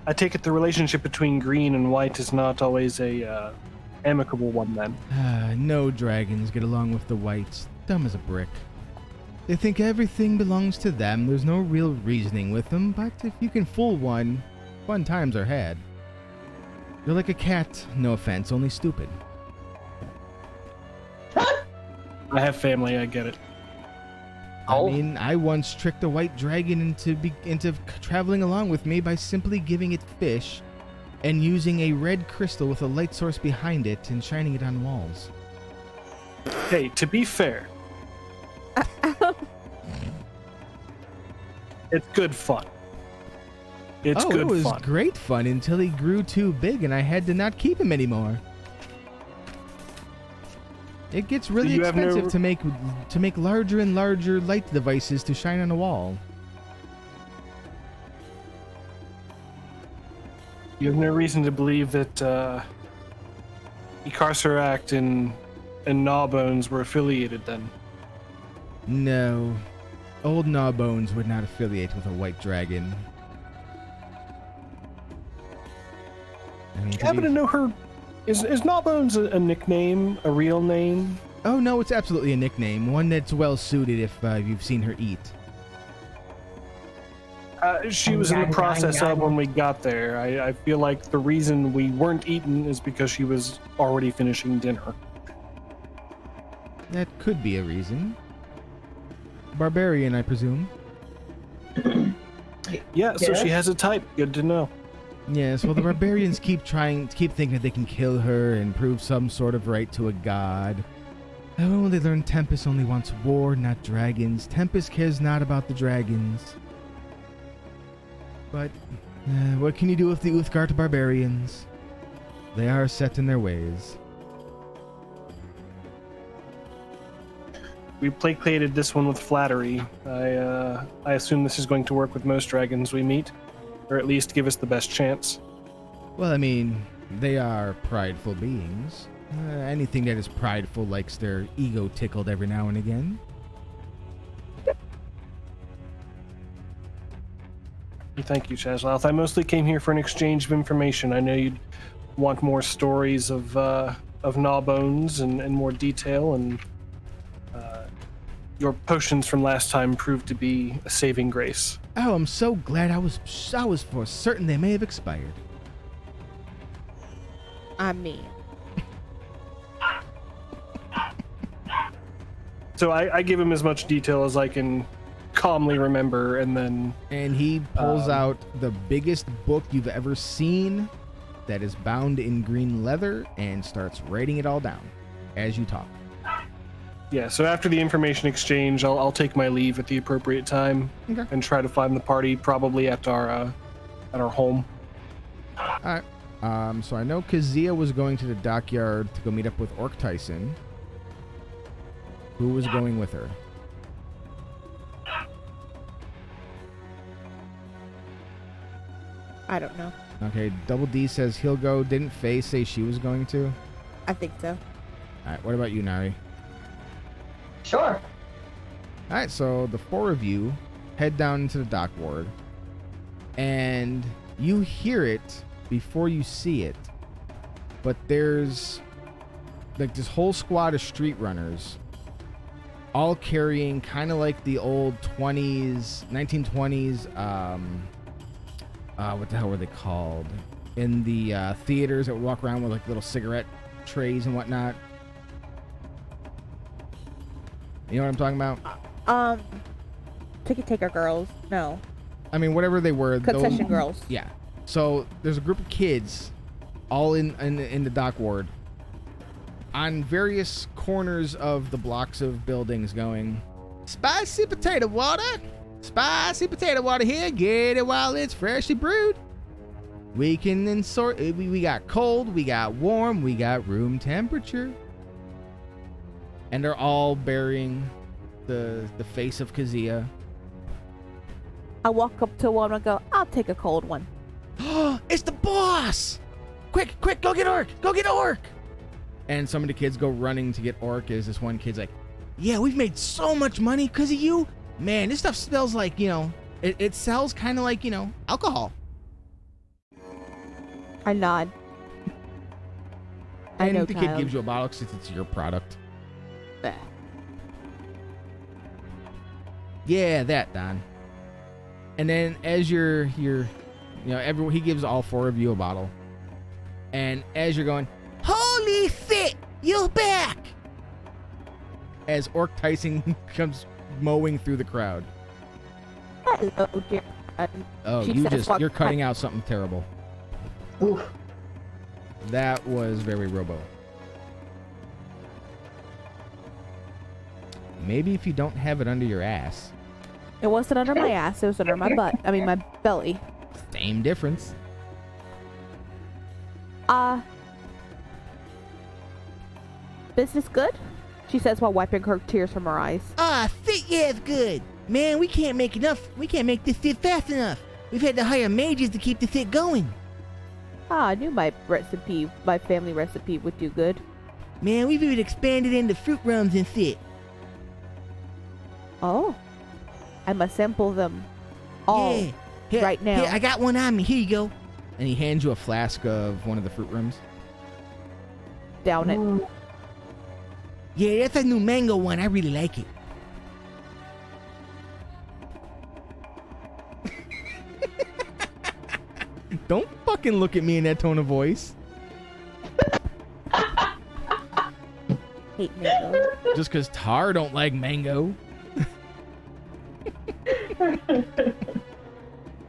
I take it the relationship between green and white is not always a amicable one then. No dragons get along with the whites. Dumb as a brick. They think everything belongs to them. There's no real reasoning with them, but if you can fool one, fun times are had. You're like a cat, no offense, only stupid. I have family, I get it. I mean, I once tricked a white dragon into traveling along with me by simply giving it fish and using a red crystal with a light source behind it and shining it on walls. Hey, to be fair, it's good fun. It's good it was fun. great fun until he grew too big and I had to not keep him anymore. It gets really you have expensive no- to make larger and larger light devices to shine on a wall. You have no reason to believe that Icarsaract and Gnawbones were affiliated then. No. Old Gnawbones would not affiliate with a white dragon. I mean, I happen to know her. Is Gnawbones a nickname, a real name? Oh no, it's absolutely a nickname. One that's well suited if you've seen her eat. She was in the process of when we got there. I feel like the reason we weren't eaten is because she was already finishing dinner. That could be a reason. Barbarian, I presume. Yeah, so she has a type. Good to know. Yes, well, the barbarians keep thinking that they can kill her and prove some sort of right to a god. Oh, they learn Tempest only wants war, not dragons. Tempest cares not about the dragons. But, what can you do with the Uthgard barbarians? They are set in their ways. We placated this one with flattery. I assume this is going to work with most dragons we meet, or at least give us the best chance. Well, I mean, they are prideful beings. Anything that is prideful likes their ego tickled every now and again. Thank you, Shazloth. I mostly came here for an exchange of information. I know you'd want more stories of Gnawbones and more detail, and your potions from last time proved to be a saving grace. Oh, I'm so glad. I was for certain they may have expired. I mean, So I give him as much detail as I can calmly remember, and then... And he pulls out the biggest book you've ever seen that is bound in green leather and starts writing it all down as you talk. Yeah, so after the information exchange, I'll take my leave at the appropriate time and try to find the party, probably at our home. Alright. So I know Kazia was going to the dockyard to go meet up with Orc Tyson. Who was going with her? I don't know. Okay, Double D says he'll go. Didn't Faye say she was going to? I think so. Alright, what about you, Nari? Sure. Alright, so the four of you head down into the dock ward. and you hear it before you see it, but there's like this whole squad of street runners all carrying kind of like the old 1920s what the hell were they called in the theaters that would walk around with like little cigarette trays and whatnot. You know what I'm talking about? Ticket taker girls. No. I mean, whatever they were. Concession girls. Yeah. So there's a group of kids all in the dock ward on various corners of the blocks of buildings going, spicy potato water here, get it while it's freshly brewed. We can insert, we got cold, we got warm, we got room temperature. And they're all bearing the face of Kazia. I walk up to one and go, I'll take a cold one. It's the boss! Quick, go get Orc! Go get Orc! And some of the kids go running to get Orc as this one kid's like, yeah, we've made so much money because of you. Man, this stuff smells like, it sells kind of like, alcohol. I nod. I And know, the child. kid gives you a bottle since it's your product. Bleh. Yeah, that, Don. And then as you're everyone, he gives all four of you a bottle. And as you're going, holy shit, you're back! As Orc Tyson comes mowing through the crowd. Hello, dear friend. Oh, She says, you're cutting out something terrible. Oof. That was very robo. Maybe if you don't have it under your ass. It wasn't under my ass, it was under my butt. I mean, my belly. Same difference. Business good? She says while wiping her tears from her eyes. Fit, yeah, it's good. Man, we can't make this fit fast enough. We've had to hire mages to keep the fit going. I knew my family recipe would do good. Man, we've even expanded into fruit rums and fit. Oh. I must sample them all Yeah. Here, right now. Here, I got one on me. Here you go. And he hands you a flask of one of the fruit rums. Down it. Ooh. Yeah, that's a new mango one. I really like it. Don't fucking look at me in that tone of voice. Hate mango. Just because Tar don't like mango. Kazia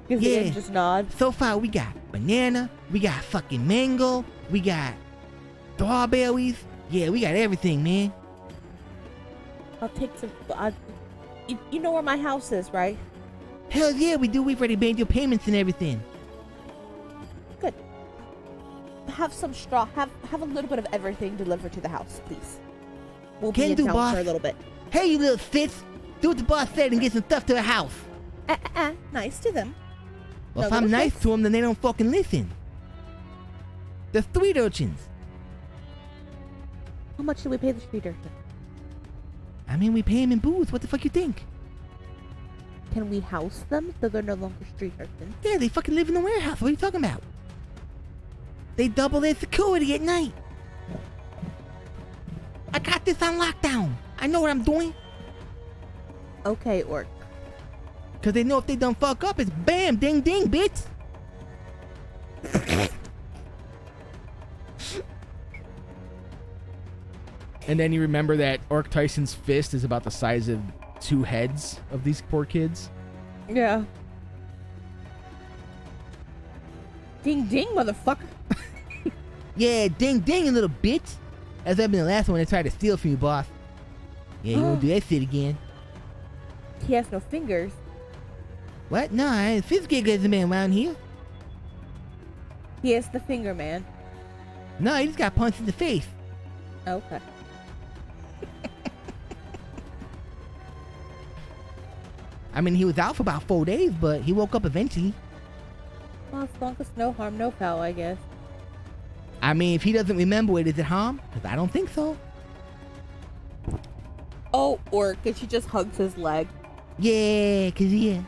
Yeah. just nod. So far, we got banana, we got fucking mango, we got strawberries. Yeah, we got everything, man. I'll take some. You know where my house is, right? Hell yeah, we do. We've already made your payments and everything. Good. Have some straw. Have a little bit of everything delivered to the house, please. We'll be Can in do, town boss. for a little bit. Hey, you little fits. Do what the boss said and get some stuff to the house. Nice to them. Well, No if I'm little nice fits. to them, then they don't fucking listen. The street urchins. How much do we pay the street urchin? I mean, we pay them in booze. What the fuck you think? Can we house them so they're no longer street urchins? Yeah, they fucking live in the warehouse. What are you talking about? They double their security at night. I got this on lockdown. I know what I'm doing. Okay, Orc. Cause they know if they done fuck up, it's bam, ding, ding, bitch. And then you remember that Orc Tyson's fist is about the size of 2 heads of these poor kids. Yeah. Ding ding, motherfucker. Yeah, ding, ding, you little bitch. That's been the last one they tried to steal from you, boss. Yeah, you won't do that shit again. He has no fingers. What? No, I ain't fist gig as a man around here. He is the finger man. No, he just got punched in the face. Okay. I mean, he was out for about 4 days, but he woke up eventually. Well, as long as no harm, no foul, I guess. I mean, if he doesn't remember it, is it harm? Because I don't think so. Oh, Orc, and she just hugs his leg. Yeah, 'cause yeah.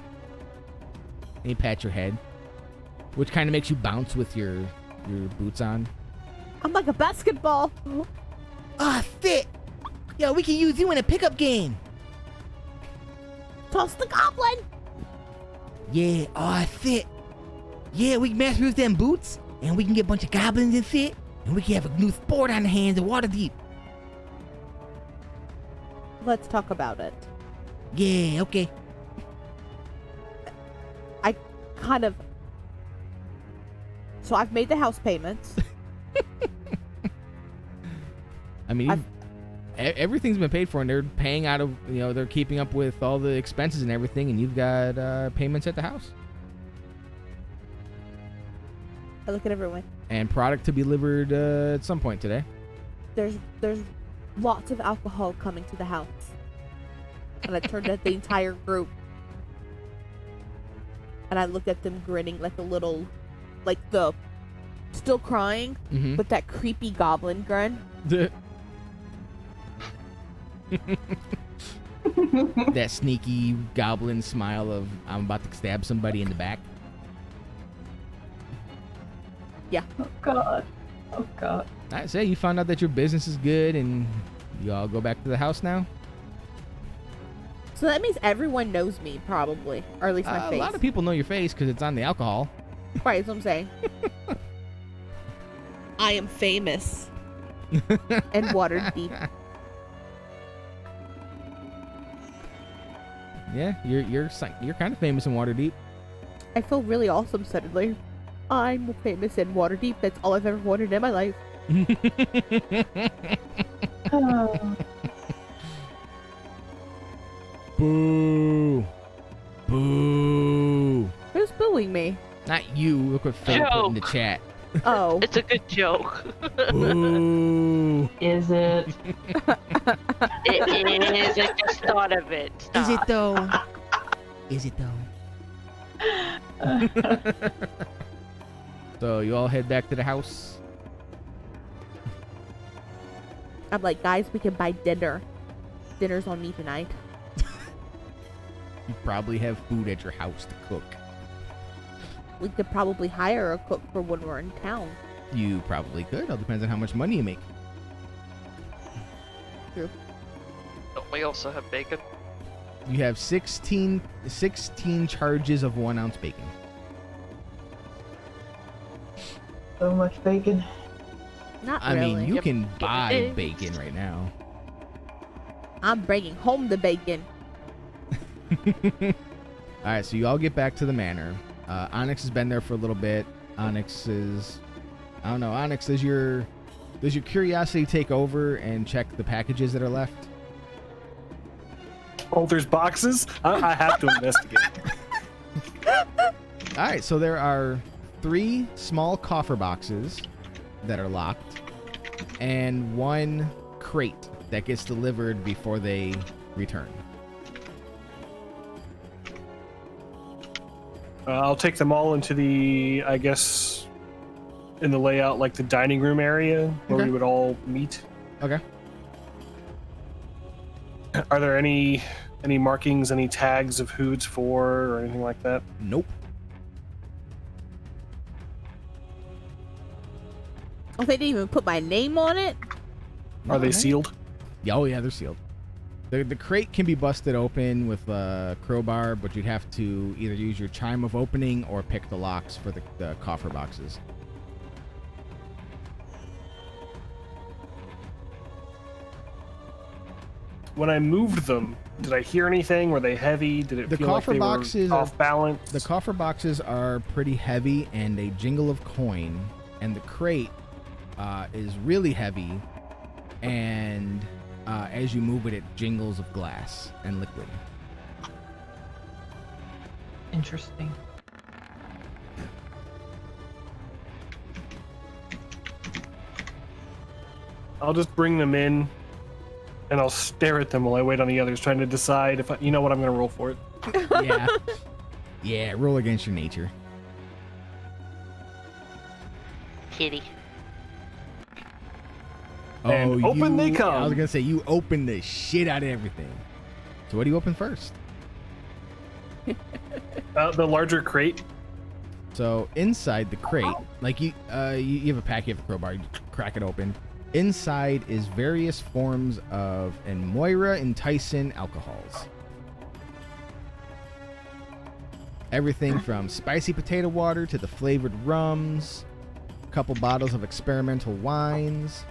And he pats your head, which kind of makes you bounce with your boots on. I'm like a basketball. Ah, fit. Yo, we can use you in a pickup game. Toss the goblin. Yeah, fit. Yeah, we can master use them boots, and we can get a bunch of goblins and shit, and we can have a new sport on the hands of Waterdeep. Let's talk about it. Yeah, okay. So I've made the house payments. I mean, everything's been paid for, and they're paying out of, they're keeping up with all the expenses and everything, and you've got payments at the house. I look at everyone. And product to be delivered at some point today. There's lots of alcohol coming to the house. And I turned at the entire group. And I looked at them grinning like a little, like the still crying, Mm-hmm. but that creepy goblin grin. That sneaky goblin smile of, I'm about to stab somebody in the back. Oh God. Oh God. I say you found out that your business is good, and you all go back to the house now. So that means everyone knows me, probably. Or at least my A face. lot of people know your face because it's on the alcohol. Right, that's what I'm saying. I am famous. And Waterdeep. Yeah, you're kind of famous in Waterdeep. I feel really awesome suddenly. I'm famous in Waterdeep. That's all I've ever wanted in my life. Oh. Boo! Boo! Who's booing me? Not you. Look what Phil put in the chat. Oh. It's a good joke. Boo! Is it? It is. I just thought of it. Stop. Is it though? Is it though? So you all head back to the house. I'm like, guys, we can buy dinner. Dinner's on me tonight. You probably have food at your house to cook. We could probably hire a cook for when we're in town. You probably could. All depends on how much money you make. True. Don't we also have bacon? You have 16 charges of 1 ounce bacon. So much bacon. Not I really. mean, you Yep. can buy Eggs. bacon right now. I'm bringing home the bacon. All right, so you all get back to the manor. Onyx has been there for a little bit. Onyx, does your curiosity take over and check the packages that are left? Oh, there's boxes? I have to investigate. All right, so there are 3 small coffer boxes that are locked and 1 crate that gets delivered before they return. I'll take them all into the, I guess, in the layout, like the dining room area where Okay. we would all meet. Okay. Are there any markings, any tags of who it's for, or anything like that? Nope. Oh, they didn't even put my name on it? Are they sealed? Yeah, oh yeah, they're sealed. The crate can be busted open with a crowbar, but you'd have to either use your chime of opening or pick the locks for the coffer boxes. When I moved them, did I hear anything? Were they heavy? Did it The feel like coffer they boxes were are- off balance? The coffer boxes are pretty heavy and a jingle of coin, and the crate is really heavy, and as you move it, it jingles of glass and liquid. Interesting. I'll just bring them in, and I'll stare at them while I wait on the others, trying to decide if you know what I'm going to roll for it. Yeah. Yeah, roll against your nature. Kitty. And open they come. I was gonna say you open the shit out of everything. So what do you open first? The larger crate. So inside the crate, like you have a pack, you have a crowbar, you crack it open. Inside is various forms of and Moira and Tyson alcohols. Everything from spicy potato water to the flavored rums, a couple bottles of experimental wines.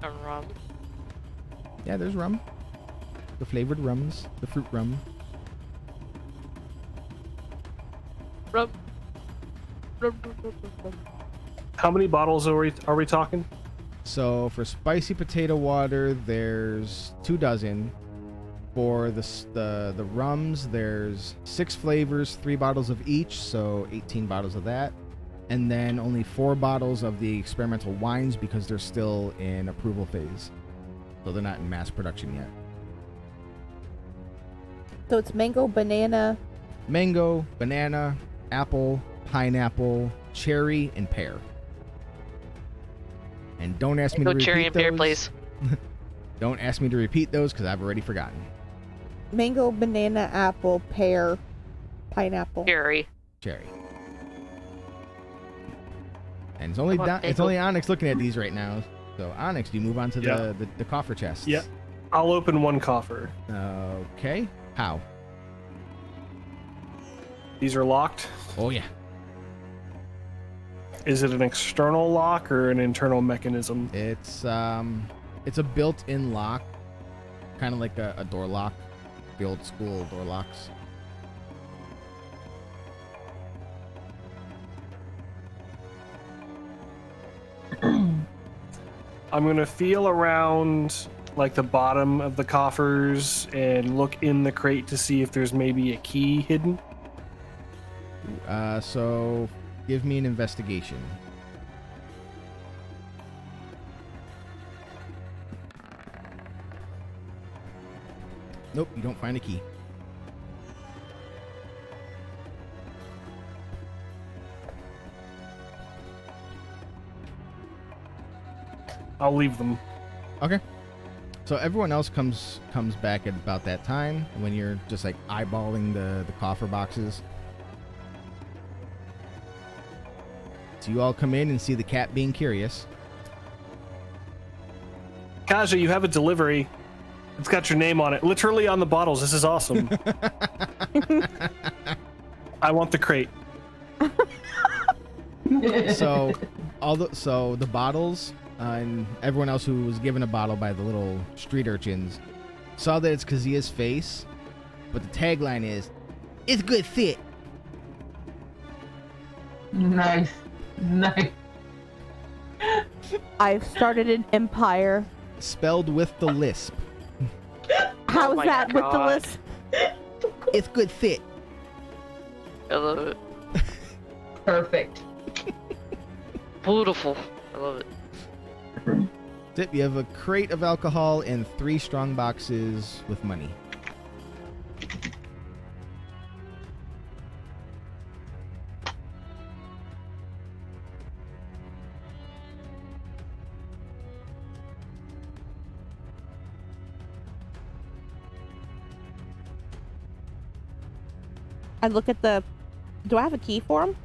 A rum. Yeah, there's rum. The flavored rums, the fruit rum. Rum. How many bottles are we talking? So for spicy potato water, there's 24. For the rums, there's 6 flavors, 3 bottles of each, so 18 bottles of that. And then only 4 bottles of the experimental wines because they're still in approval phase. So they're not in mass production yet. So it's mango, banana. Mango, banana, apple, pineapple, cherry, and pear. And don't ask me to Go repeat cherry and pear, those. please. Don't ask me to repeat those because I've already forgotten. Mango, banana, apple, pear, pineapple. Cherry. Cherry. And it's only I want it's mango. only Onyx looking at these right now. So Onyx, do you move on to Yeah. the coffer chests? Yeah. I'll open one coffer. Okay. How? These are locked. Oh yeah. Is it an external lock or an internal mechanism? It's a built-in lock, kind of like a door lock, the old school door locks. I'm gonna feel around like the bottom of the coffers and look in the crate to see if there's maybe a key hidden. So give me an investigation. Nope, you don't find a key. I'll leave them. Okay. So everyone else comes back at about that time when you're just like eyeballing the coffer boxes. So you all come in and see the cat being curious. Kaja, you have a delivery. It's got your name on it, literally on the bottles. This is awesome. I want the crate. So the bottles and everyone else who was given a bottle by the little street urchins saw that it's Kazia's face, but the tagline is, "It's good fit." Nice. Nice. I've started an empire. Spelled with the lisp. How's my that with the God. list? It's good fit. I love it. Perfect. Beautiful. I love it. Tip, you have a crate of alcohol and 3 strong boxes with money. I look at the. Do I have a key for him?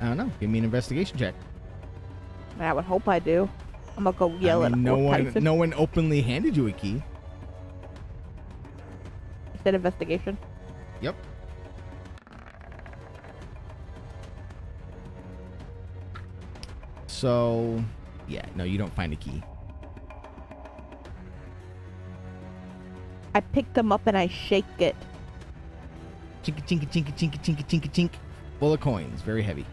I don't know. Give me an investigation check. I would hope I do. I'm gonna go yell I mean, at no Old one Tyson. no one openly handed you a key. Instead investigation. Yep. So, yeah, no, you don't find a key. I pick them up and I shake it. Chinka, chinka, chinka, chinka, chinka, chinka, chink. Full of coins. Very heavy.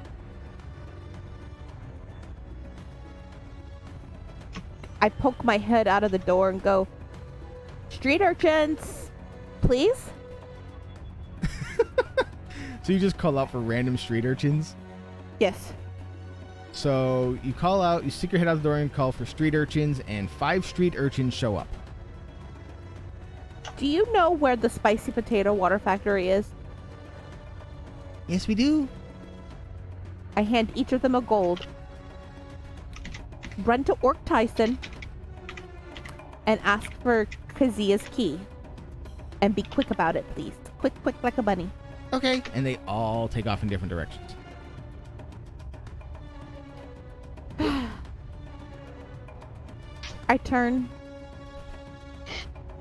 I poke my head out of the door and go, "Street urchins, please." So you just call out for random street urchins? Yes. So you call out, you stick your head out the door and call for street urchins, and 5 street urchins show up. Do you know where the spicy potato water factory is? Yes, we do. I hand each of them a gold. Run to Orc Tyson and ask for Kazia's key. And be quick about it, please. Quick, quick, like a bunny. Okay. And they all take off in different directions. I turn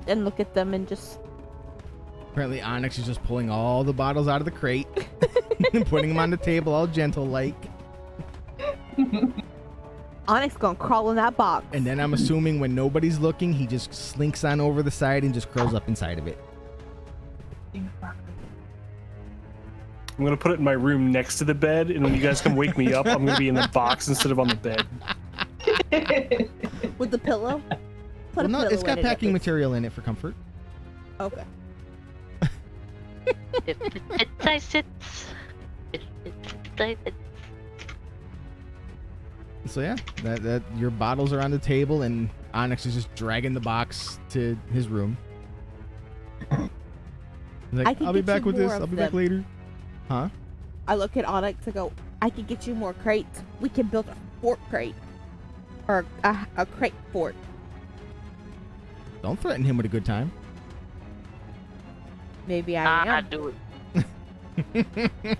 and look at them and just... Apparently, Onyx is just pulling all the bottles out of the crate and putting them on the table, all gentle-like. Onyx gonna crawl in that box. And then I'm assuming when nobody's looking, he just slinks on over the side and just curls up inside of it. I'm gonna put it in my room next to the bed, and when you guys come wake me up, I'm gonna be in the box instead of on the bed. With the pillow? Put Well, a no, pillow it's got in it, at packing least. material in it for comfort. Okay. If it fits, I sits. If it fits, I sits. So yeah, that your bottles are on the table, and Onyx is just dragging the box to his room. He's I like, can I'll be get back you with this. more I'll of be back them." later. Huh? I look at Onyx and go, I can get you more crates. We can build a fort crate. Or a crate fort. Don't threaten him with a good time. Maybe I am. Do it.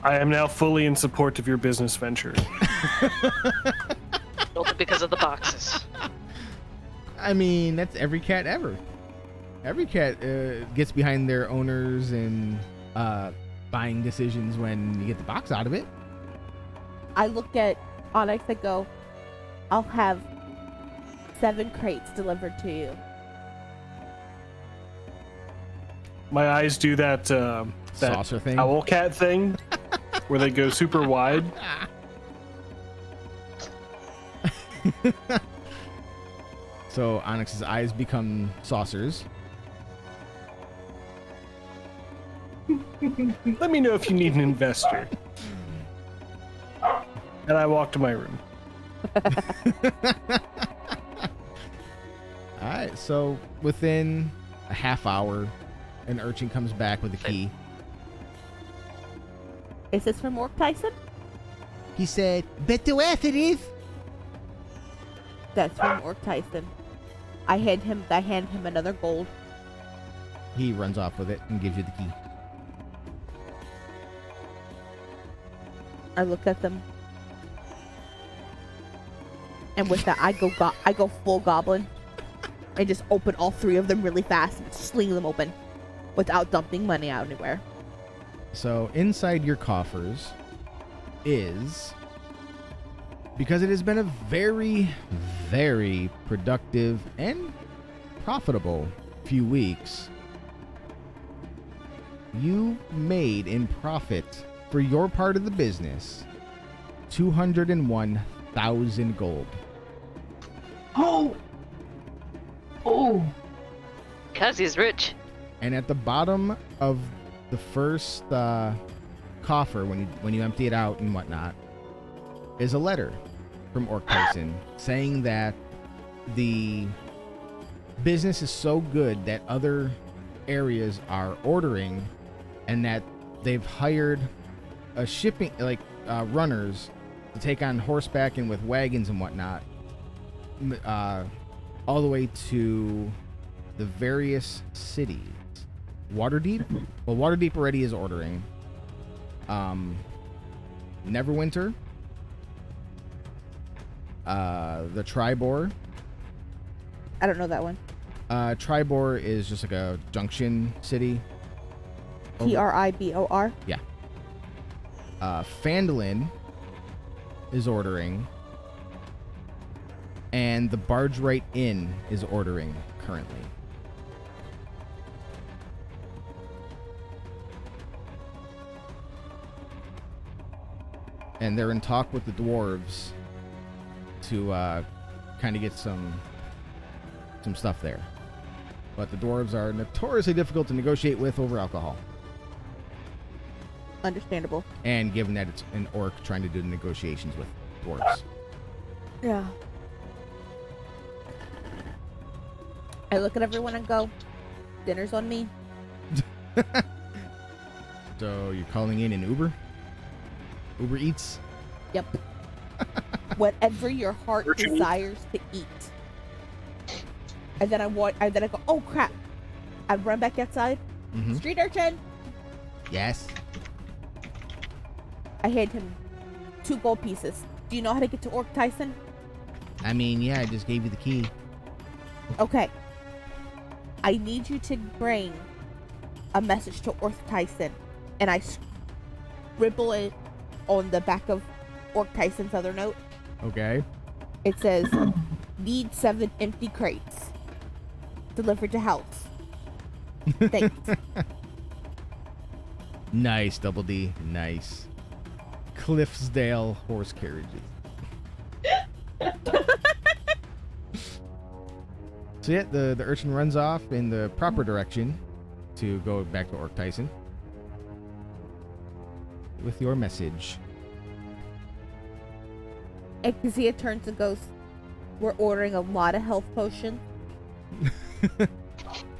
I am now fully in support of your business venture. Only because of the boxes. I mean, that's every cat ever. Every cat gets behind their owners and buying decisions when you get the box out of it. I look at Onyx and go, I'll have 7 crates delivered to you. My eyes do that Saucer thing. owl cat thing where they go super wide. So Onyx's eyes become saucers. Let me know if you need an investor. And I walk to my room. Alright, so within a half hour, an urchin comes back with a key. Is this from Orc Tyson? He said, bet the ass it is. That's from Orc Tyson. I hand him another gold. He runs off with it and gives you the key. I look at them. And with that, I go full goblin. And just open all 3 of them really fast and sling them open. Without dumping money out anywhere. So inside your coffers is, because it has been a very, very productive and profitable few weeks, you made in profit for your part of the business 201,000 gold. Oh! Oh! Cause he's rich. And at the bottom of the first coffer, when you empty it out and whatnot, is a letter from Orc Tyson saying that the business is so good that other areas are ordering, and that they've hired a shipping runners to take on horseback and with wagons and whatnot, all the way to the various cities. Waterdeep? Well, Waterdeep already is ordering. Neverwinter. The Tribor. I don't know that one. Tribor is just like a junction city. Tribor. Yeah. Phandalin is ordering. And the Barge Right Inn is ordering currently. And they're in talk with the dwarves to kind of get some stuff there. But the dwarves are notoriously difficult to negotiate with over alcohol. Understandable. And given that it's an orc trying to do the negotiations with dwarves. Yeah. I look at everyone and go, dinner's on me. So you're calling in an Uber? Uber Eats? Yep. Whatever your heart Virtually. desires to eat. And then I go, oh crap. I run back outside. Mm-hmm. Street urchin. Yes. I hand him 2 gold pieces. Do you know how to get to Orc Tyson? I mean, yeah, I just gave you the key. Okay. I need you to bring a message to Orc Tyson, and I scribble it on the back of Orc Tyson's other note. Okay. It says, need 7 empty crates delivered to house. Thanks. Nice, Double D. Nice. Cliffsdale horse carriages. So yeah, the urchin runs off in the proper direction to go back to Orc Tyson with your message. And Kazia turns and goes, we're ordering a lot of health potions.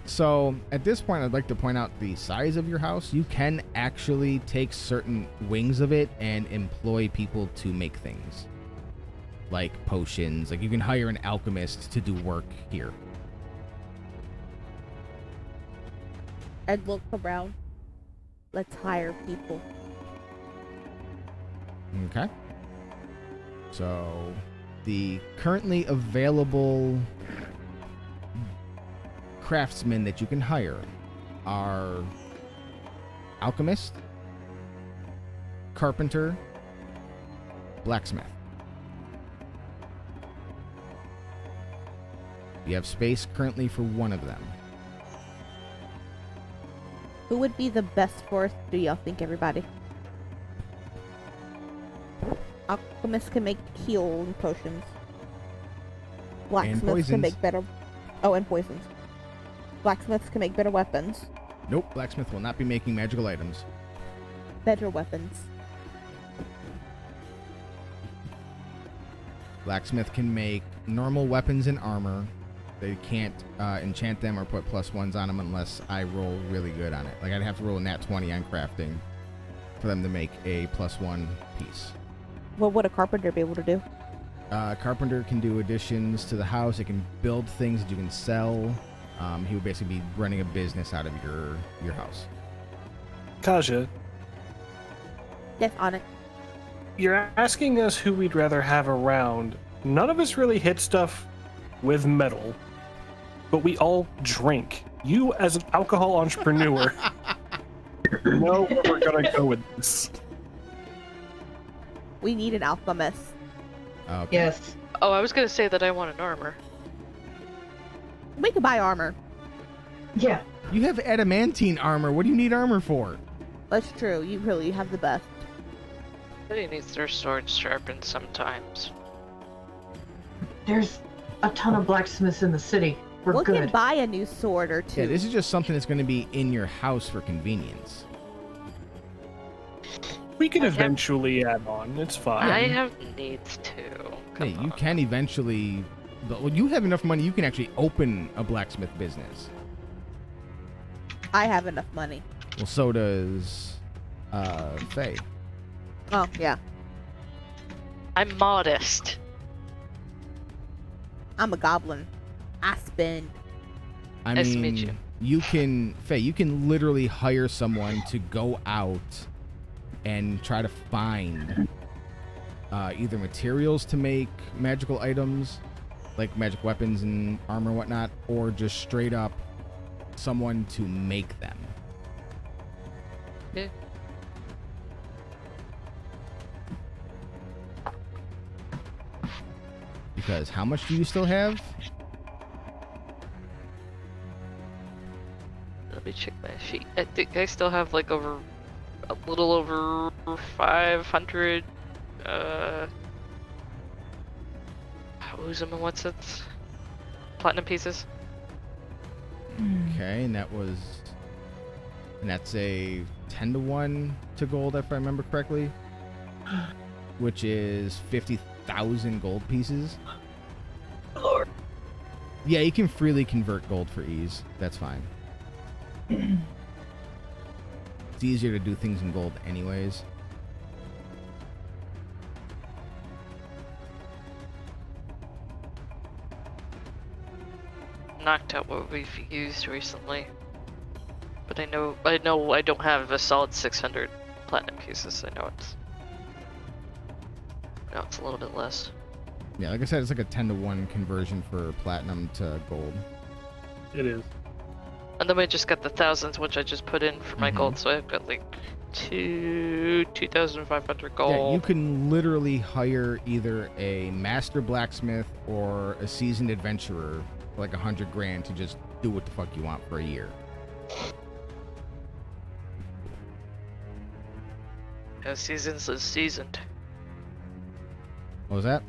So at this point, I'd like to point out the size of your house. You can actually take certain wings of it and employ people to make things like potions. Like you can hire an alchemist to do work here. And look around. Let's hire people. Okay. So the currently available craftsmen that you can hire are alchemist, carpenter, blacksmith. You have space currently for one of them. Who would be the best for us, do y'all think, everybody? Alchemists can make healing potions. Blacksmiths poisons. can make better... Oh, and poisons. Blacksmiths can make better weapons. Nope, blacksmith will not be making magical items. Better weapons. Blacksmith can make normal weapons and armor. They can't enchant them or put +1s on them unless I roll really good on it. Like I'd have to roll a nat 20 on crafting for them to make a +1 piece. What would a carpenter be able to do? Carpenter can do additions to the house. It can build things that you can sell. He would basically be running a business out of your house. Kaja, Yes, on it. you're asking us who we'd rather have around. None of us really hit stuff with metal, but we all drink. You, as an alcohol entrepreneur, know where we're gonna go with this. We need an alchemist. Okay. Yes. Oh, I was gonna say that I want an armor. We could buy armor. Yeah. You have adamantine armor. What do you need armor for? That's true. You really have the best. Everybody needs their sword sharpened sometimes. There's a ton of blacksmiths in the city. We're We good. can buy a new sword or two. Yeah, this is just something that's going to be in your house for convenience. We can I have- eventually add on. It's fine. I have needs too. Hey, Come you on. can eventually... Well, you have enough money, you can actually open a blacksmith business. I have enough money. Well, so does Faye. Oh, yeah. I'm modest. I'm a goblin. I spend. I Nice to mean, meet you. you can, Faye, you can literally hire someone to go out and try to find either materials to make magical items, like magic weapons and armor and whatnot, or just straight up someone to make them. Yeah. Because how much do you still have? Let me check my sheet. I think I still have like a little over 500 Uzum and what's it? Platinum pieces. Okay, and that's a 10-to-1 to gold, if I remember correctly, which is 50,000 gold pieces. Lord. Yeah, you can freely convert gold for ease. That's fine. It's easier to do things in gold anyways. knocked out what we've used recently. But I know I don't have a solid 600 platinum pieces. I know it's a little bit less. Yeah, like I said, it's like a 10-to-1 conversion for platinum to gold. It is. And then I just got the thousands, which I just put in for my gold, so I've got like 2,500 gold. Yeah, you can literally hire either a master blacksmith or a seasoned adventurer for like 100 grand to just do what the fuck you want for a year. How seasons is seasoned. What was that?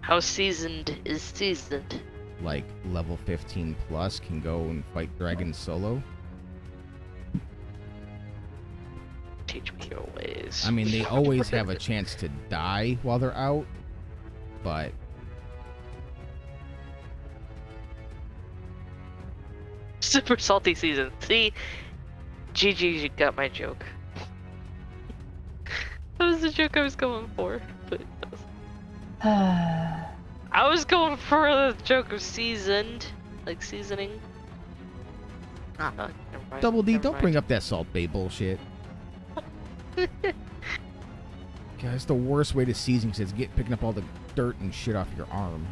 How seasoned is seasoned. Like level 15 plus can go and fight dragons solo. Teach me your ways. I mean, they always have a chance to die while they're out, but Super salty season. See? GG, you got my joke. That was the joke I was going for, but I was going for the joke of seasoned, like seasoning. Ah. Never mind, Double D, never don't mind. bring up that Salt Bay bullshit. God, it's the worst way to season because it's picking up all the dirt and shit off your arm.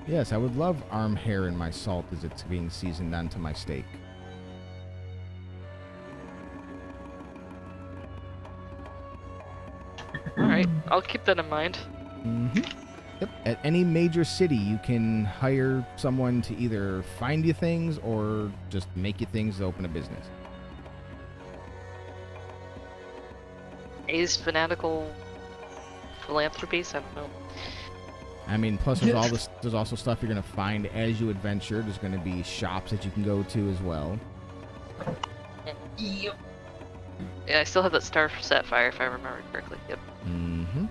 Yes, I would love arm hair in my salt as it's being seasoned onto my steak. Alright, I'll keep that in mind. Mm-hmm. Yep. At any major city, you can hire someone to either find you things or just make you things to open a business. A's fanatical philanthropies? I don't know. I mean, plus there's also stuff you're gonna find as you adventure. There's gonna be shops that you can go to as well. Yep. Yeah, I still have that Star Sapphire if I remember correctly. Yep. Mm-hmm.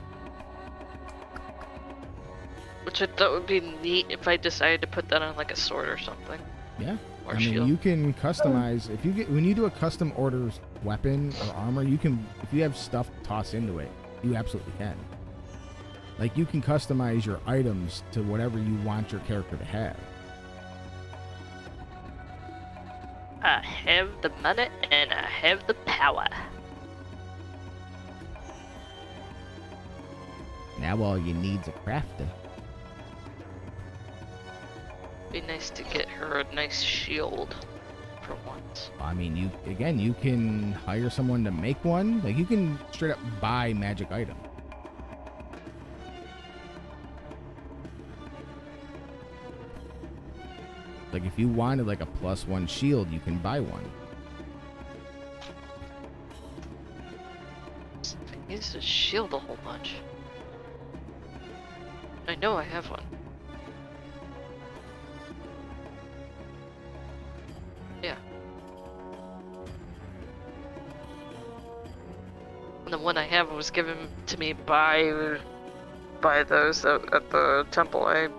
Which I thought would be neat if I decided to put that on like a sword or something. Yeah. Or I mean, shield. you can customize when you do a custom order weapon or armor. You can, if you have stuff to toss into it, you absolutely can. Like, you can customize your items to whatever you want your character to have. I have the money and I have the power. Now all you need's a crafter. Be nice to get her a nice shield for once. I mean, you can hire someone to make one. Like, you can straight up buy magic item. Like, if you wanted like a +1 shield, you can buy one. I use the shield a whole bunch. I know I have one. Yeah. And the one I have was given to me by those at the temple I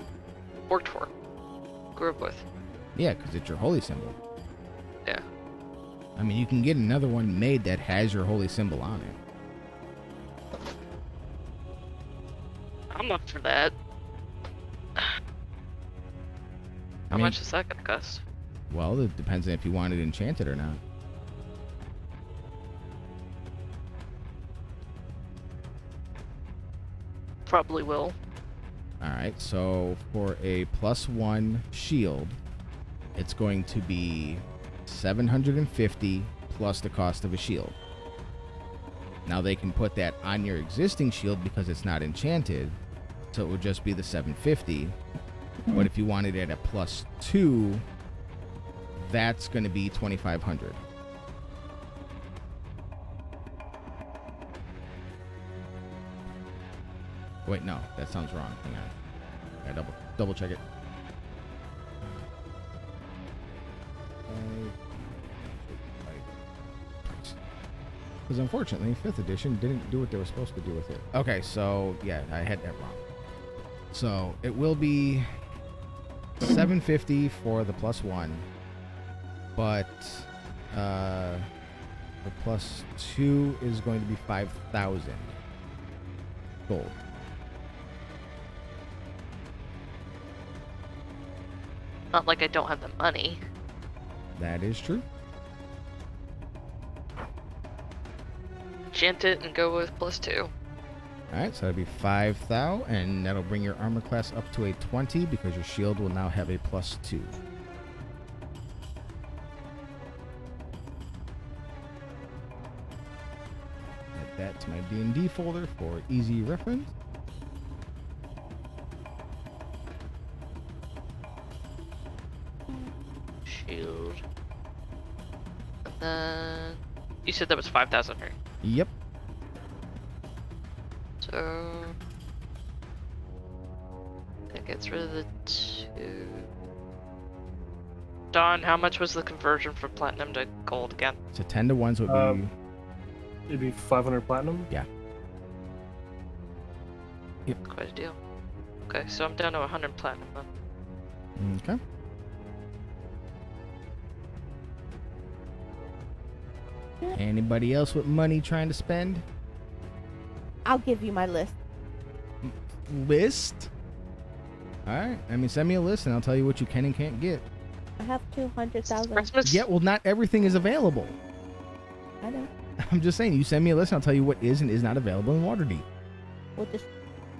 worked for, grew up with. Yeah, because it's your holy symbol. Yeah. I mean, you can get another one made that has your holy symbol on it. I'm up for that. How much is that gonna cost? Well, it depends on if you want it enchanted or not. Probably will. Alright, so for a +1 shield, it's going to be 750 plus the cost of a shield. Now they can put that on your existing shield because it's not enchanted, so it would just be the 750. But if you wanted it at +2, that's going to be 2,500. Wait, no, that sounds wrong. Hang on. I double check it. Because unfortunately, 5th edition didn't do what they were supposed to do with it. Okay, so yeah, I had that wrong. So it will be 750 for the +1, but the +2 is going to be 5,000 gold. Not like I don't have the money. That is true. Enchant it and go with +2. Alright, so that'll be 5,000, and that'll bring your armor class up to a 20 because your shield will now have a +2. Add that to my D&D folder for easy reference. Shield. And then you said that was 5,000, right? Yep. So that gets rid of the 2. Don, how much was the conversion from platinum to gold again? So 10 to 1, so it'd be... It'd be 500 platinum. Yeah. Yep. Quite a deal. Okay, so I'm down to 100 platinum then. Okay. Anybody else with money trying to spend? I'll give you my list. List? Alright, I mean, send me a list and I'll tell you what you can and can't get. I have 200,000. Christmas? Yeah, well, not everything is available. I know. I'm just saying, you send me a list and I'll tell you what is and is not available in Waterdeep. We'll just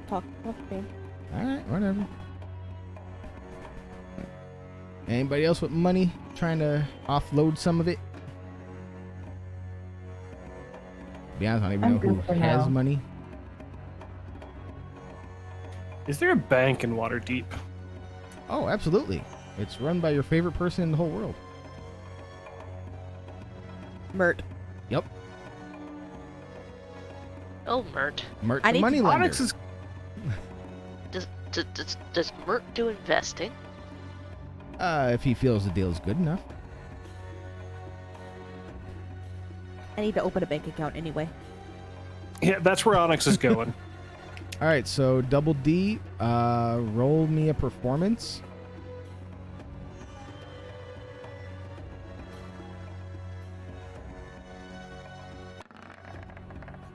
talk off screen. Alright, whatever. Anybody else with money trying to offload some of it? To be honest, I don't even I'm know who good for has now. money. Is there a bank in Waterdeep? Oh, absolutely. It's run by your favorite person in the whole world. Mert. Yep. Oh, Mert. Mert I the need to- money lender. Onyx is Does Mert do investing? If he feels the deal is good enough. I need to open a bank account anyway. yeah, that's where Onyx is going. All right, so Double D, roll me a performance.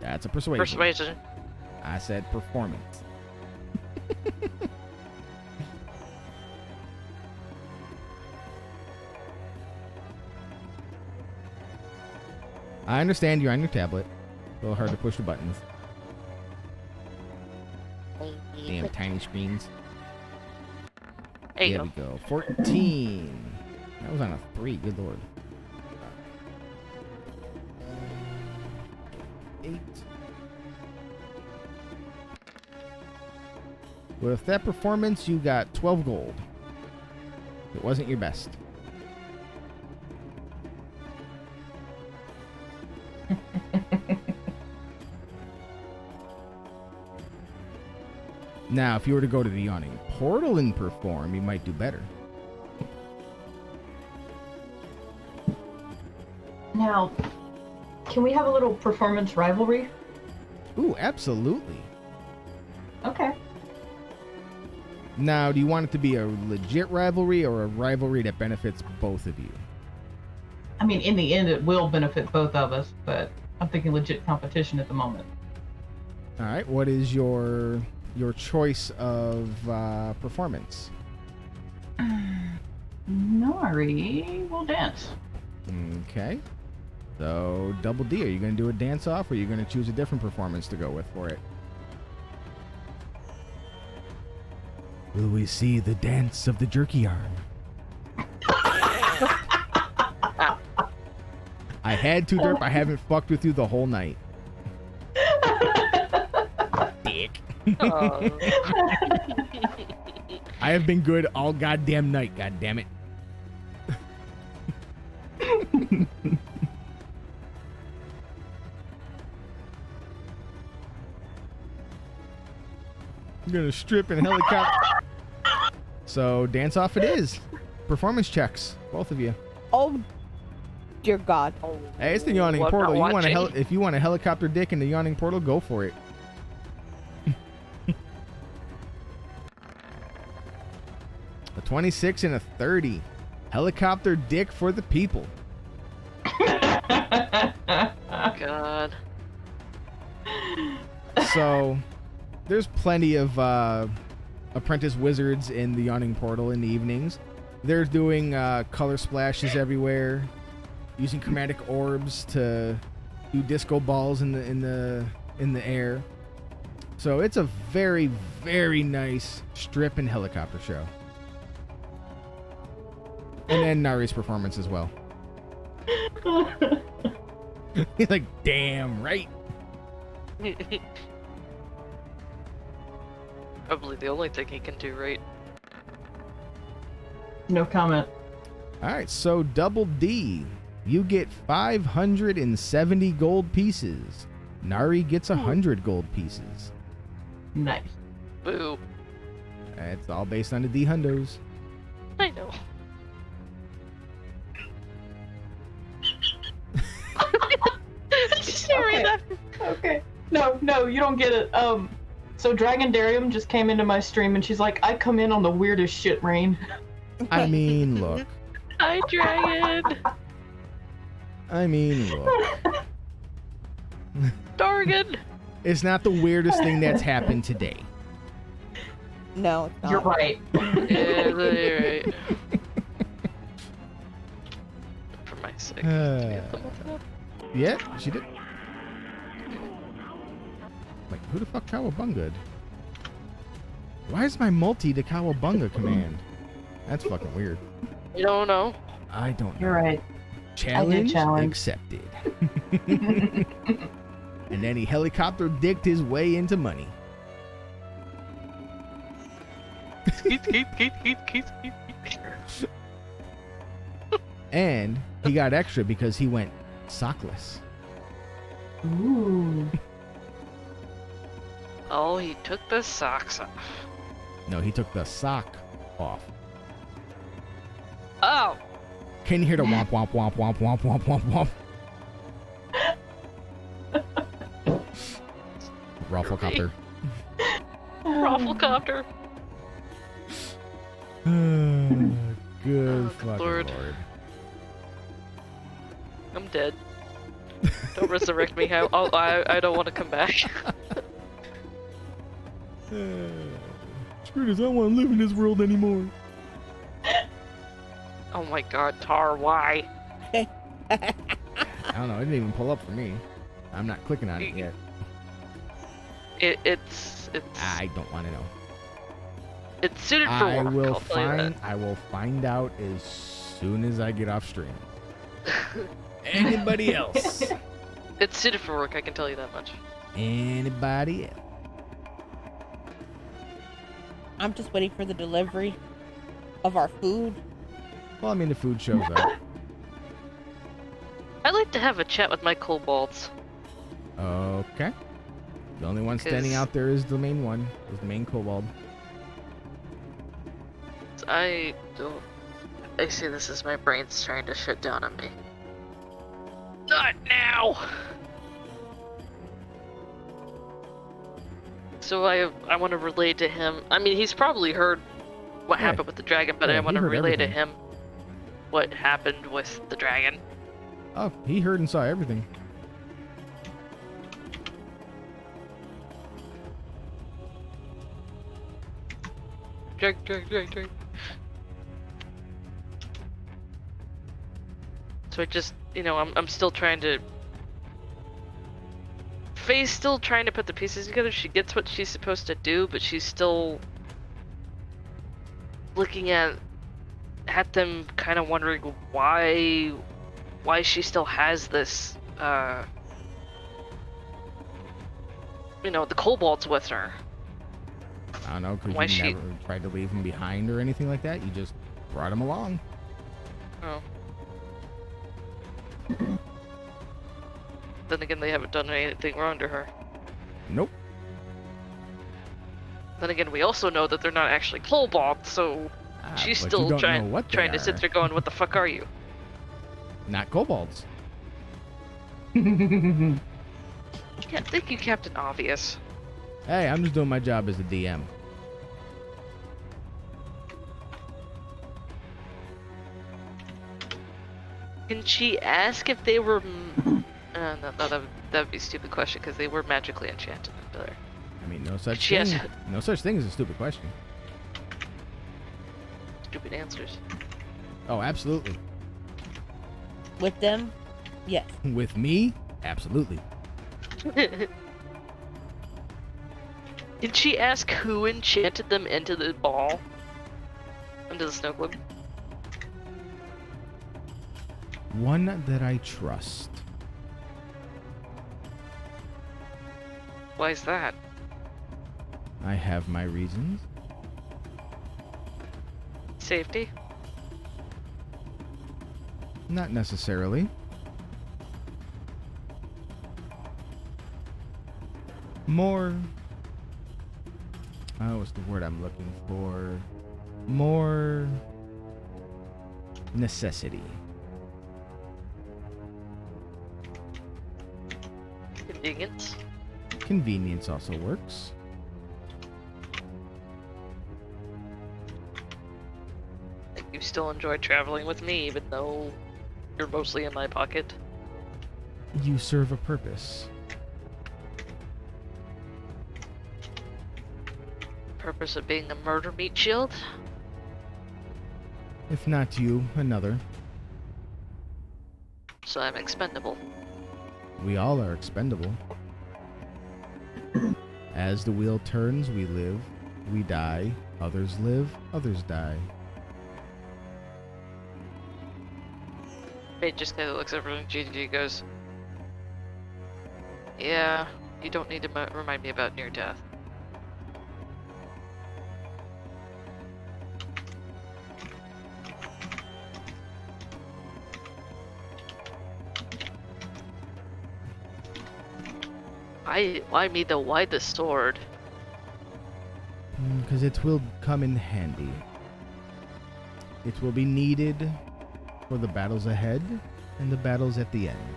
That's a persuasion. Persuasion. I said performance. I understand you're on your tablet. A little hard to push the buttons. Damn tiny screens. There you There go. we go. 14. That was on a 3. Good lord. 8. With that performance, you got 12 gold. It wasn't your best. Now, if you were to go to the Yawning Portal and perform, you might do better. Now, can we have a little performance rivalry? Ooh, absolutely. Okay. Now, do you want it to be a legit rivalry or a rivalry that benefits both of you? I mean, in the end, it will benefit both of us, but I'm thinking legit competition at the moment. All right, what is your choice of performance? Nori will dance. Okay. So, Double D, are you going to do a dance-off or are you going to choose a different performance to go with for it? Will we see the dance of the jerky arm? I had to, Derp. I haven't fucked with you the whole night. Dick. Oh. I have been good all goddamn night, goddammit. I'm gonna strip and helicopter. So dance off it is. Performance checks, both of you. Oh, dear God. Hey, it's the Yawning I'm Portal. not You want to watching. if you want a helicopter dick in the Yawning Portal, go for it. A 26 and a 30. Helicopter dick for the people. God. So, there's plenty of apprentice wizards in the Yawning Portal in the evenings. They're doing color splashes everywhere, using chromatic orbs to do disco balls in the air. So it's a very, very nice strip and helicopter show. And then Nari's performance as well. He's like, damn right. Probably the only thing he can do right. No comment. All right, so Double D, you get 570 gold pieces. Nari gets 100 gold pieces. Nice. Boo. It's all based on the D hundos. I know. Sorry, Okay. Okay. No, you don't get it. So Dragon Darium just came into my stream and she's like, I come in on the weirdest shit, Rain. I mean, look. Hi, Dragon. Look. Dargan. It's not the weirdest thing that's happened today. No, it's not. You're right. Yeah, you're right. For my sake. Get them up up. Yeah, she did. Wait, who the fuck Cowabunga'd? Why is my multi the Cowabunga command? That's fucking weird. You don't know? I don't know. You're right. Challenge, challenge. accepted. And then he helicopter dicked his way into money. And he got extra because he went sockless. Ooh. Oh, he took the socks off. No, he took the sock off. Oh! Can you hear the womp womp womp womp womp womp womp womp? Rafflecopter. Rafflecopter. Good Oh, fucking Lord. Lord. I'm dead. Don't resurrect me. I don't want to come back. Screw this, I don't want to live in this world anymore. Oh my god, Tar, why? I don't know, it didn't even pull up for me. I'm not clicking on it yet. It's I don't want to know. it's suited for I work. will I'll tell you that. I will find out as soon as I get off stream. Anybody else? It's suited for work. I can tell you that much. Anybody else? I'm just waiting for the delivery of our food. Well, I mean, the food shows up. I'd like to have a chat with my kobolds. Okay. The only one standing 'Cause- out there is the main one. Is the main kobold. I don't. I see this as my brain's trying to shut down on me. Not now! So I want to relay to him. I mean, he's probably heard what Yeah. happened with the dragon, but Yeah, I he want to heard relay to everything. him what happened with the dragon. Oh, he heard and saw everything. Drag. So I just, I'm still trying to. Faye's still trying to put the pieces together. She gets what she's supposed to do, but she's still looking at them, kind of wondering why she still has this, the kobolds with her. I don't know, Why because you she- never tried to leave him behind or anything like that. You just brought him along. Oh. Then again, they haven't done anything wrong to her. Nope. Then again, we also know that they're not actually kobolds, so she's but you still don't know trying what they to sit are. there going, "What the fuck are you?" Not kobolds. Yeah, thank you, Captain Obvious. Hey, I'm just doing my job as a DM. Can she ask if they were? No, that would be a stupid question because they were magically enchanted into there. I mean, no such She has- thing. No such thing as a stupid question. Stupid answers. Oh, absolutely. With them? Yes. With me? Absolutely. Did she ask who enchanted them into the ball? Into the snow globe? One that I trust. Why is that? I have my reasons. Safety? Not necessarily. More... what's the word I'm looking for? More... necessity. Convenience? Convenience also works. Like you still enjoy traveling with me even though you're mostly in my pocket? You serve a purpose. Purpose of being a murder meat shield? If not you, another. So I'm expendable. We all are expendable. As the wheel turns, we live, we die. Others live, others die. Fate just kind of looks over and GG goes, yeah, you don't need to remind me about near death. Why me though? Why the sword? Because it will come in handy. It will be needed for the battles ahead and the battles at the end.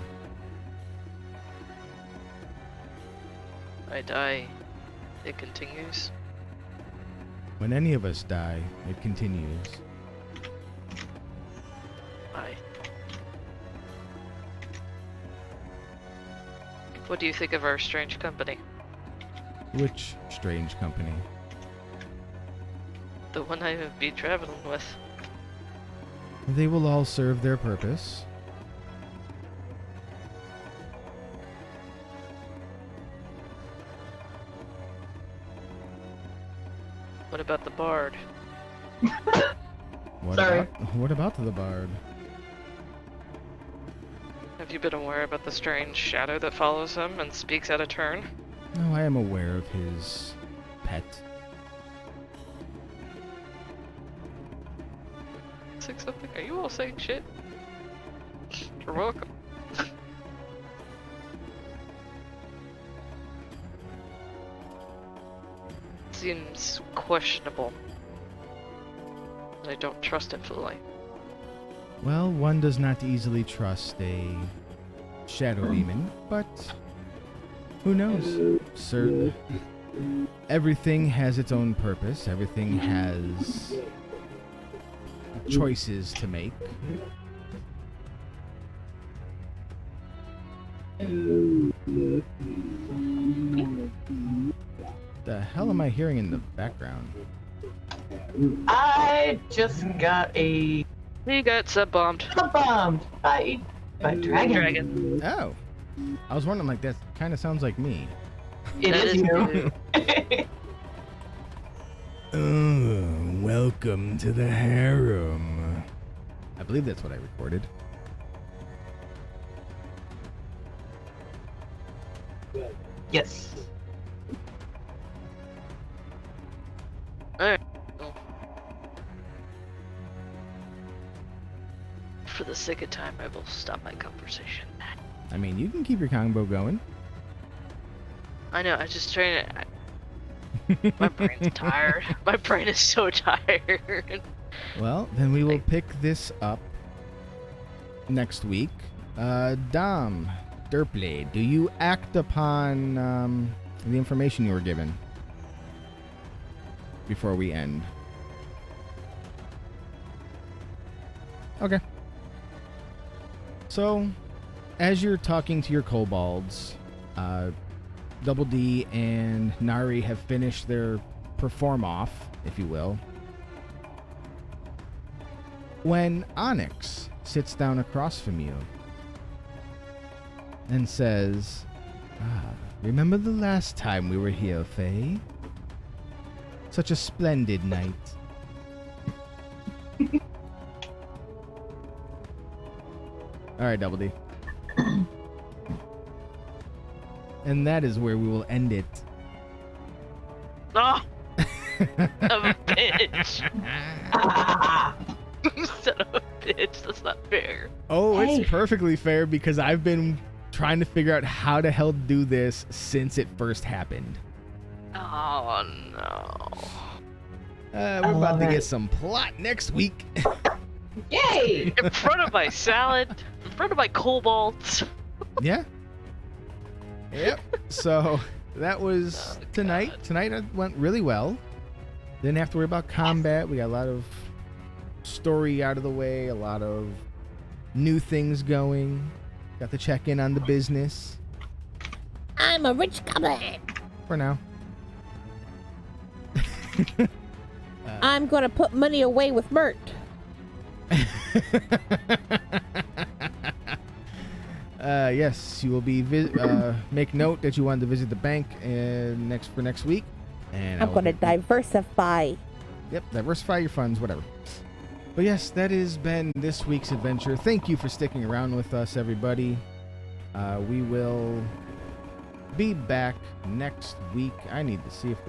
I die. It continues. When any of us die, it continues. Aye. What do you think of our strange company? Which strange company? The one I would be traveling with. They will all serve their purpose. What about the bard? Sorry. What about the bard? Have you been aware about the strange shadow that follows him and speaks out of turn? Oh, I am aware of his pet. Saying something? Are you all saying shit? You're welcome. Seems questionable. I don't trust it fully. Well, one does not easily trust a shadow demon, but who knows? Certain everything has its own purpose. Everything has choices to make. The hell am I hearing in the background? I just got a He got sub-bombed. bombed by dragon. Dragon. Oh, I was wondering, like, that kind of sounds like me. It That is is you. Oh, welcome to the harem. I believe that's what I recorded. Yes. Alright. Well, for the sake of time, I will stop my conversation. I mean, you can keep your combo going. I know, I was just trying to... My brain's tired. My brain is so tired. Well, then we will pick this up next week. Dom, Derplay, do you act upon the information you were given before we end? Okay. So, as you're talking to your kobolds, Double D and Nari have finished their perform off, if you will. when Onyx sits down across from you and says, remember the last time we were here, Faye? Such a splendid night. Alright, Double D. And that is where we will end it. Oh! Of a bitch. You son of a bitch. That's not fair. Oh, Hey. it's perfectly fair because I've been trying to figure out how to hell do this since it first happened. Oh no. We're about love to get it. some plot next week. Yay! In front of my salad, in front of my kobolds. Yeah. Yep. So that was Oh, tonight. God. Tonight it went really well. Didn't have to worry about combat. We got a lot of story out of the way, a lot of new things going. Got to check in on the business I'm a rich goblin. for now. I'm gonna put money away with Mert. Yes, you will be make note that you wanted to visit the bank next week, and I I'm will gonna be- diversify. Yep, diversify your funds, whatever. But yes, that has been this week's adventure. Thank you for sticking around with us, everybody. We will be back next week. I need to see if